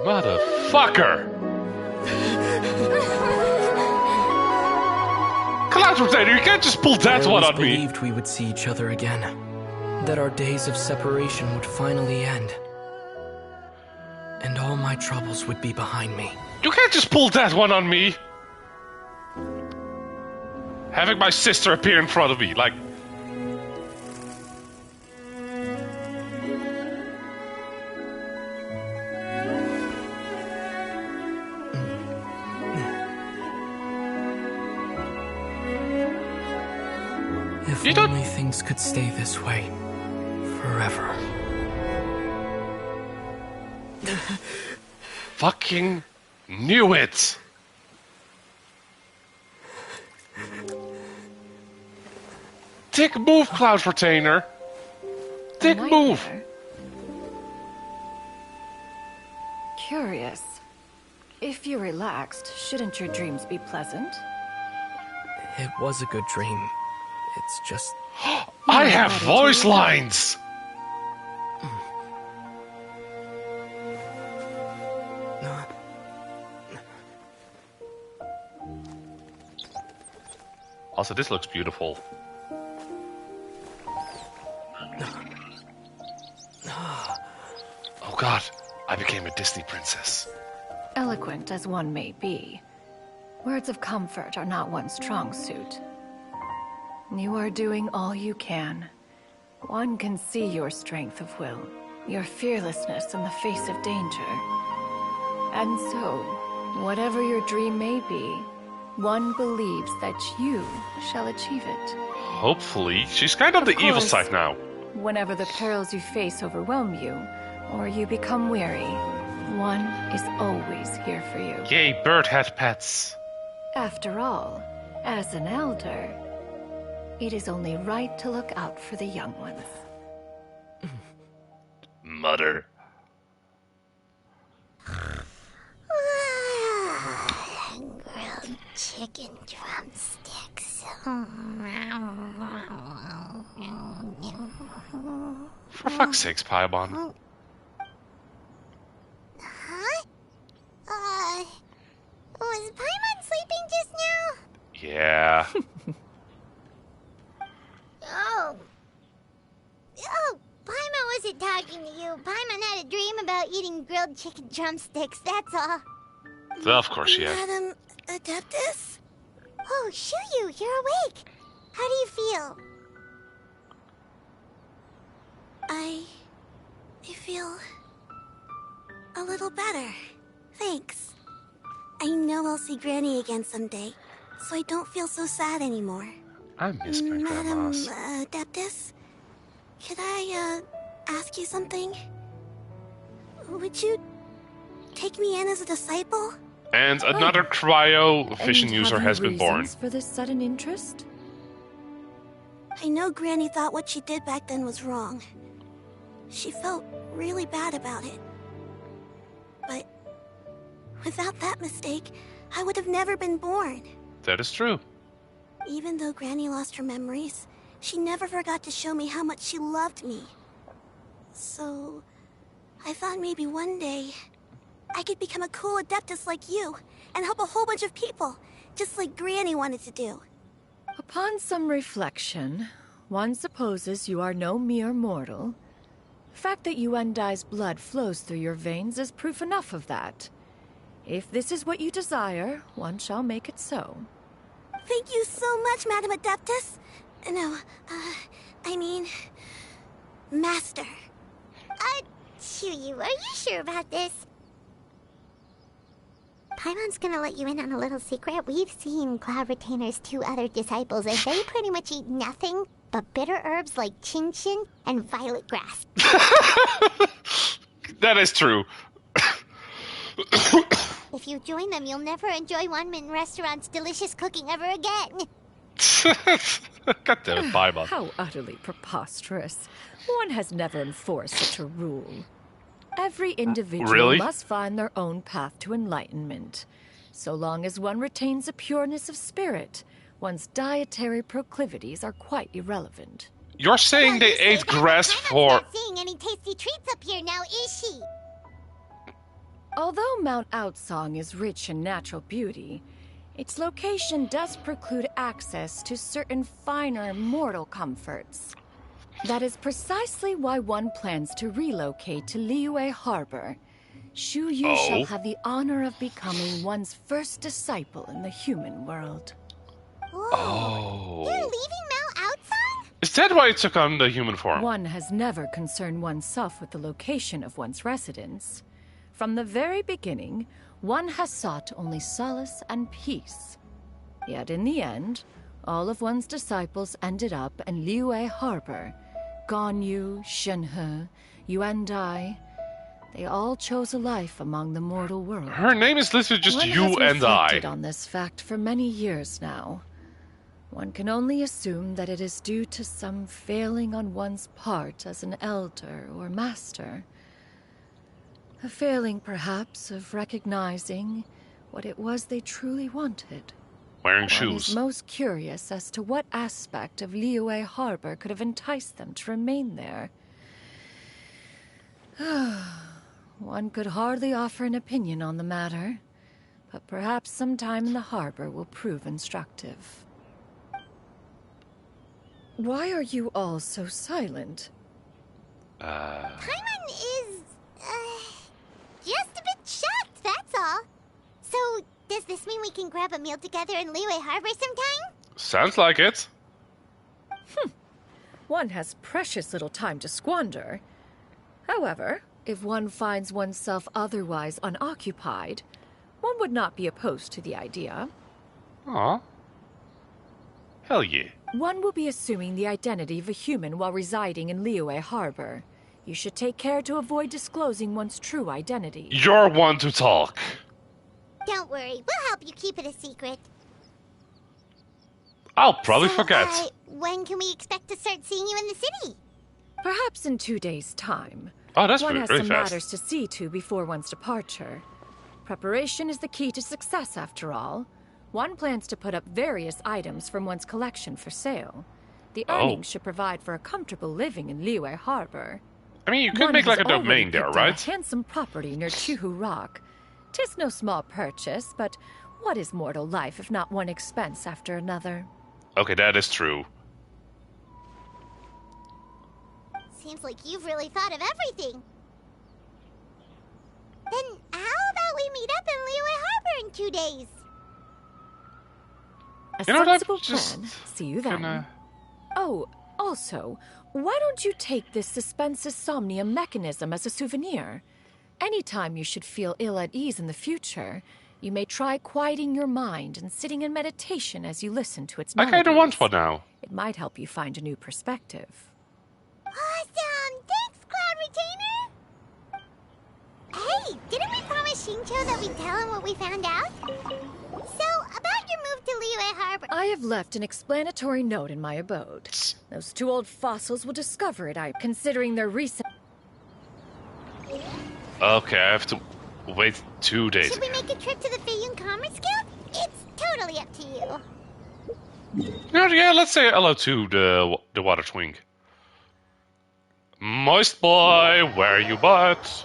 Motherfucker! Cloud Rotator, you can't just pull that one on me! I believed we would see each other again. That our days of separation would finally end. and all my troubles would be behind me. You can't just pull that one on me! Having my sister appear in front of me, like... If only things could stay this way forever. Fucking knew it! Dick move, Cloud Retainer! Dick move! Curious. If you're relaxed, shouldn't your dreams be pleasant? It was a good dream. It's just... I have voice lines! Also, this looks beautiful. Oh god, I became a Disney princess. Eloquent as one may be, words of comfort are not one's strong suit. You are doing all you can. One can see your strength of will, your fearlessness in the face of danger. And so, whatever your dream may be, one believes that you shall achieve it. Hopefully. She's kind of the evil side now. Whenever the perils you face overwhelm you, or you become weary, one is always here for you. Yay, bird hat pets. After all, as an elder, it is only right to look out for the young ones. Mother. Grilled chicken drumsticks. For fuck's sakes, Paimon. Huh? Was Paimon sleeping just now? Yeah. Oh, Paimon wasn't talking to you. Paimon had a dream about eating grilled chicken drumsticks, that's all. Of course she had. Madam Adeptus? Oh, Shuyu, you're awake. How do you feel? I feel a little better. Thanks. I know I'll see Granny again someday, so I don't feel so sad anymore. I miss my Madam grandmas. Adeptus, could I ask you something? Would you take me in as a disciple? And another cryo vision user has been born. For this sudden interest? I know Granny thought what she did back then was wrong. She felt really bad about it. But without that mistake, I would have never been born. That is true. Even though Granny lost her memories, she never forgot to show me how much she loved me. So, I thought maybe one day I could become a cool Adeptus like you and help a whole bunch of people, just like Granny wanted to do. Upon some reflection, one supposes you are no mere mortal. The fact that Yuendai's blood flows through your veins is proof enough of that. If this is what you desire, one shall make it so. Thank you so much, Madam Adeptus. No, I mean, Master. Shuyu, are you sure about this? Paimon's gonna let you in on a little secret. We've seen Cloud Retainer's 2 other disciples, and they pretty much eat nothing but bitter herbs like chin-chin and violet grass. That is true. If you join them, you'll never enjoy One-Man Restaurant's delicious cooking ever again. God damn it, Paimon. How utterly preposterous. One has never enforced such a rule. Every individual must find their own path to enlightenment. So long as one retains a pureness of spirit, one's dietary proclivities are quite irrelevant. You're saying they ate grass for... Not seeing any tasty treats up here now, is she? Although Mount Outsong is rich in natural beauty, its location does preclude access to certain finer mortal comforts. That is precisely why one plans to relocate to Liyue Harbor. Shu Yu shall have the honor of becoming one's first disciple in the human world. Oh. You're leaving Mount Outside? Is that why it took on the human form? One has never concerned oneself with the location of one's residence. From the very beginning, one has sought only solace and peace. Yet in the end, all of one's disciples ended up in Liyue Harbor. Ganyu, Shenhe, Yuandai. They all chose a life among the mortal world. Her name is literally just One you has and I. reflected on this fact for many years now. One can only assume that it is due to some failing on one's part as an elder or master. A failing, perhaps, of recognizing what it was they truly wanted. Wearing One shoes. is most curious as to what aspect of Liyue Harbor could have enticed them to remain there. One could hardly offer an opinion on the matter, but perhaps some time in the harbor will prove instructive. Why are you all so silent? Paimon is, just a bit shocked, that's all. So, does this mean we can grab a meal together in Liyue Harbor sometime? Sounds like it. One has precious little time to squander. However, if one finds oneself otherwise unoccupied, one would not be opposed to the idea. Aw. Hell yeah. One will be assuming the identity of a human while residing in Liyue Harbor. You should take care to avoid disclosing one's true identity. You're one to talk. Don't worry, we'll help you keep it a secret. I'll probably forget. When can we expect to start seeing you in the city? Perhaps in 2 days' time. Oh, that's One has really some fast. matters to see to before one's departure. Preparation is the key to success, after all. One plans to put up various items from one's collection for sale. The earnings should provide for a comfortable living in Liyue Harbor. I mean, you could One make like has a domain already there, picked out right? A handsome property near Chihu Rock. 'Tis no small purchase, but what is mortal life if not one expense after another? Okay, that is true. Seems like you've really thought of everything. Then how about we meet up in Liyue Harbor in 2 days? A You know what, I'm sensible just plan. See you then. gonna- Oh, also, why don't you take this suspense somnium mechanism as a souvenir? Anytime you should feel ill at ease in the future, you may try quieting your mind and sitting in meditation as you listen to its I melodies. kinda want one now. It might help you find a new perspective. Awesome! Thanks, Cloud Retainer! Hey, didn't we promise Shincho that we'd tell him what we found out? So, about your move to Liyue Harbor... I have left an explanatory note in my abode. Those two old fossils will discover it, considering their recent... Okay, I have to wait 2 days. Should we make a trip to the Feiyun Commerce Guild? It's totally up to you. Yeah, let's say hello to the water twink. Moist boy, where are you but?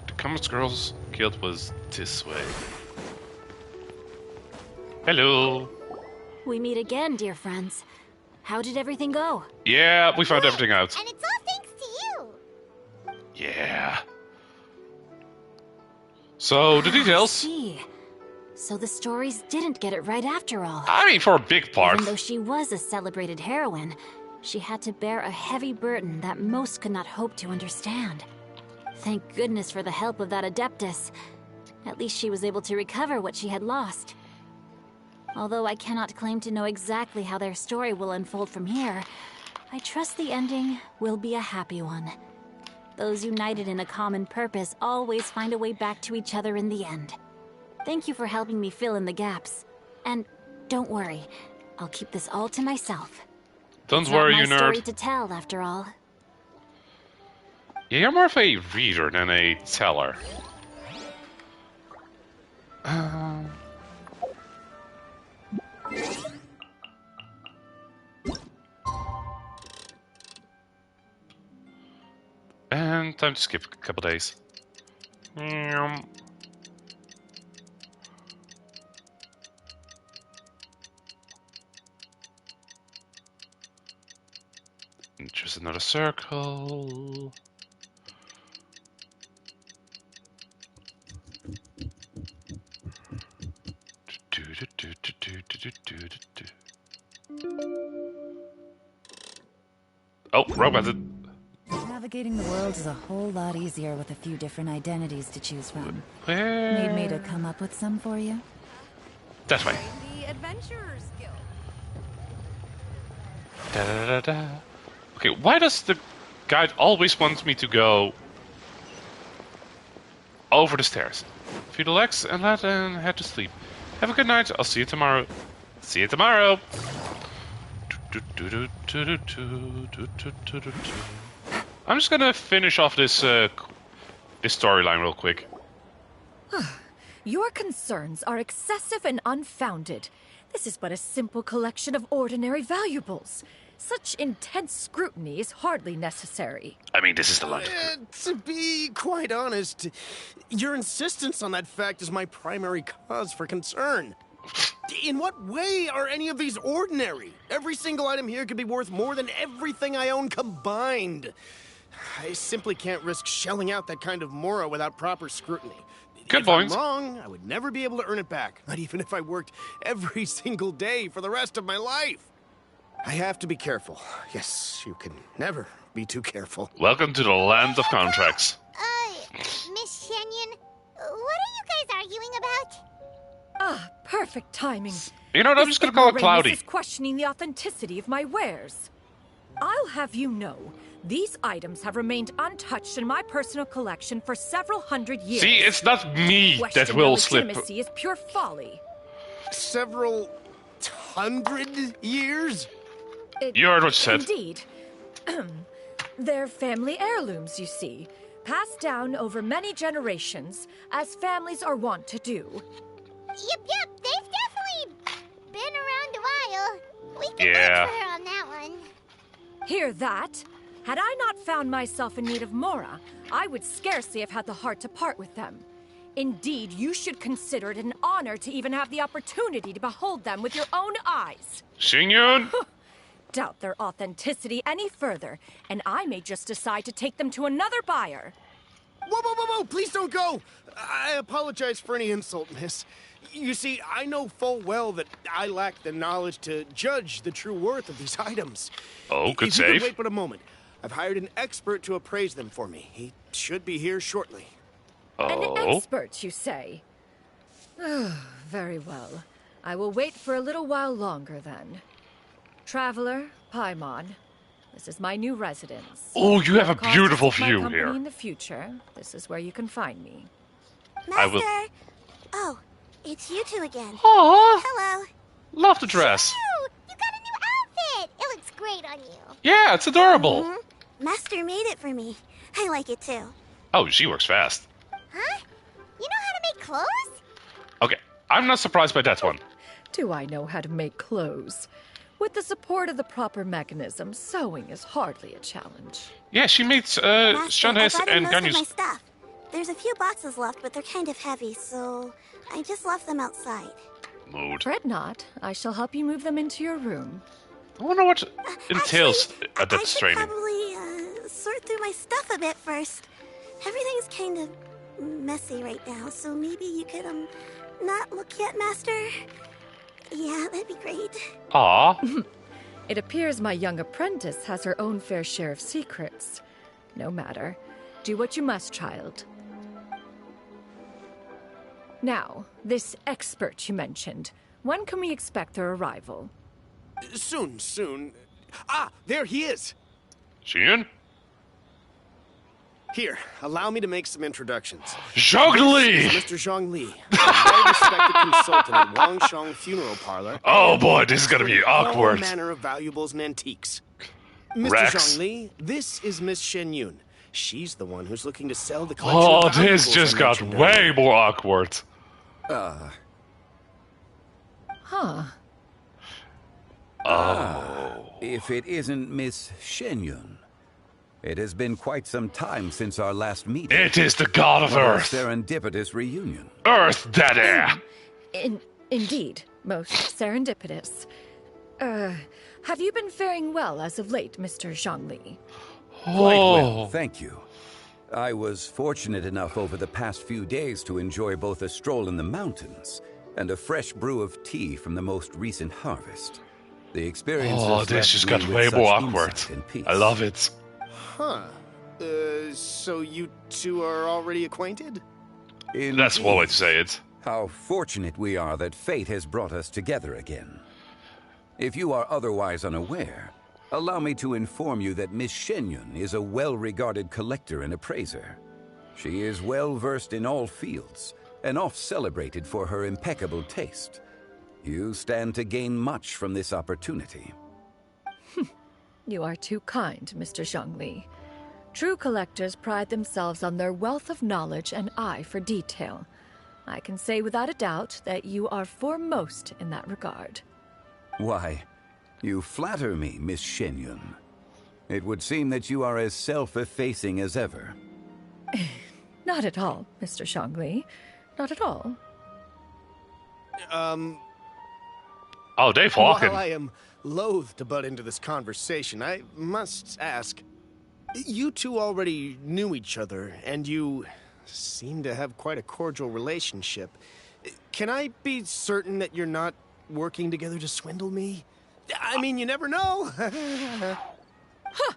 The Commerce Girls Guild was this way. Hello. We meet again, dear friends. How did everything go? Yeah, we found everything out. And it's all thanks to you. Yeah. So, the details. See. So the stories didn't get it right after all. I mean, for a big part. Even though she was a celebrated heroine, she had to bear a heavy burden that most could not hope to understand. Thank goodness for the help of that Adeptus. At least she was able to recover what she had lost. Although I cannot claim to know exactly how their story will unfold from here, I trust the ending will be a happy one. Those united in a common purpose always find a way back to each other in the end. Thank you for helping me fill in the gaps. And don't worry, I'll keep this all to myself. Don't It's worry, not you my story nerd. to tell, after all. Yeah, you're more of a reader than a teller. And time to skip a couple days. Just another circle. Oh, wrong button. Navigating the world is a whole lot easier with a few different identities to choose from. Where? Need me to come up with some for you? That way. The Adventurers Guild. Da, da, da, da. Okay, why does the guide always want me to go over the stairs? Feed the legs and let them head to sleep. Have a good night. I'll see you tomorrow. See you tomorrow. I'm just gonna finish off this this storyline real quick. Your concerns are excessive and unfounded. This is but a simple collection of ordinary valuables. Such intense scrutiny is hardly necessary. I mean, this is the London. To be quite honest, your insistence on that fact is my primary cause for concern. In what way are any of these ordinary? Every single item here could be worth more than everything I own combined. I simply can't risk shelling out that kind of mora without proper scrutiny. Good if point. I'm wrong, I would never be able to earn it back, not even if I worked every single day for the rest of my life. I have to be careful. Yes, you can never be too careful. Welcome to the land of contracts. Miss Shenyan, what are you guys arguing about? Ah, perfect timing. You know what, I'm just gonna call it Cloudy. Is questioning the authenticity of my wares. I'll have you know, these items have remained untouched in my personal collection for several hundred years. See, it's not me that Question will their slip. legitimacy is pure folly. Several hundred years? You heard what she said. Indeed. They're family heirlooms, you see. Passed down over many generations, as families are wont to do. Yep, they've definitely been around a while. We can Yeah. wait for her on that one. Hear that? Had I not found myself in need of Mora, I would scarcely have had the heart to part with them. Indeed, you should consider it an honor to even have the opportunity to behold them with your own eyes. Xingyun! Doubt their authenticity any further, and I may just decide to take them to another buyer. Whoa, please don't go! I apologize for any insult, miss. You see, I know full well that I lack the knowledge to judge the true worth of these items. Oh, good If you save. could wait but a moment. I've hired an expert to appraise them for me. He should be here shortly. An expert, you say? Very well. I will wait for a little while longer, then. Traveler, Paimon, this is my new residence. Oh, you have a Cost beautiful of my view company here. In the future, this is where you can find me. I will. Oh, it's you two again. Aww. Hello. Love the dress. Ooh, you got a new outfit. It looks great on you. Yeah, it's adorable. Master made it for me. I like it too. Oh, she works fast. Huh? You know how to make clothes? Okay, I'm not surprised by that one. Do I know how to make clothes? With the support of the proper mechanism, sewing is hardly a challenge. Yeah, she made Shanhes I brought in and most of my Ganyus. stuff. There's a few boxes left, but they're kind of heavy, so I just left them outside. Mood. Fret not. I shall help you move them into your room. I wonder what entails I that should training. probably sort through my stuff a bit first. Everything's kind of messy right now, so maybe you could not look yet, Master. Yeah, that'd be great. Aw. It appears my young apprentice has her own fair share of secrets. No matter. Do what you must, child. Now, this expert you mentioned. When can we expect their arrival? Soon. Ah, there he is. Xian? Here, allow me to make some introductions. Zhongli! This is Mr. Zhongli, a well-respected consultant at Wangshong Funeral Parlor. Oh boy, this is gonna be All awkward. manner of valuables and antiques. Mr. Rex. Zhongli, this is Miss Shenyun. She's the one who's looking to sell the collection Oh, of this valuables just I got mentioned way earlier. more awkward. Huh. If it isn't Miss Shenyun. It has been quite some time since our last meeting. It is the god of What a Earth. serendipitous reunion. Earth, Daddy! Indeed, most serendipitous. Have you been faring well as of late, Mr. Zhongli? Quite well, thank you. I was fortunate enough over the past few days to enjoy both a stroll in the mountains and a fresh brew of tea from the most recent harvest. The experience this just got way more awkward. I love it. Huh. So you two are already acquainted? That's one way to say it. How fortunate we are that fate has brought us together again. If you are otherwise unaware, allow me to inform you that Miss Shenyun is a well-regarded collector and appraiser. She is well-versed in all fields, and oft-celebrated for her impeccable taste. You stand to gain much from this opportunity. You are too kind, Mr. Zhongli. True collectors pride themselves on their wealth of knowledge and eye for detail. I can say without a doubt that you are foremost in that regard. Why, you flatter me, Miss Shenyun. It would seem that you are as self-effacing as ever. Not at all, Mr. Zhongli. Not at all. Oh, Dave Hawkins. While I am loath to butt into this conversation, I must ask, you two already knew each other, and you seem to have quite a cordial relationship. Can I be certain that you're not working together to swindle me? I mean, you never know. Huh!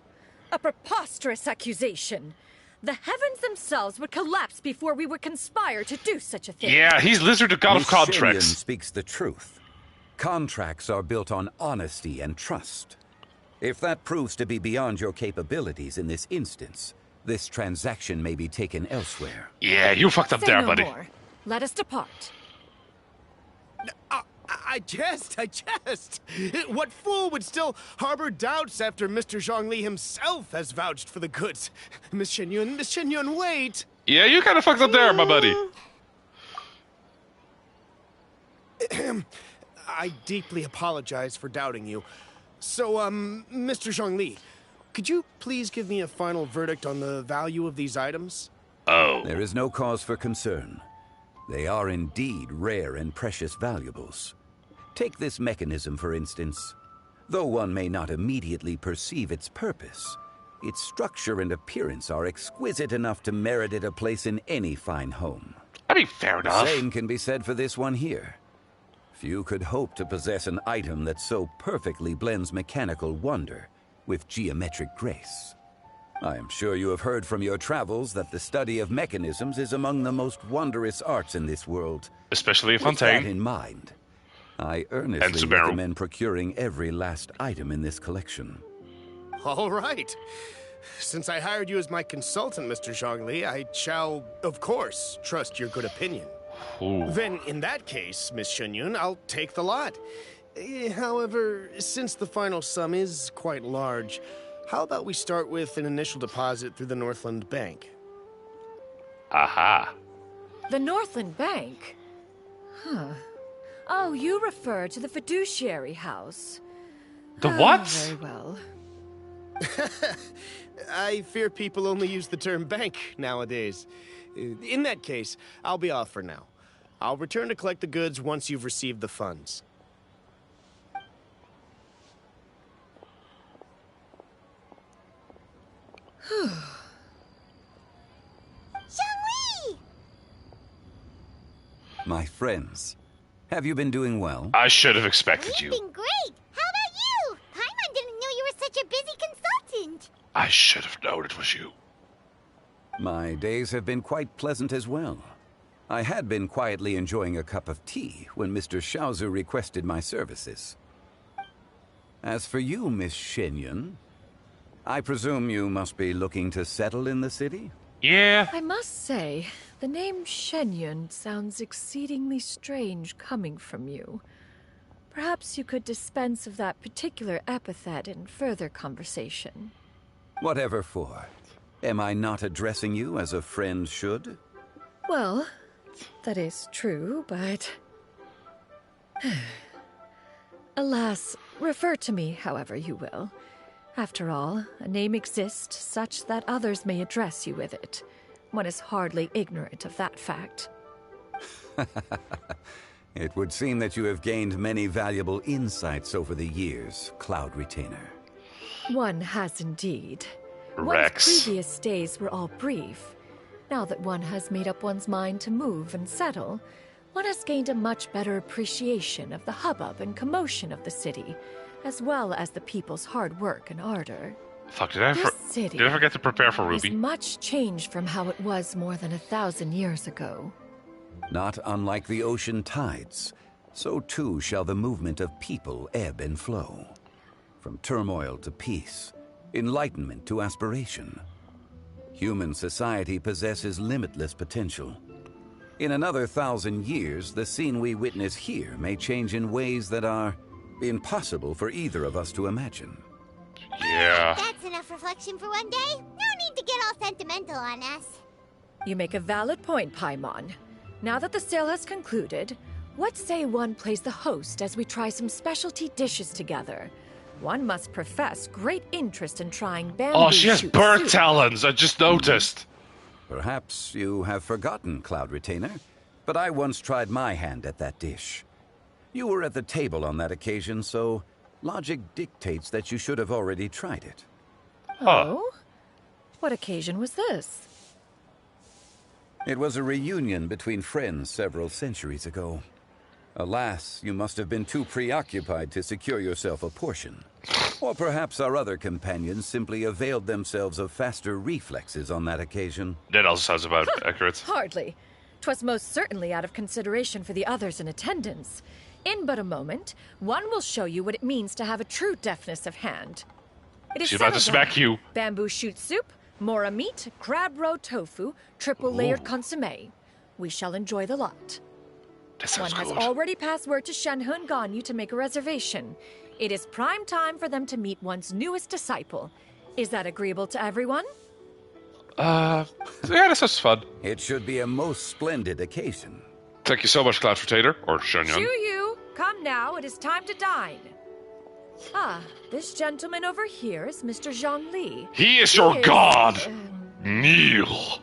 A preposterous accusation. The heavens themselves would collapse before we would conspire to do such a thing. Yeah, he's Lizard the God of Contracts. Miss Shenyun speaks the truth. Contracts are built on honesty and trust. If that proves to be beyond your capabilities in this instance, this transaction may be taken elsewhere. Yeah, you fucked up Say there, no buddy. more. Let us depart. I jest. What fool would still harbor doubts after Mr. Zhongli himself has vouched for the goods? Miss Shenyun, wait! Yeah, you kind of fucked up there, my buddy. I deeply apologize for doubting you. So, Mr. Zhongli, could you please give me a final verdict on the value of these items? Oh. There is no cause for concern. They are indeed rare and precious valuables. Take this mechanism, for instance. Though one may not immediately perceive its purpose, its structure and appearance are exquisite enough to merit it a place in any fine home. I mean, fair enough. The same can be said for this one here. Few could hope to possess an item that so perfectly blends mechanical wonder with geometric grace. I am sure you have heard from your travels that the study of mechanisms is among the most wondrous arts in this world. Especially With Fontaine. that in mind, I earnestly recommend procuring every last item in this collection. All right. Since I hired you as my consultant, Mr. Zhongli, I shall, of course, trust your good opinion. Ooh. Then, in that case, Miss Shenyun, I'll take the lot. However, since the final sum is quite large, how about we start with an initial deposit through the Northland Bank? Aha. The Northland Bank? Huh. Oh, you refer to the fiduciary house. The what? Very well. I fear people only use the term bank nowadays. In that case, I'll be off for now. I'll return to collect the goods once you've received the funds. Zhongli! My friends, have you been doing well? I should have expected you. You've been great! How about you? Paimon didn't know you were such a busy consultant! I should have known it was you. My days have been quite pleasant as well. I had been quietly enjoying a cup of tea when Mr. Xiaozu requested my services. As for you, Miss Shenyun, I presume you must be looking to settle in the city? Yeah. I must say, the name Shenyun sounds exceedingly strange coming from you. Perhaps you could dispense of that particular epithet in further conversation. Whatever for. Am I not addressing you as a friend should? Well, that is true, but... Alas, refer to me however you will. After all, a name exists such that others may address you with it. One is hardly ignorant of that fact. It would seem that you have gained many valuable insights over the years, Cloud Retainer. One has indeed. Rex. One's previous days were all brief. Now that one has made up one's mind to move and settle, one has gained a much better appreciation of the hubbub and commotion of the city, as well as the people's hard work and ardor. Fuck, did I forget to prepare for Ruby? Is much changed from how it was more than 1,000 years ago. Not unlike the ocean tides, so too shall the movement of people ebb and flow. From turmoil to peace, enlightenment to aspiration. Human society possesses limitless potential. In another 1,000 years, the scene we witness here may change in ways that are impossible for either of us to imagine. Yeah. That's enough reflection for one day. No need to get all sentimental on us. You make a valid point, Paimon. Now that the sale has concluded, what say one plays the host as we try some specialty dishes together? One must profess great interest in trying bamboo Oh, she has shoot bird soup. talons, I just noticed. Perhaps you have forgotten, Cloud Retainer, but I once tried my hand at that dish. You were at the table on that occasion, so logic dictates that you should have already tried it. Oh? What occasion was this? It was a reunion between friends several centuries ago. Alas, you must have been too preoccupied to secure yourself a portion. Or perhaps our other companions simply availed themselves of faster reflexes on that occasion. That also sounds about accurate. Hardly. 'Twas most certainly out of consideration for the others in attendance. In but a moment, one will show you what it means to have a true deftness of hand. It is She's about to settled smack down. you. Bamboo shoot soup, mora meat, crab roe tofu, triple-layered consommé. We shall enjoy the lot. That sounds One good. has already passed word to Shenhe Ganyu to make a reservation. It is prime time for them to meet one's newest disciple. Is that agreeable to everyone? Yeah, that sounds fun. It should be a most splendid occasion. Thank you so much, Cloud Retainer, or Shu Shenyang. Yu, come now, it is time to dine. Ah, this gentleman over here is Mr. Zhang Li. He is your god! Kneel.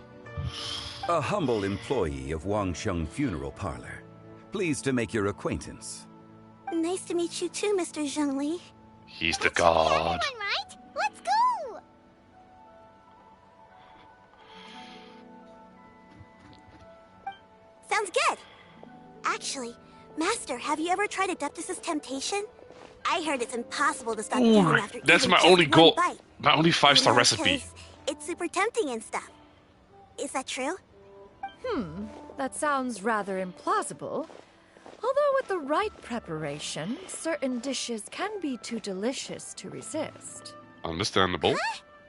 A humble employee of Wangsheng Funeral Parlor. Pleased to make your acquaintance. Nice to meet you too, Mr. Zhengli. He's the god. Everyone, right? Let's go! Sounds good. Actually, Master, have you ever tried Adeptus' temptation? I heard it's impossible to stop eating after That's even my just only one goal. bite. My only 5-star recipe. 'Cause it's super tempting and stuff. Is that true? That sounds rather implausible. Although with the right preparation, certain dishes can be too delicious to resist. Understandable. Why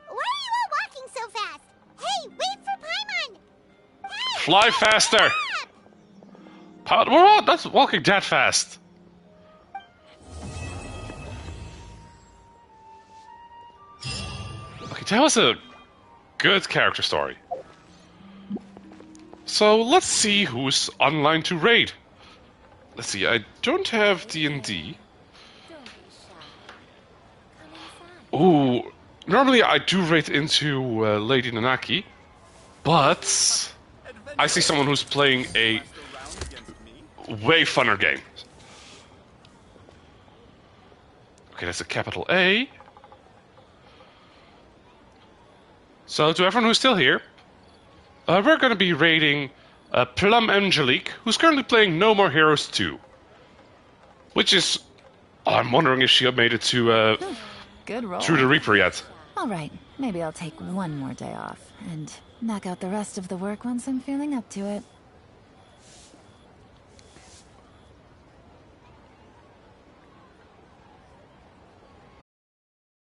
are you all walking so fast? Hey, wait for Paimon! Hey, Fly faster! We're all that's walking that fast. Okay, that was a good character story. So let's see who's online to raid. Let's see, I don't have D&D. Ooh, normally I do raid into Lady Nanaki, but I see someone who's playing a way funner game. Okay, that's a capital A. So to everyone who's still here, we're going to be raiding Plum Angelique, who's currently playing No More Heroes 2. Which is... I'm wondering if she made it to Good roll. through the Reaper yet. All right, maybe I'll take one more day off and knock out the rest of the work once I'm feeling up to it.